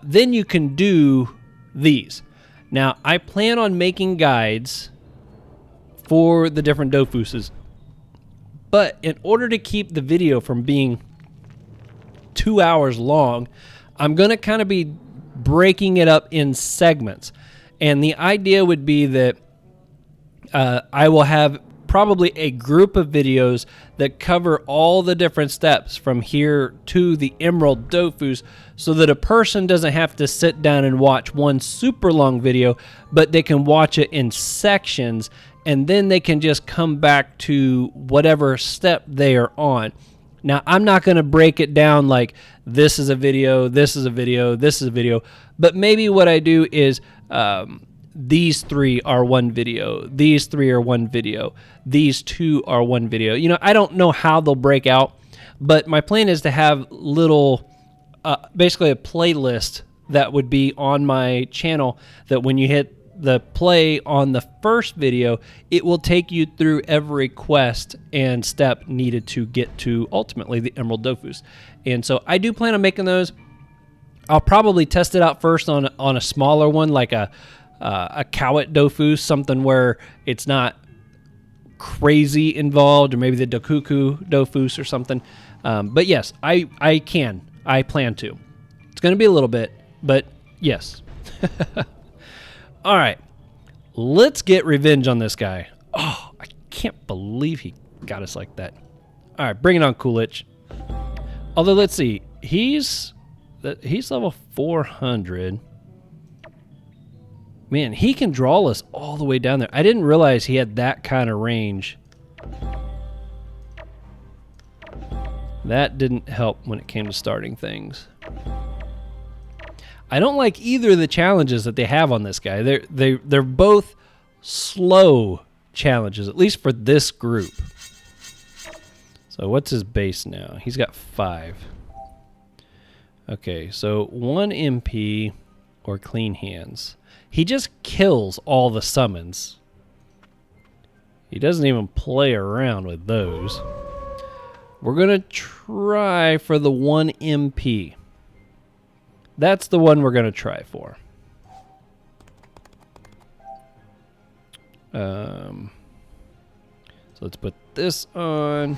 Then you can do these. Now, I plan on making guides for the different Dofuses. But in order to keep the video from being 2 hours long, I'm going to kind of be breaking it up in segments. And the idea would be that I will have probably a group of videos that cover all the different steps from here to the Emerald Dofus, so that a person doesn't have to sit down and watch one super long video, but they can watch it in sections, and then they can just come back to whatever step they are on. Now, I'm not going to break it down like this is a video, this is a video, this is a video, but maybe what I do is these 3 are one video, these 3 are one video, these 2 are one video. You know, I don't know how they'll break out, but my plan is to have little, basically a playlist that would be on my channel, that when you hit the play on the first video, it will take you through every quest and step needed to get to ultimately the Emerald Dofus. And so I do plan on making those. I'll probably test it out first on a smaller one, like a Koolich Dofus, something where it's not crazy involved, or maybe the Dokuku Dofus or something. But yes, I plan to. It's going to be a little bit, but yes. All right, let's get revenge on this guy. Oh, I can't believe he got us like that. All right, bring it on, Koolich. Although, let's see, he's level 400. Man, he can draw us all the way down there. I didn't realize he had that kind of range. That didn't help when it came to starting things. I don't like either of the challenges that they have on this guy. They're both slow challenges, at least for this group. So what's his base now? He's got 5. Okay, so 1 MP or clean hands. He just kills all the summons. He doesn't even play around with those. We're going to try for the 1 MP. That's the one we're going to try for. So let's put this on,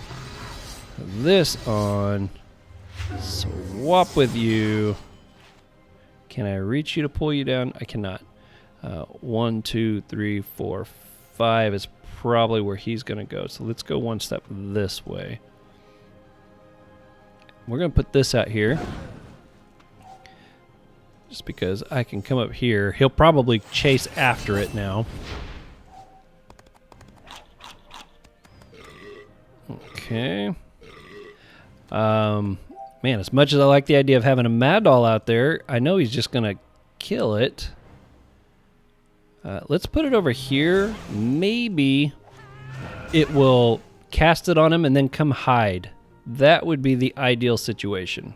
swap with you. Can I reach you to pull you down? I cannot. 1, 2, 3, 4, 5 is probably where he's going to go. So let's go one step this way. We're going to put this out here. Just because I can come up here. He'll probably chase after it now. Okay. Man, as much as I like the idea of having a Mad Doll out there, I know he's just going to kill it. Let's put it over here. Maybe it will cast it on him and then come hide. That would be the ideal situation.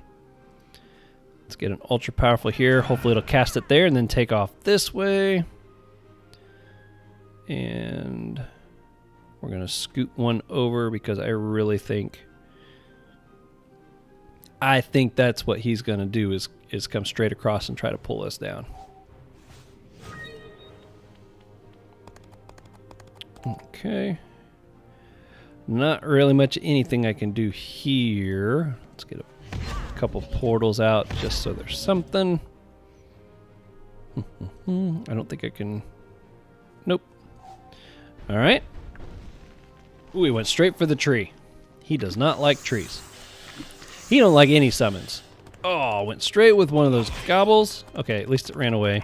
Let's get an ultra powerful here. Hopefully it'll cast it there and then take off this way. And we're going to scoot one over because I really think that's what he's going to do is come straight across and try to pull us down. Okay. Not really much anything I can do here. Let's get a couple portals out just so there's something. I don't think I can. Nope. All right. Ooh, he went straight for the tree. He does not like trees. He don't like any summons. Oh, went straight with one of those gobbles. Okay, at least it ran away.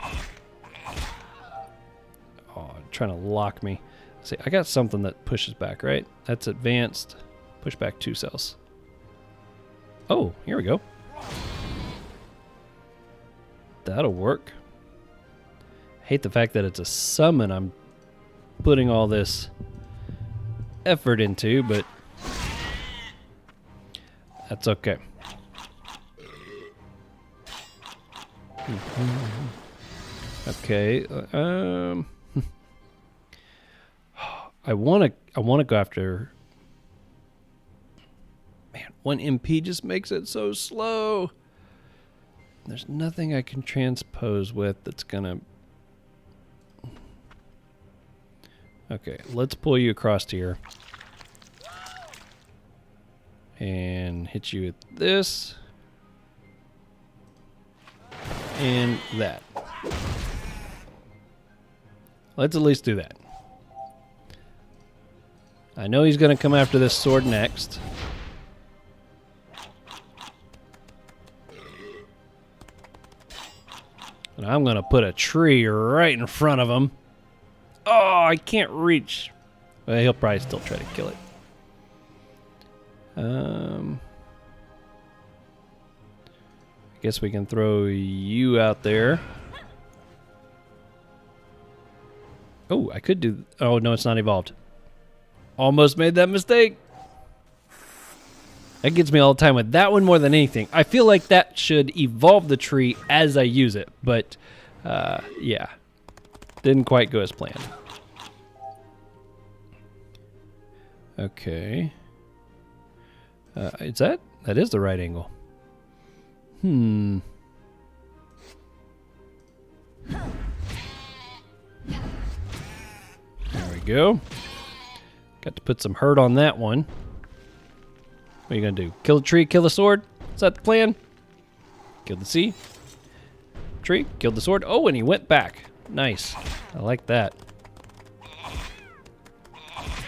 Oh, trying to lock me. See, I got something that pushes back, right? That's advanced. Push back 2 cells. Oh, here we go. That'll work. Hate the fact that it's a summon I'm putting all this effort into, but That's okay. Okay. I wanna go after. Man, 1 MP just makes it so slow. There's nothing I can transpose with that's gonna. Okay, let's pull you across here. And hit you with this. And that. Let's at least do that. I know he's going to come after this sword next. And I'm going to put a tree right in front of him. Oh, I can't reach. Well, he'll probably still try to kill it. I guess we can throw you out there. Oh, I could do... Oh, no, it's not evolved. Almost made that mistake. That gets me all the time with that one more than anything. I feel like that should evolve the tree as I use it. But, yeah. Didn't quite go as planned. Okay. Is that? That is the right angle. There we go. Got to put some hurt on that one. What are you going to do? Kill the tree, kill the sword? Is that the plan? Kill the sea. Tree, killed the sword. Oh, and he went back. Nice. I like that.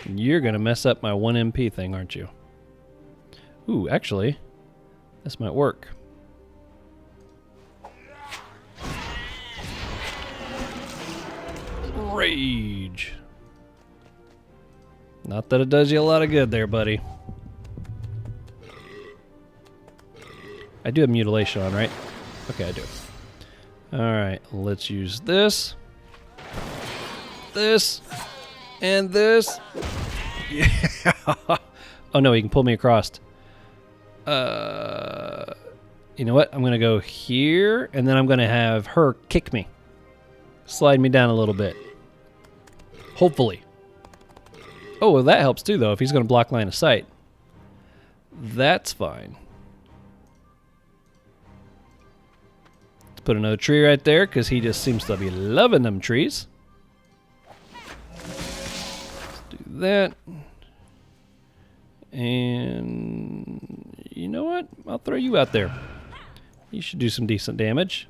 You're going to mess up my 1 MP thing, aren't you? Ooh, actually, this might work. Rage. Not that it does you a lot of good there, buddy. I do have mutilation on, right? Okay, I do. Alright, let's use this. This. And this. Yeah. Oh no, he can pull me across. You know what? I'm going to go here, and then I'm going to have her kick me. Slide me down a little bit. Hopefully. Oh, well, that helps too, though, if he's going to block line of sight. That's fine. Let's put another tree right there, because he just seems to be loving them trees. Let's do that. And you know what? I'll throw you out there. You should do some decent damage.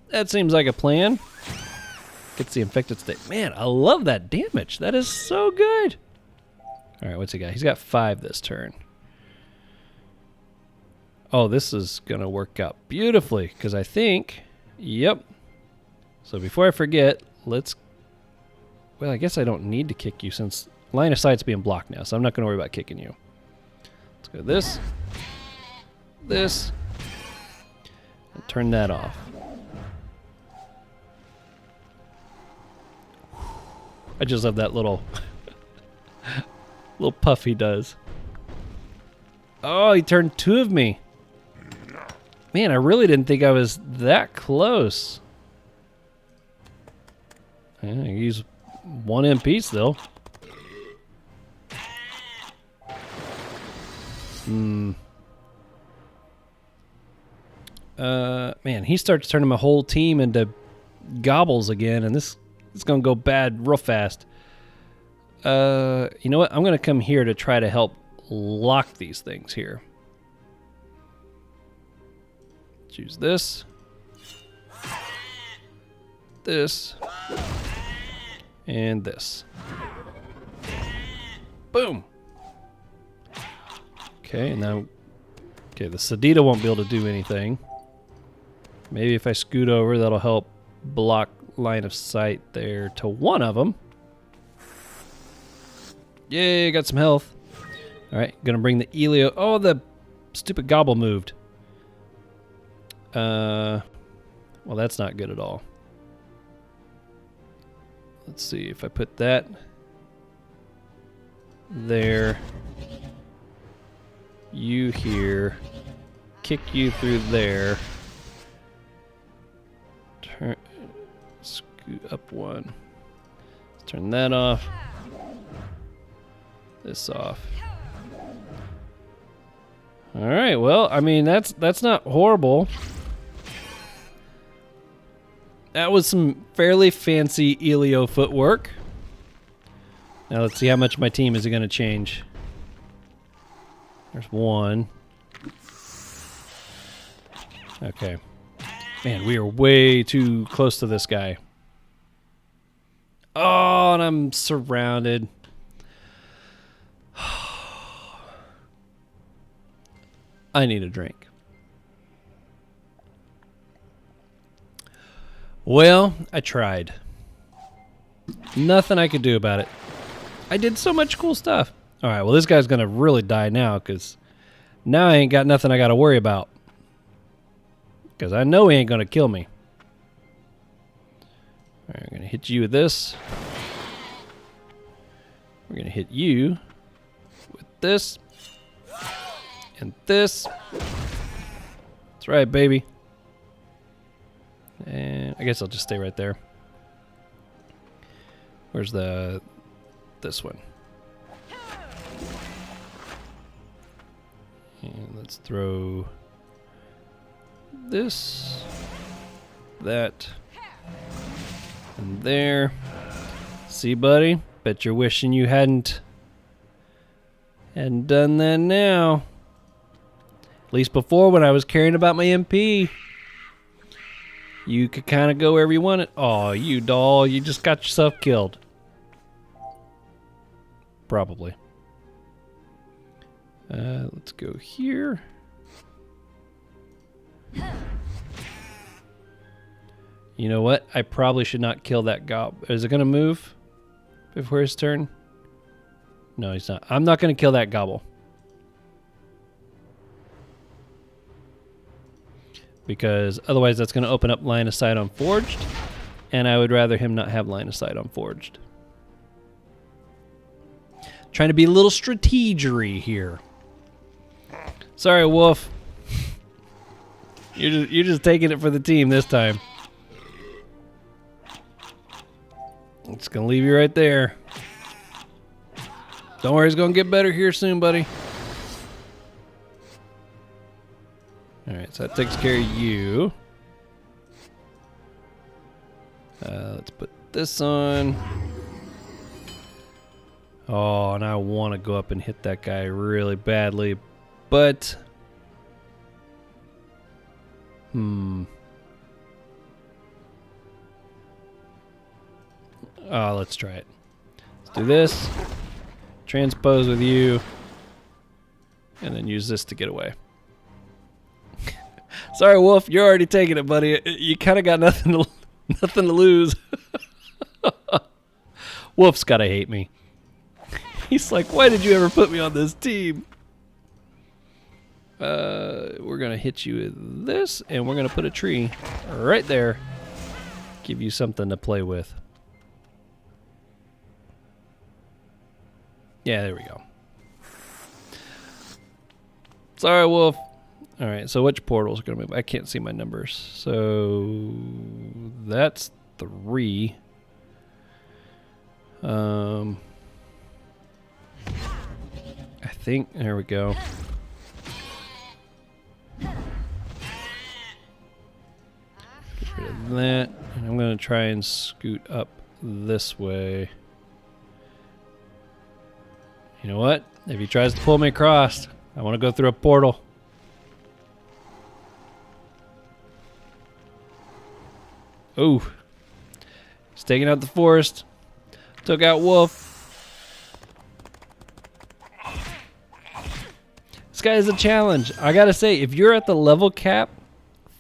That seems like a plan. Gets the infected state. Man, I love that damage. That is so good. All right, what's he got? He's got 5 this turn. Oh, this is going to work out beautifully because I think, yep. So before I forget, let's, well, I guess I don't need to kick you since line of sight's being blocked now, so I'm not going to worry about kicking you. Let's go this, this, and turn that off. I just love that little little puff he does. Oh, he turned 2 of me. Man, I really didn't think I was that close. Yeah, he's 1 MP still. Man, he starts turning my whole team into gobbles again, and this is going to go bad real fast. You know what? I'm going to come here to try to help lock these things here. Choose this. This. And this. Boom. Okay, and now... Okay, the Sadida won't be able to do anything. Maybe if I scoot over, that'll help block line of sight there to 1 of them. Yay, got some health. Alright, gonna bring the Elio. Oh, the stupid gobble moved. Well, that's not good at all. Let's see if I put that. there. You here. Kick you through there. Turn, scoot up one. Let's turn that off. This off. All right. Well, I mean that's not horrible. That was some fairly fancy Elio footwork. Now let's see how much my team is going to change. There's one. Okay. Man, we are way too close to this guy. Oh, and I'm surrounded. I need a drink. Well, I tried. Nothing I could do about it. I did so much cool stuff. All right, well, this guy's going to really die now because now I ain't got nothing I got to worry about. Because I know he ain't going to kill me. All right, I'm going to hit you with this. We're going to hit you with this. And this. That's right, baby. And I guess I'll just stay right there. Where's this one? And let's throw this, that, and there. See, buddy? Bet you're wishing you hadn't done that now. At least before, when I was caring about my MP, you could kind of go wherever you wanted. Oh, you doll, you just got yourself killed. Probably. Let's go here. You know what? I probably should not kill that gob. Is it going to move before his turn? No, he's not. I'm not going to kill that gobble. Because otherwise that's going to open up line of sight on Forged. And I would rather him not have line of sight on Forged. Trying to be a little strategery here. Sorry, Wolf. You're just taking it for the team this time. I'm just gonna leave you right there. Don't worry, it's gonna get better here soon, buddy. Alright, so that takes care of you. Let's put this on. Oh, and I want to go up and hit that guy really badly, but... Oh, let's try it. Let's do this. Transpose with you. And then use this to get away. Sorry, Wolf, you're already taking it, buddy. You kind of got nothing to lose. Wolf's gotta hate me. He's like, why did you ever put me on this team? We're gonna hit you with this, and we're gonna put a tree right there. Give you something to play with. Yeah, there we go. Sorry, Wolf. All right, so which portal's gonna move? I can't see my numbers. So that's 3. I think, there we go. Get rid of that. And I'm going to try and scoot up this way. You know what? If he tries to pull me across, I want to go through a portal. Oh. He's taking out the forest. Took out Wolf. This guy is a challenge. I gotta say, if you're at the level cap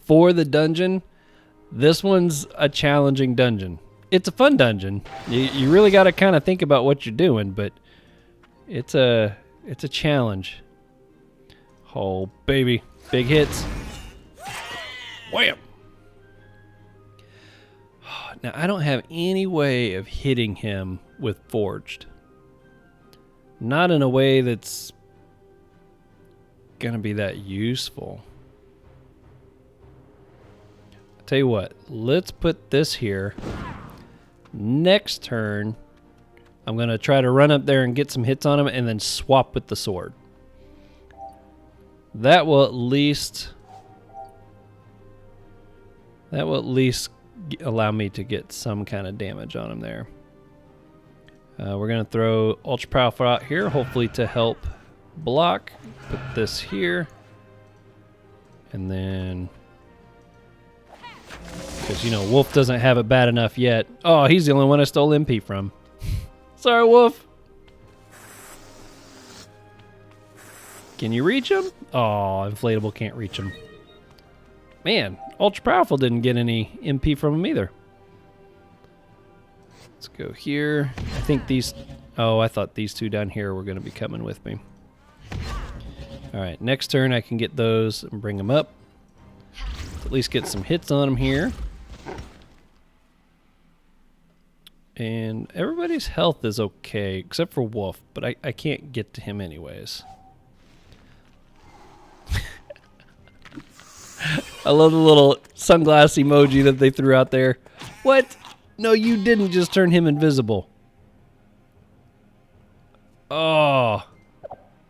for the dungeon, this one's a challenging dungeon. It's a fun dungeon. You really gotta kind of think about what you're doing, but it's a challenge. Oh, baby. Big hits. Wham! Now, I don't have any way of hitting him with Forged. Not in a way that's gonna be that useful. I'll tell you what, let's put this here. Next turn, I'm gonna try to run up there and get some hits on him and then swap with the sword. That will at least allow me to get some kind of damage on him there. We're going to throw Ultra Powerful out here, hopefully to help block. Put this here. And then... because, you know, Wolf doesn't have it bad enough yet. Oh, he's the only one I stole MP from. Sorry, Wolf. Can you reach him? Oh, Inflatable can't reach him. Man, Ultra Powerful didn't get any MP from him either. Let's go here. I think these... oh, I thought these two down here were going to be coming with me. Alright, next turn I can get those and bring them up. Let's at least get some hits on them here. And everybody's health is okay, except for Wolf, but I can't get to him anyways. I love the little sunglass emoji that they threw out there. What? No, you didn't just turn him invisible. Oh.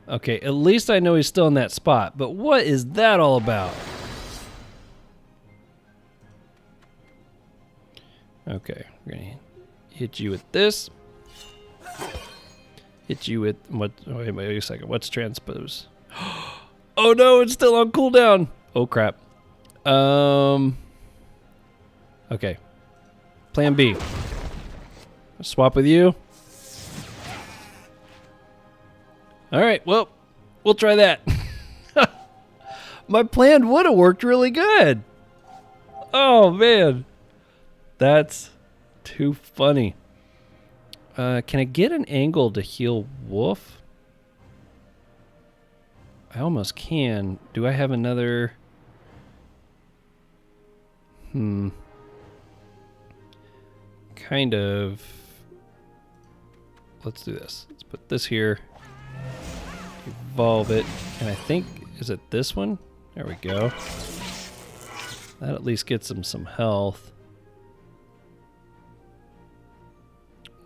Okay, at least I know he's still in that spot, but what is that all about? Okay, we're gonna hit you with this. Hit you with what? Oh, wait a second. What's transpose? Oh no, it's still on cooldown. Oh crap. Okay. Plan B. Swap with you. All right. Well, we'll try that. My plan would have worked really good. Oh man, that's too funny. Can I get an angle to heal Wolf? I almost can. Do I have another? Kind of. Let's do this. Let's put this here. Evolve it. And I think, is it this one? There we go. That at least gets him some health.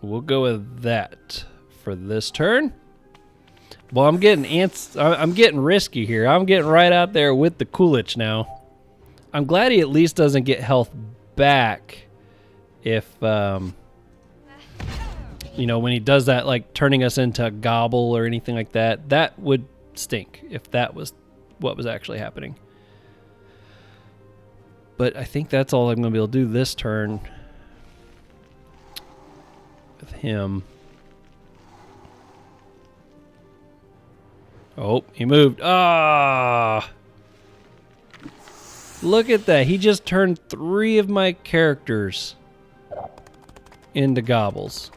We'll go with that for this turn. Well, I'm getting risky here. I'm getting right out there with the Koolich now. I'm glad he at least doesn't get health back if, you know, when he does that, like turning us into a gobble or anything like that. That would stink if that was what was actually happening. But I think that's all I'm going to be able to do this turn with him. Oh, he moved. Ah! Look at that. He just turned 3 of my characters into gobbles.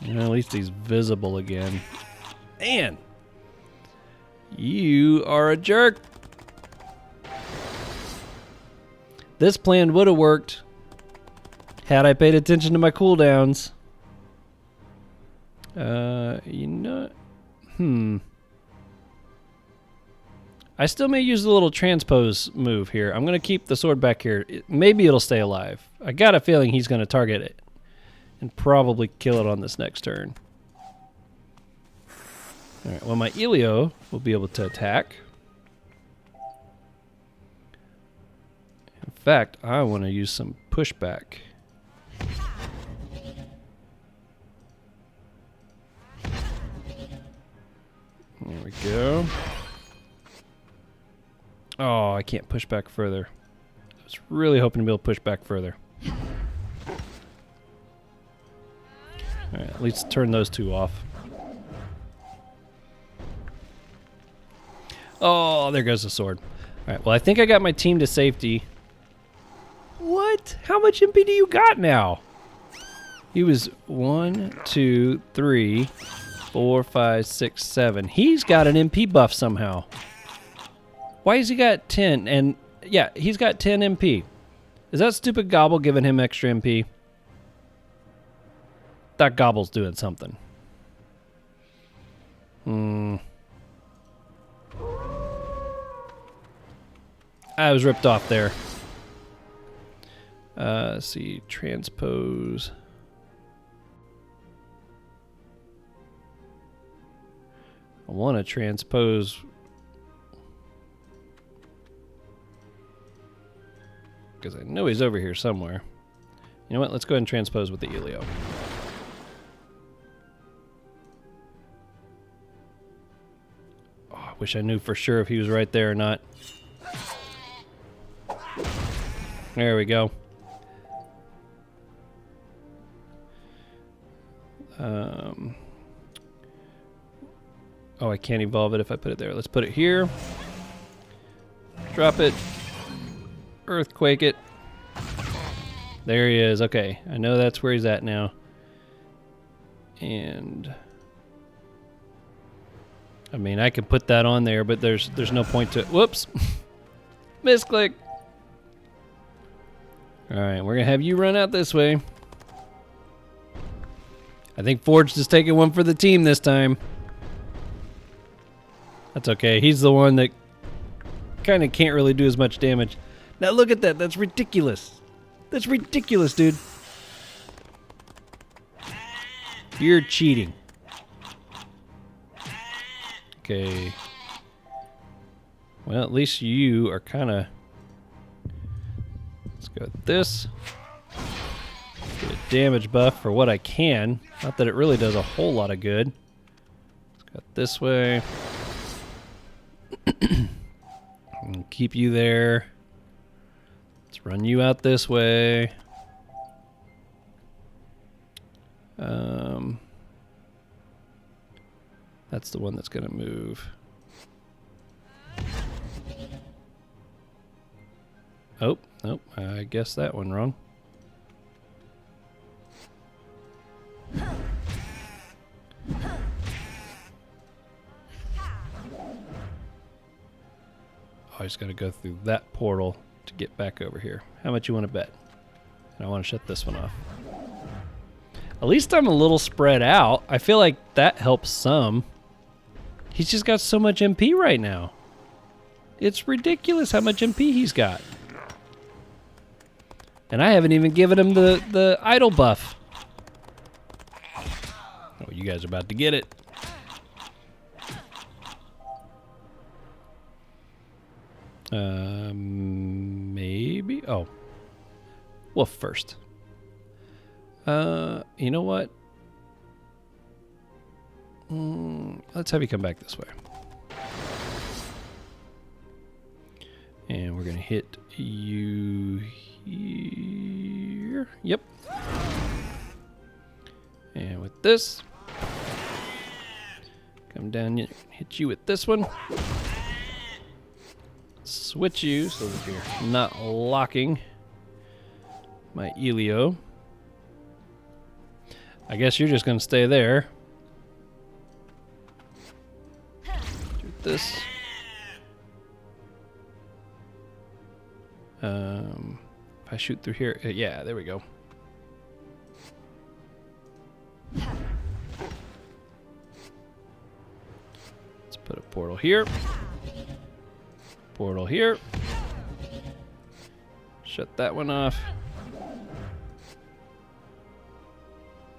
You know, at least he's visible again. Man! You are a jerk. This plan would have worked had I paid attention to my cooldowns. You know... I still may use the little transpose move here. I'm going to keep the sword back here. Maybe it'll stay alive. I got a feeling he's going to target it and probably kill it on this next turn. All right, well, my Elio will be able to attack. In fact, I want to use some pushback. There we go. Oh, I can't push back further. I was really hoping to be able to push back further. Alright, at least turn those 2 off. Oh, there goes the sword. Alright, well, I think I got my team to safety. What? How much MP do you got now? He was 1, 2, 3, 4, 5, 6, 7. He's got an MP buff somehow. Why has he got 10? And yeah, he's got 10 MP. Is that stupid Gobble giving him extra MP? That Gobble's doing something. I was ripped off there. Let's see, transpose. I want to transpose. Because I know he's over here somewhere. You know what? Let's go ahead and transpose with the Elio. Oh, I wish I knew for sure if he was right there or not. There we go. Oh, I can't evolve it if I put it there. Let's put it here. Drop it. Earthquake it. There he is. Okay, I know that's where he's at now. And I mean, I can put that on there, but there's no point to it. Whoops. Misclick. All right, we're gonna have you run out this way. I think Forged is taking one for the team this time. That's okay. He's the one that kind of can't really do as much damage. Now look at that. That's ridiculous. That's ridiculous, dude. You're cheating. Okay. Well, at least you are kind of... Let's go with this. Get a damage buff for what I can. Not that it really does a whole lot of good. Let's go this way. And keep you there. Let's run you out this way. That's the one that's going to move. Oh, nope. I guessed that one wrong. I just got to go through that portal to get back over here. How much you want to bet? And I want to shut this one off. At least I'm a little spread out. I feel like that helps some. He's just got so much MP right now. It's ridiculous how much MP he's got. And I haven't even given him the idle buff. Oh, you guys are about to get it. Maybe. Oh. Wolf first. You know what? Let's have you come back this way. And we're going to hit you here. Yep. And with this. Come down, hit you with this one. Switch you so that you're not locking my Elio. I guess you're just going to stay there. Do this. If I shoot through here, yeah, there we go. Let's put a portal here. Portal here. Shut that one off.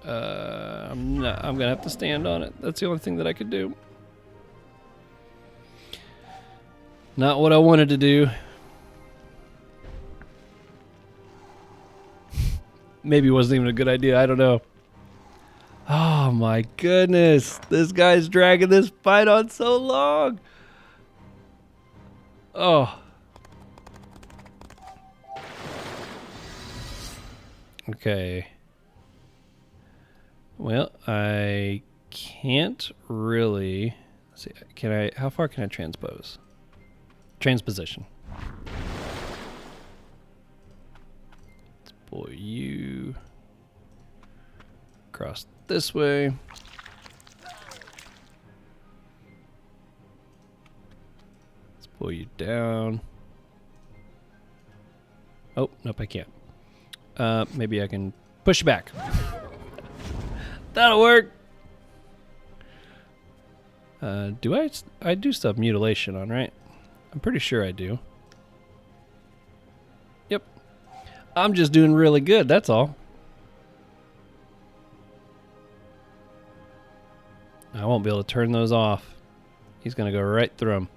I'm gonna have to stand on it. That's the only thing that I could do. Not what I wanted to do. Maybe it wasn't even a good idea. I don't know. Oh my goodness. This guy's dragging this fight on so long. Oh. Okay. Well, I can't really... Let's see, can I... How far can I transpose? Transposition. Let's pull you across this way. Let's pull you down. Oh, nope, I can't. Maybe I can push you back. That'll work. Do I do still have mutilation on, right? I'm pretty sure I do. I'm just doing really good, that's all. I won't be able to turn those off. He's going to go right through them.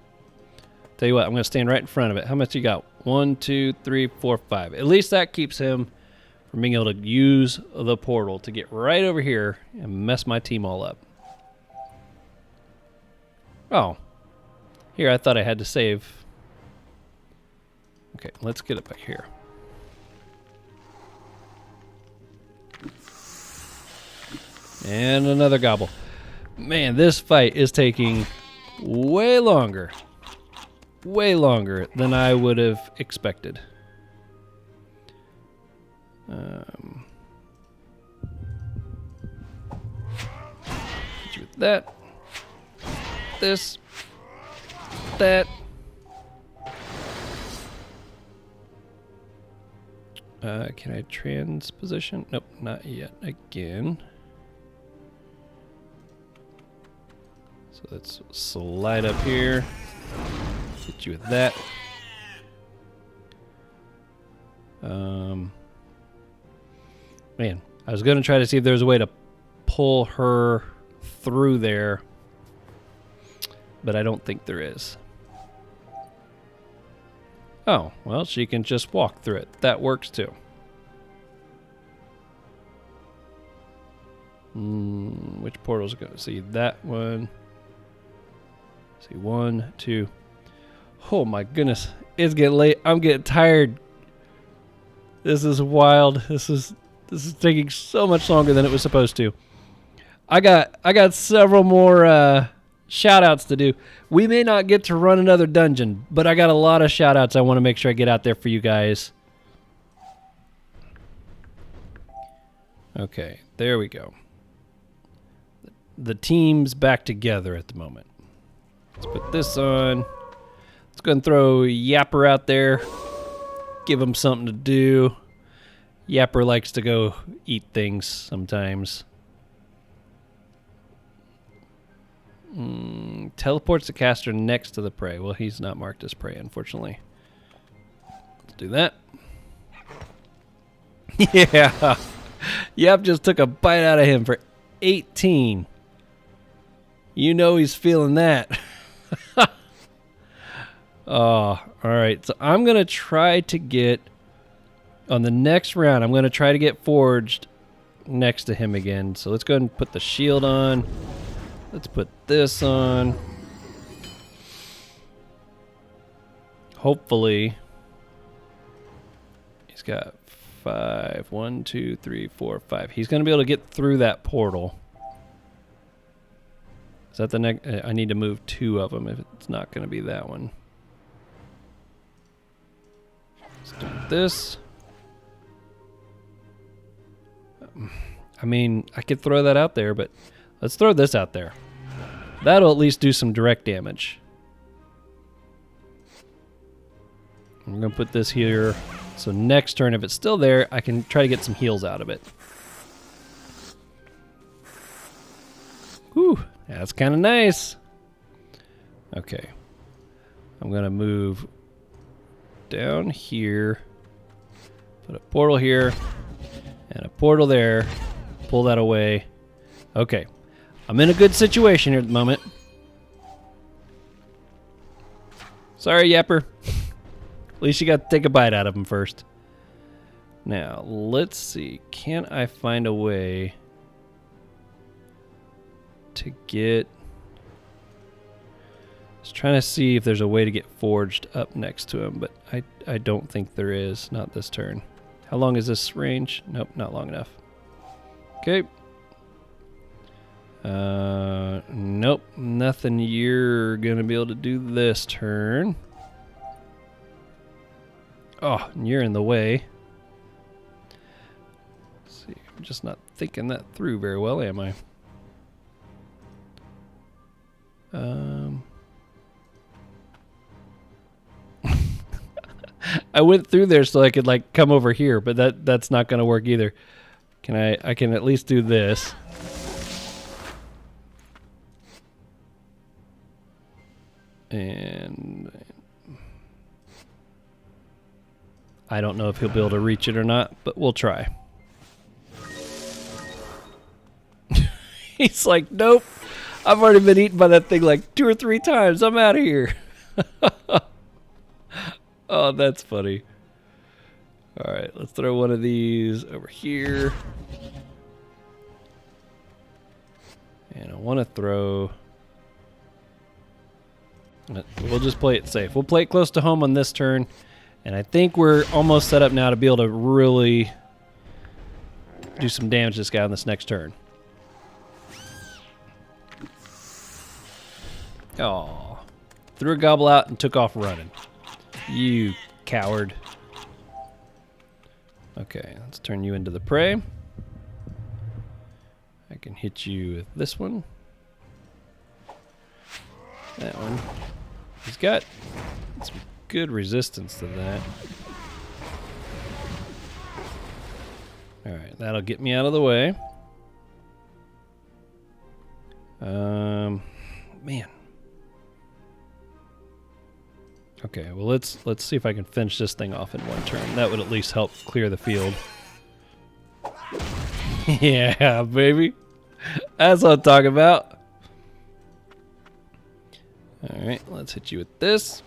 Tell you what, I'm going to stand right in front of it. How much you got? 1, 2, 3, 4, 5. At least that keeps him from being able to use the portal to get right over here and mess my team all up. Oh. Here, I thought I had to save. Okay, let's get it back here. And another gobble. Man, this fight is taking way longer than I would have expected. Hit you with that. This. That. Can I transposition? Nope, not yet. Again. So let's slide up here. Hit you with that. Man, I was going to try to see if there's a way to pull her through there, but I don't think there is. Oh, well, she can just walk through it. That works too. Which portal's going to see that one? See, 1, 2. Oh my goodness, it's getting late. I'm getting tired. This is wild. This is taking so much longer than it was supposed to. I got several more shout outs to do. We may not get to run another dungeon, but I got a lot of shout outs I want to make sure I get out there for you guys. Okay, there we go. The team's back together at the moment. Let's put this on. Let's go and throw Yapper out there. Give him something to do. Yapper likes to go eat things sometimes. Teleports the caster next to the prey. Well, he's not marked as prey, unfortunately. Let's do that. Yeah. Yep, just took a bite out of him for 18. You know he's feeling that. Oh, all right. So I'm going to try to get, on the next round, I'm going to try to get forged next to him again. So let's go ahead and put the shield on. Let's put this on. Hopefully, he's got 5. 1, 2, 3, 4, 5. He's going to be able to get through that portal. Is that the next? I need to move 2 of them if it's not going to be that one. Let's do this. I mean, I could throw that out there, but let's throw this out there. That'll at least do some direct damage. I'm going to put this here. So next turn, if it's still there, I can try to get some heals out of it. Whew, that's kind of nice. Okay. I'm going to move down here. Put a portal here. And a portal there. Pull that away. Okay. I'm in a good situation here at the moment. Sorry, Yapper. At least you got to take a bite out of him first. Now, let's see. Can I find a way to get... I was trying to see if there's a way to get forged up next to him, but I don't think there is. Not this turn. How long is this range? Nope, not long enough. Okay. Nope, nothing you're gonna be able to do this turn. Oh, you're in the way. Let's see, I'm just not thinking that through very well, am I? I went through there so I could like come over here, but that's not gonna work either. I can at least do this. And I don't know if he'll be able to reach it or not, but we'll try. He's like, nope. I've already been eaten by that thing like 2 or 3 times. I'm out of here. Oh, that's funny. All right, let's throw one of these over here. And I want to throw... We'll just play it safe. We'll play it close to home on this turn. And I think we're almost set up now to be able to really do some damage to this guy on this next turn. Oh, threw a gobble out and took off running. You coward. Okay, let's turn you into the prey. I can hit you with this one. That one. He's got some good resistance to that. Alright, that'll get me out of the way. Man. Okay, well let's see if I can finish this thing off in one turn. That would at least help clear the field. Yeah, baby. That's what I'm talking about. Alright, let's hit you with this.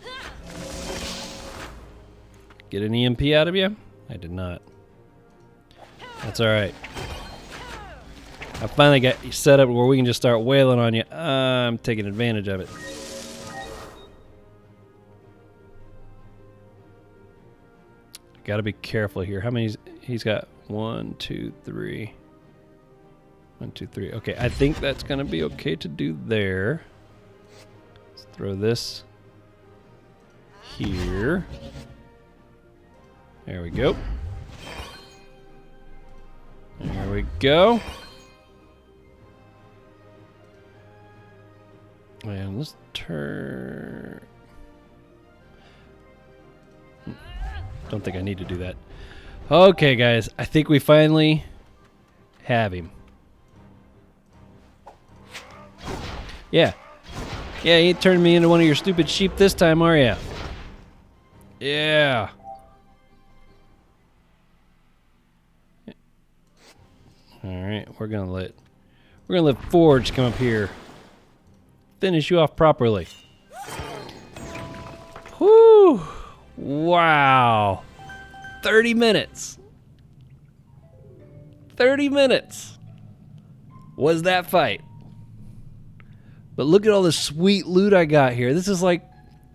Get an EMP out of you? I did not. That's alright. I finally got you set up where we can just start wailing on you. I'm taking advantage of it. Gotta be careful here. How many? He's got 1, 2, 3. 1, 2, 3. Okay, I think that's gonna be okay to do there. Let's throw this here. There we go. There we go. And let's turn... Don't think I need to do that. Okay, guys. I think we finally have him. Yeah. Yeah, you ain't turning me into one of your stupid sheep this time, are ya? Yeah. Alright, we're gonna let Forge come up here. Finish you off properly. Whew! Wow. 30 minutes. 30 minutes was that fight. But look at all the sweet loot I got here. This is like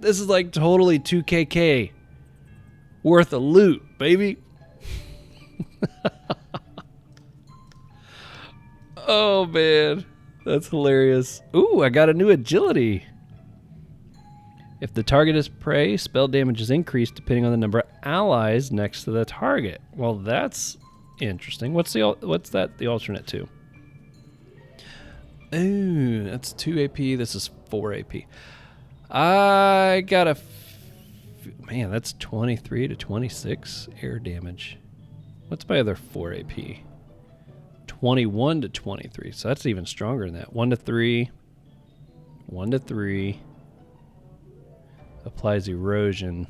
totally 2KK worth of loot, baby. Oh man, that's hilarious. Ooh, I got a new agility. If the target is prey, spell damage is increased depending on the number of allies next to the target. Well, that's interesting. What's that the alternate to? Ooh, that's 2 AP. This is 4 AP. I got a... Man, that's 23 to 26 air damage. What's my other 4 AP? 21 to 23. So that's even stronger than that. 1 to 3. 1 to 3. Applies erosion.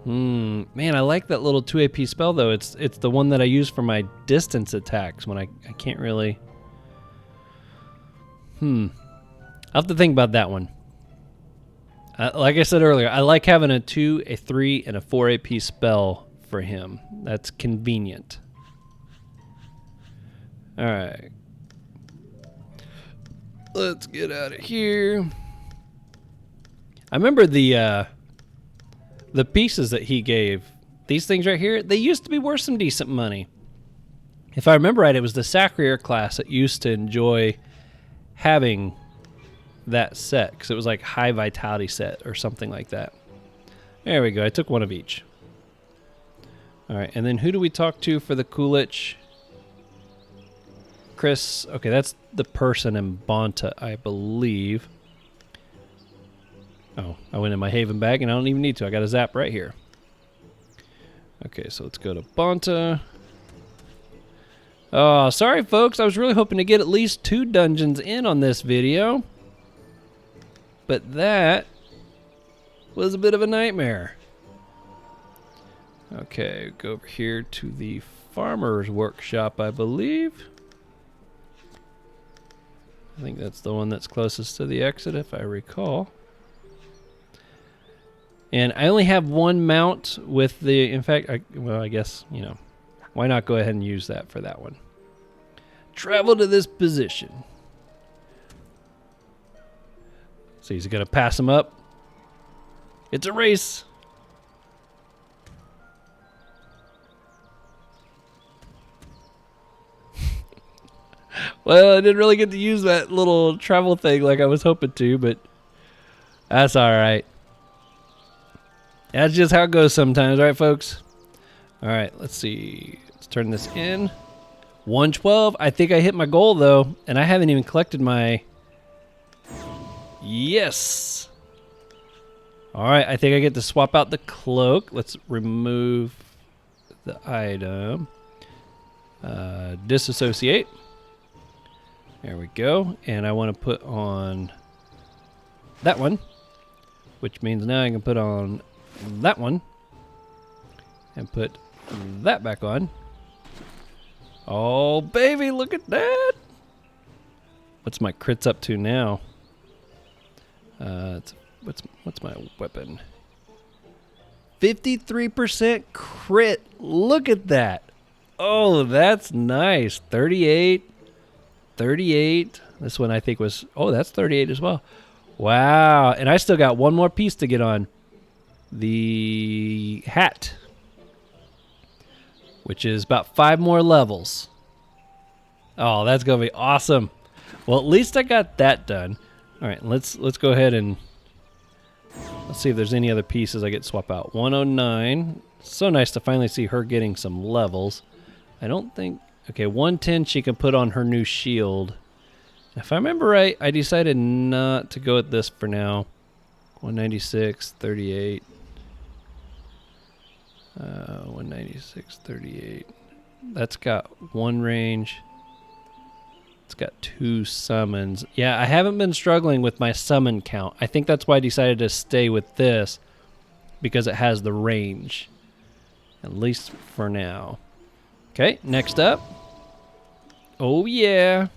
Man, I like that little 2 AP spell though. It's the one that I use for my distance attacks when I can't really... I'll have to think about that one. Like I said earlier, I like having a 2, a 3, and a 4 AP spell for him. That's convenient. Alright. Let's get out of here. I remember the pieces that he gave. These things right here, they used to be worth some decent money. If I remember right, it was the Sacrier class that used to enjoy having that set because it was like high vitality set or something like that. There we go. I took one of each. All right, and then who do we talk to for the Koolich? Chris. Okay, that's the person in Bonta, I believe. Oh, I went in my Haven bag and I don't even need to. I got a zap right here. Okay, so let's go to Bonta. Oh, sorry folks. I was really hoping to get at least 2 dungeons in on this video. But that was a bit of a nightmare. Okay, go over here to the farmer's workshop, I believe. I think that's the one that's closest to the exit, if I recall. And I only have one mount with the, in fact, I guess, you know, why not go ahead and use that for that one? Travel to this position. So he's going to pass him up. It's a race. Well, I didn't really get to use that little travel thing like I was hoping to, but that's all right. That's just how it goes sometimes, right, folks? All right, let's see. Let's turn this in. 112. I think I hit my goal, though, and I haven't even collected my... Yes. All right, I think I get to swap out the cloak. Let's remove the item. Disassociate. There we go. And I want to put on that one, which means now I can put on that one and put that back on. Oh, baby, look at that. What's my crits up to now? What's my weapon? 53% crit. Look at that. Oh, that's nice. 38. 38. This one I think was, oh, that's 38 as well. Wow. And I still got one more piece to get on. The hat, which is about 5 more levels. Oh, that's going to be awesome. Well, at least I got that done. All right, let's go ahead and let's see if there's any other pieces I get to swap out. 109. So nice to finally see her getting some levels. I don't think... Okay, 110 she can put on her new shield. If I remember right, I decided not to go with this for now. 196, 38. 196, 38. That's got 1 range. It's got 2 summons. Yeah, I haven't been struggling with my summon count. I think that's why I decided to stay with this, because it has the range. At least for now. Okay, next up. Oh yeah.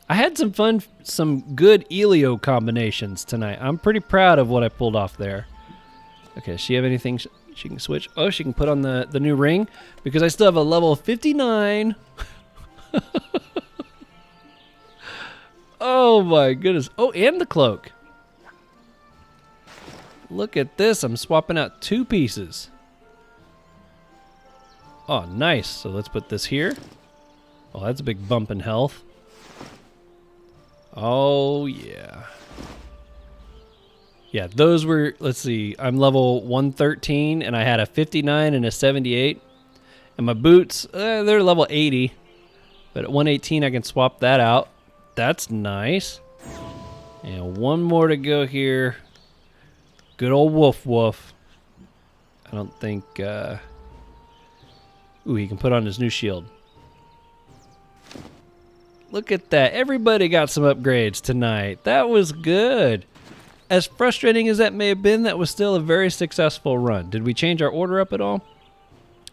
I had some fun, some good Elio combinations tonight. I'm pretty proud of what I pulled off there. Okay, does she have anything she can switch? Oh, she can put on the new ring, because I still have a level 59. Oh my goodness. Oh, and the cloak. Look at this. I'm swapping out 2 pieces. Oh, nice. So let's put this here. Oh, that's a big bump in health. Oh, yeah. Yeah, those were, let's see, I'm level 113, and I had a 59 and a 78. And my boots, they're level 80. But at 118, I can swap that out. That's nice. And one more to go here. Good old Woof Woof. I don't think... Ooh, he can put on his new shield. Look at that. Everybody got some upgrades tonight. That was good. As frustrating as that may have been, that was still a very successful run. Did we change our order up at all?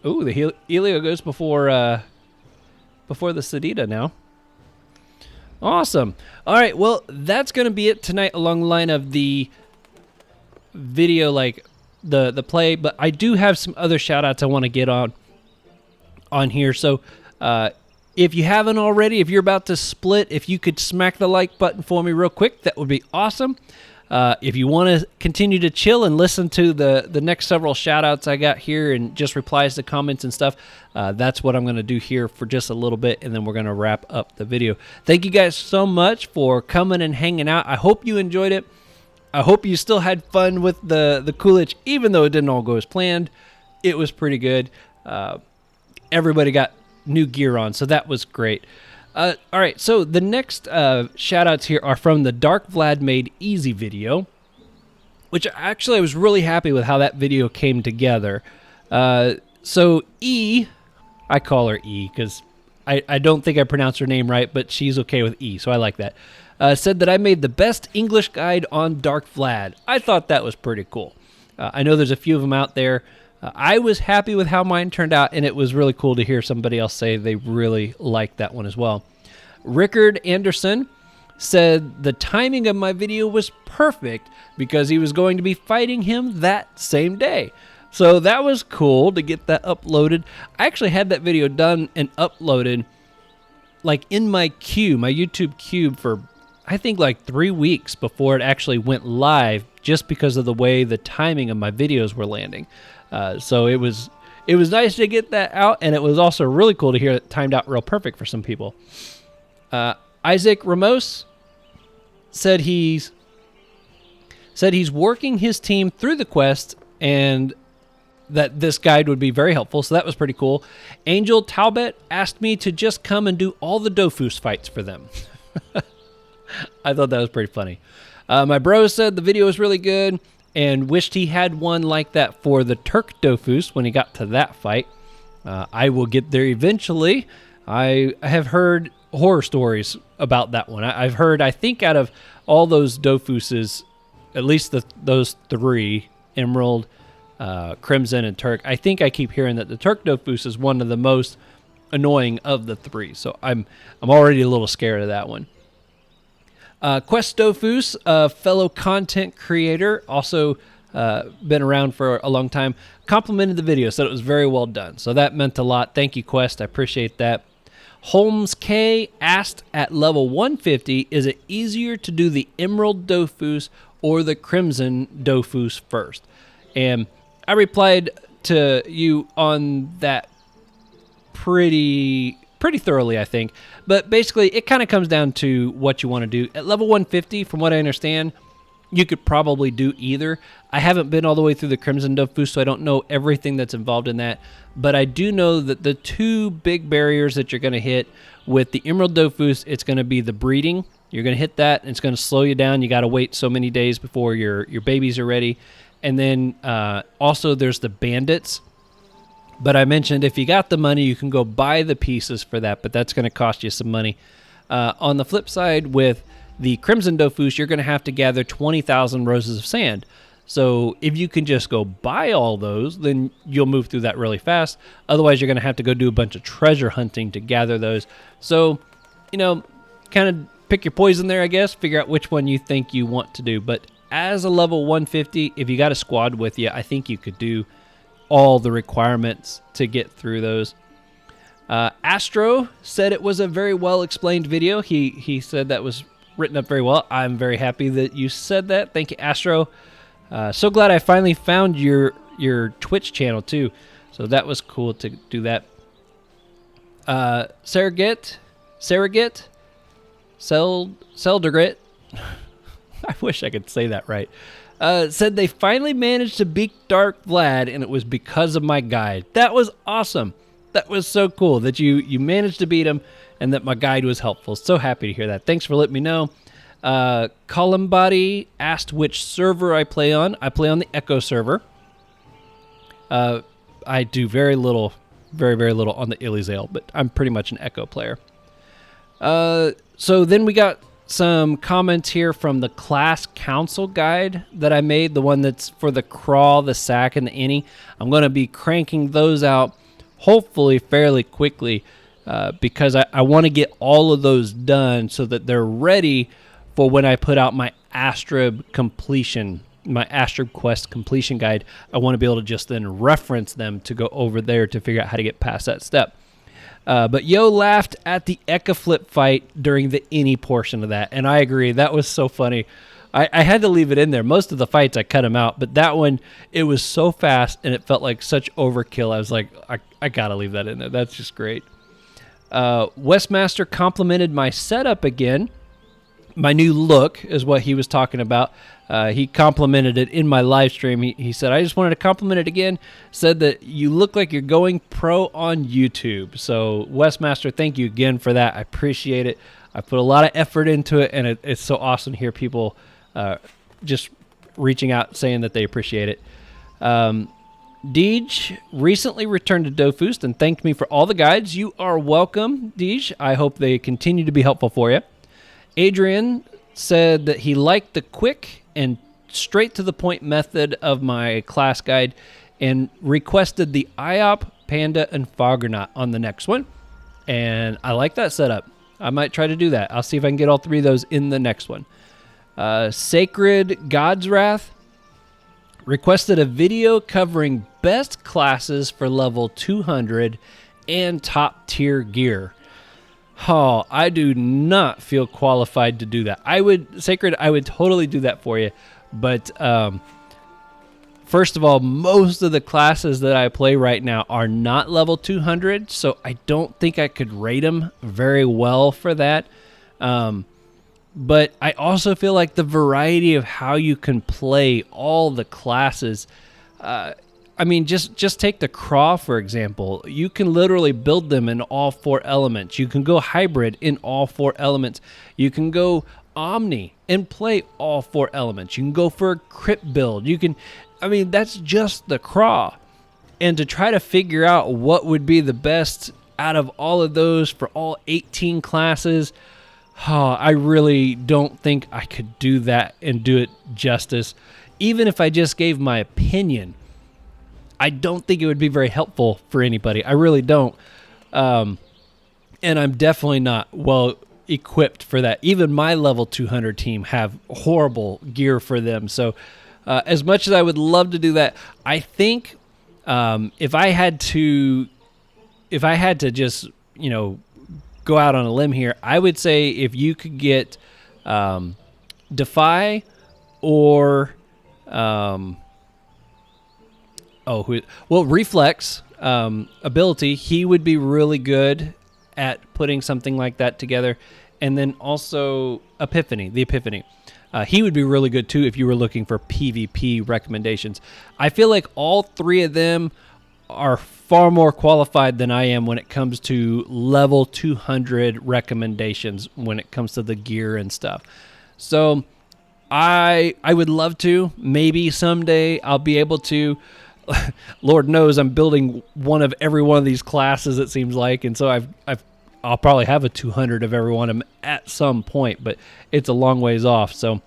Ooh, the Elio goes before the Sadida now. Awesome. All right, well, that's going to be it tonight along the line of the video, like the play. But I do have some other shout-outs I want to get on here. So if you haven't already, if you're about to split, if you could smack the like button for me real quick, that would be awesome. If you want to continue to chill and listen to the next several shout-outs I got here and just replies to comments and stuff, that's what I'm going to do here for just a little bit, and then we're going to wrap up the video. Thank you guys so much for coming and hanging out. I hope you enjoyed it. I hope you still had fun with the Koolich, even though it didn't all go as planned. It was pretty good. Everybody got new gear on, so that was great. All right, so the next shout-outs here are from the Dark Vlad Made Easy video, which actually I was really happy with how that video came together. So E, I call her E because I don't think I pronounced her name right, but she's okay with E, so I like that. Said that I made the best English guide on Dark Vlad. I thought that was pretty cool. I know there's a few of them out there, I was happy with how mine turned out, and it was really cool to hear somebody else say they really liked that one as well. Rickard Anderson said the timing of my video was perfect because he was going to be fighting him that same day. So that was cool to get that uploaded. I actually had that video done and uploaded like in my queue, my YouTube queue, for I think like 3 weeks before it actually went live, just because of the way the timing of my videos were landing. So it was nice to get that out, and it was also really cool to hear it timed out real perfect for some people. Isaac Ramos said he's working his team through the quest, and that this guide would be very helpful, so that was pretty cool. Angel Talbot asked me to just come and do all the Dofus fights for them. I thought that was pretty funny. My bro said the video was really good and wished he had one like that for the Turk Dofus when he got to that fight. I will get there eventually. I have heard horror stories about that one. I've heard, I think out of all those Dofuses, at least those 3, Emerald, Crimson, and Turk, I think I keep hearing that the Turk Dofus is one of the most annoying of the 3. So I'm already a little scared of that one. Quest Dofus, a fellow content creator, also been around for a long time, complimented the video, said it was very well done. So that meant a lot. Thank you, Quest. I appreciate that. Holmes K asked at level 150, is it easier to do the Emerald Dofus or the Crimson Dofus first? And I replied to you on that pretty thoroughly, I think. But basically, it kind of comes down to what you want to do. At level 150, from what I understand, you could probably do either. I haven't been all the way through the Crimson Dofus, so I don't know everything that's involved in that. But I do know that the 2 big barriers that you're going to hit with the Emerald Dofus, it's going to be the breeding. You're going to hit that, and it's going to slow you down. You got to wait so many days before your babies are ready. And then also there's the bandits. But I mentioned if you got the money, you can go buy the pieces for that, but that's going to cost you some money. On the flip side, with the Crimson Dofus, you're going to have to gather 20,000 roses of sand. So if you can just go buy all those, then you'll move through that really fast. Otherwise, you're going to have to go do a bunch of treasure hunting to gather those. So, kind of pick your poison there, I guess. Figure out which one you think you want to do. But as a level 150, if you got a squad with you, I think you could do all the requirements to get through those. Astro said it was a very well explained video. He said that was written up very well. I'm very happy that you said that. Thank you, Astro. So glad I finally found your Twitch channel too. So that was cool to do that. Surrogate, Seldegrit. I wish I could say that right. Said they finally managed to beat Dark Vlad, and it was because of my guide. That was awesome. That was so cool that you managed to beat him, and that my guide was helpful. So happy to hear that. Thanks for letting me know. Columbody asked which server I play on. I play on the Echo server. I do very little on the Illyzale, but I'm pretty much an Echo player. So then we got some comments here from the class council guide that I made, the one that's for the crawl, the sack, and the innie. I'm going to be cranking those out hopefully fairly quickly because I want to get all of those done so that they're ready for when I put out my Astrib completion, my Astrib quest completion guide. I want to be able to just then reference them to go over there to figure out how to get past that step. But Yo laughed at the Eka flip fight during the innie portion of that, and I agree. That was so funny. I had to leave it in there. Most of the fights I cut them out, but that one, it was so fast, and it felt like such overkill. I was like, I got to leave that in there. That's just great. Westmaster complimented my setup again. My new look is what he was talking about. He complimented it in my live stream. He said, I just wanted to compliment it again. Said that you look like you're going pro on YouTube. So, Westmaster, thank you again for that. I appreciate it. I put a lot of effort into it, and it's so awesome to hear people just reaching out saying that they appreciate it. Deej recently returned to Dofus and thanked me for all the guides. You are welcome, Deej. I hope they continue to be helpful for you. Adrian said that he liked the quick and straight to the point method of my class guide. and requested the IOP, Panda, and Foggernaut on the next one. And I like that setup. I might try to do that. I'll see if I can get all 3 of those in the next one. Sacred God's Wrath requested a video covering best classes for level 200 and top tier gear. Oh, I do not feel qualified to do that. I would totally do that for you. But first of all, most of the classes that I play right now are not level 200, so I don't think I could rate them very well for that. But I also feel like the variety of how you can play all the classes, I mean, just take the Craw, for example. You can literally build them in all 4 elements. You can go hybrid in all 4 elements. You can go Omni and play all 4 elements. You can go for a crypt build. That's just the Craw. And to try to figure out what would be the best out of all of those for all 18 classes, I really don't think I could do that and do it justice. Even if I just gave my opinion, I don't think it would be very helpful for anybody. I really don't. And I'm definitely not well equipped for that. Even my level 200 team have horrible gear for them. So as much as I would love to do that, I think if I had to just, go out on a limb here, I would say if you could get Defy or Reflex ability, he would be really good at putting something like that together. And then also the Epiphany. He would be really good too if you were looking for PvP recommendations. I feel like all 3 of them are far more qualified than I am when it comes to level 200 recommendations when it comes to the gear and stuff. So I would love to. Maybe someday I'll be able to. Lord knows I'm building one of every one of these classes, it seems like, and so I'll probably have a 200 of every one of them at some point, but it's a long ways off. So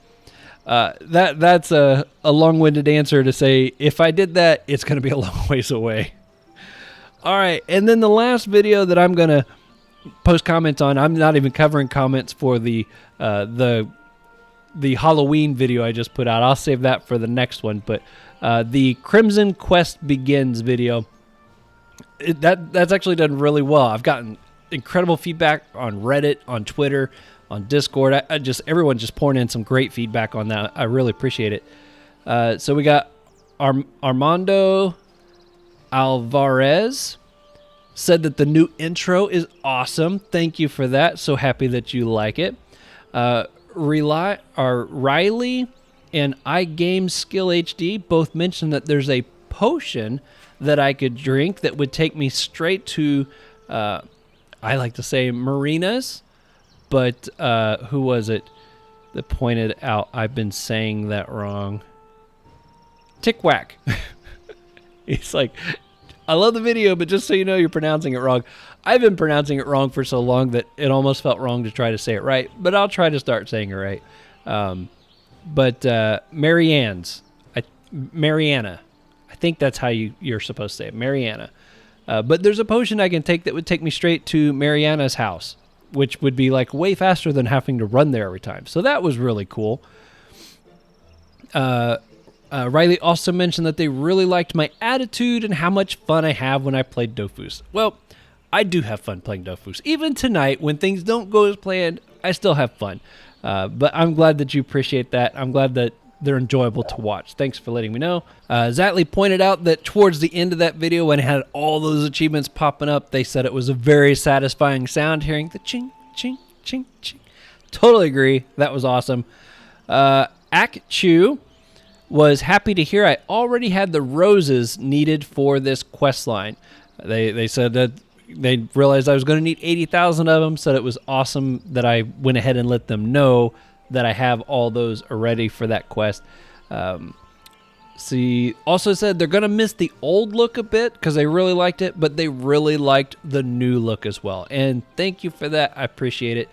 that's a long-winded answer to say if I did that, it's going to be a long ways away. All right, and then the last video that I'm going to post comments on, I'm not even covering comments for the Halloween video I just put out. I'll save that for the next one, but the Crimson Quest Begins video, that's actually done really well. I've gotten incredible feedback on Reddit, on Twitter, on Discord. Everyone just pouring in some great feedback on that. I really appreciate it. So we got Armando Alvarez said that the new intro is awesome. Thank you for that. So happy that you like it. Riley and iGame Skill HD both mentioned that there's a potion that I could drink that would take me straight to, I like to say Marinas, but who was it that pointed out I've been saying that wrong? Tickwack. He's like, I love the video, but just so you know, you're pronouncing it wrong. I've been pronouncing it wrong for so long that it almost felt wrong to try to say it right, but I'll try to start saying it right. Mariana, I think that's how you're supposed to say it, Mariana. But there's a potion I can take that would take me straight to Mariana's house, which would be like way faster than having to run there every time. So that was really cool. Riley also mentioned that they really liked my attitude and how much fun I have when I played Dofus. Well, I do have fun playing Dofus. Even tonight, when things don't go as planned, I still have fun. But I'm glad that you appreciate that. I'm glad that they're enjoyable to watch. Thanks for letting me know. Zatley pointed out that towards the end of that video, when it had all those achievements popping up, they said it was a very satisfying sound hearing the ching, ching, ching, ching. Totally agree. That was awesome. Ak Chu was happy to hear I already had the roses needed for this quest line. They said that they realized I was going to need 80,000 of them, said it was awesome that I went ahead and let them know that I have all those already for that quest. She also said they're going to miss the old look a bit because they really liked it, but they really liked the new look as well. And thank you for that. I appreciate it.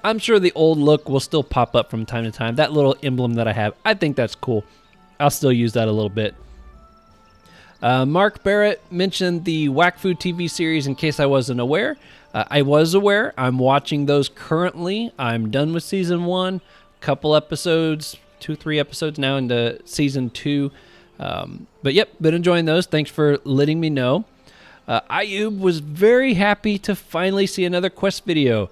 I'm sure the old look will still pop up from time to time. That little emblem that I have, I think that's cool. I'll still use that a little bit. Mark Barrett mentioned the Whack Food TV series in case I wasn't aware. I was aware. I'm watching those currently. I'm done with season 1. Couple episodes, 2-3 episodes now into season 2. But yep, been enjoying those. Thanks for letting me know. Ayub was very happy to finally see another quest video.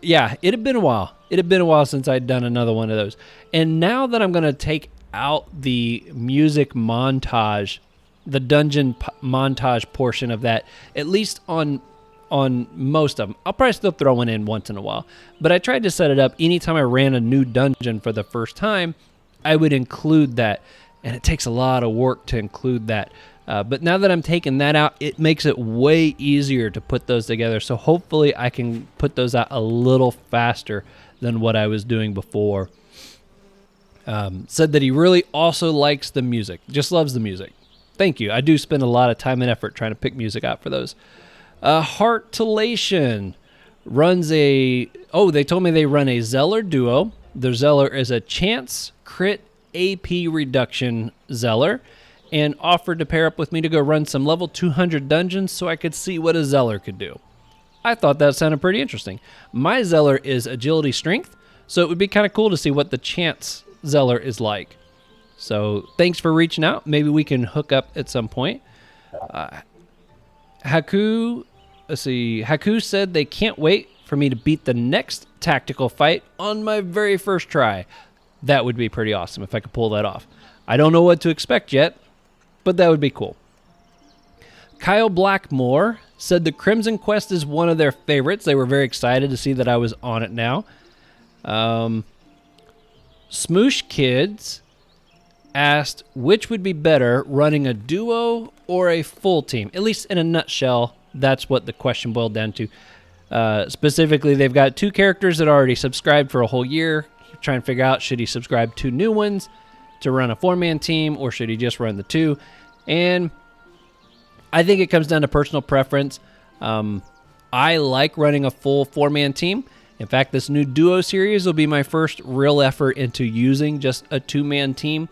Yeah, it had been a while. It had been a while since I'd done another one of those. And now that I'm going to take out the music montage, the dungeon montage portion of that, at least on most of them. I'll probably still throw one in once in a while. But I tried to set it up anytime I ran a new dungeon for the first time, I would include that. And it takes a lot of work to include that. But now that I'm taking that out, it makes it way easier to put those together. So hopefully I can put those out a little faster than what I was doing before. Said that he really also likes the music. Just loves the music. Thank you. I do spend a lot of time and effort trying to pick music out for those. Heartulation runs a... Oh, they told me they run a Zeller duo. Their Zeller is a chance crit AP reduction Zeller, and offered to pair up with me to go run some level 200 dungeons so I could see what a Zeller could do. I thought that sounded pretty interesting. My Zeller is agility strength, so it would be kind of cool to see what the chance Zeller is like. So thanks for reaching out. Maybe we can hook up at some point. Haku said they can't wait for me to beat the next tactical fight on my very first try. That would be pretty awesome if I could pull that off. I don't know what to expect yet, but that would be cool. Kyle Blackmore said the Crimson Quest is one of their favorites. They were very excited to see that I was on it now. Smoosh Kids asked which would be better, running a duo or a full team. At least in a nutshell, that's what the question boiled down to. Specifically, they've got 2 characters that are already subscribed for a whole year. Trying to figure out, should he subscribe 2 new ones to run a 4-man team, or should he just run the 2? And I think it comes down to personal preference. I like running a full 4-man team. In fact, this new duo series will be my first real effort into using just a 2-man team.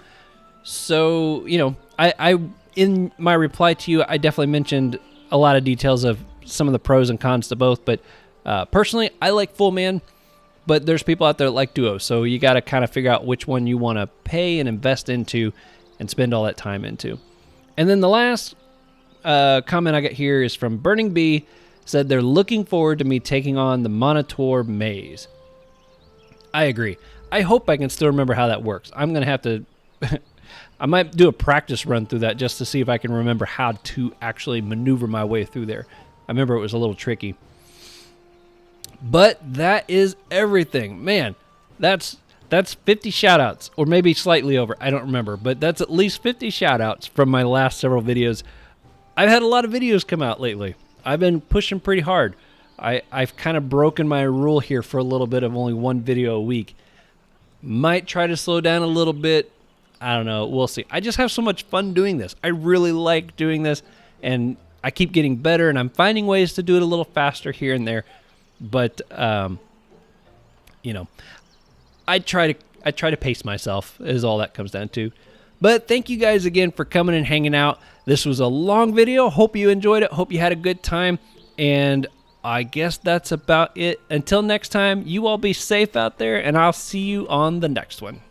So, you know, I in my reply to you, I definitely mentioned a lot of details of some of the pros and cons to both. But personally, I like full man. But there's people out there that like duos, so you got to kind of figure out which one you want to pay and invest into and spend all that time into. And then the last comment I got here is from Burning Bee. Said they're looking forward to me taking on the Monitor Maze. I agree. I hope I can still remember how that works. I'm going to have to... I might do a practice run through that just to see if I can remember how to actually maneuver my way through there. I remember it was a little tricky. But that is everything. Man, that's 50 shoutouts, or maybe slightly over. I don't remember, but that's at least 50 shoutouts from my last several videos. I've had a lot of videos come out lately. I've been pushing pretty hard. I've kind of broken my rule here for a little bit of only 1 video a week. Might try to slow down a little bit. I don't know. We'll see. I just have so much fun doing this. I really like doing this, and I keep getting better, and I'm finding ways to do it a little faster here and there. But, you know, I try to pace myself is all that comes down to. But thank you guys again for coming and hanging out. This was a long video. Hope you enjoyed it. Hope you had a good time. And I guess that's about it. Until next time, you all be safe out there, and I'll see you on the next one.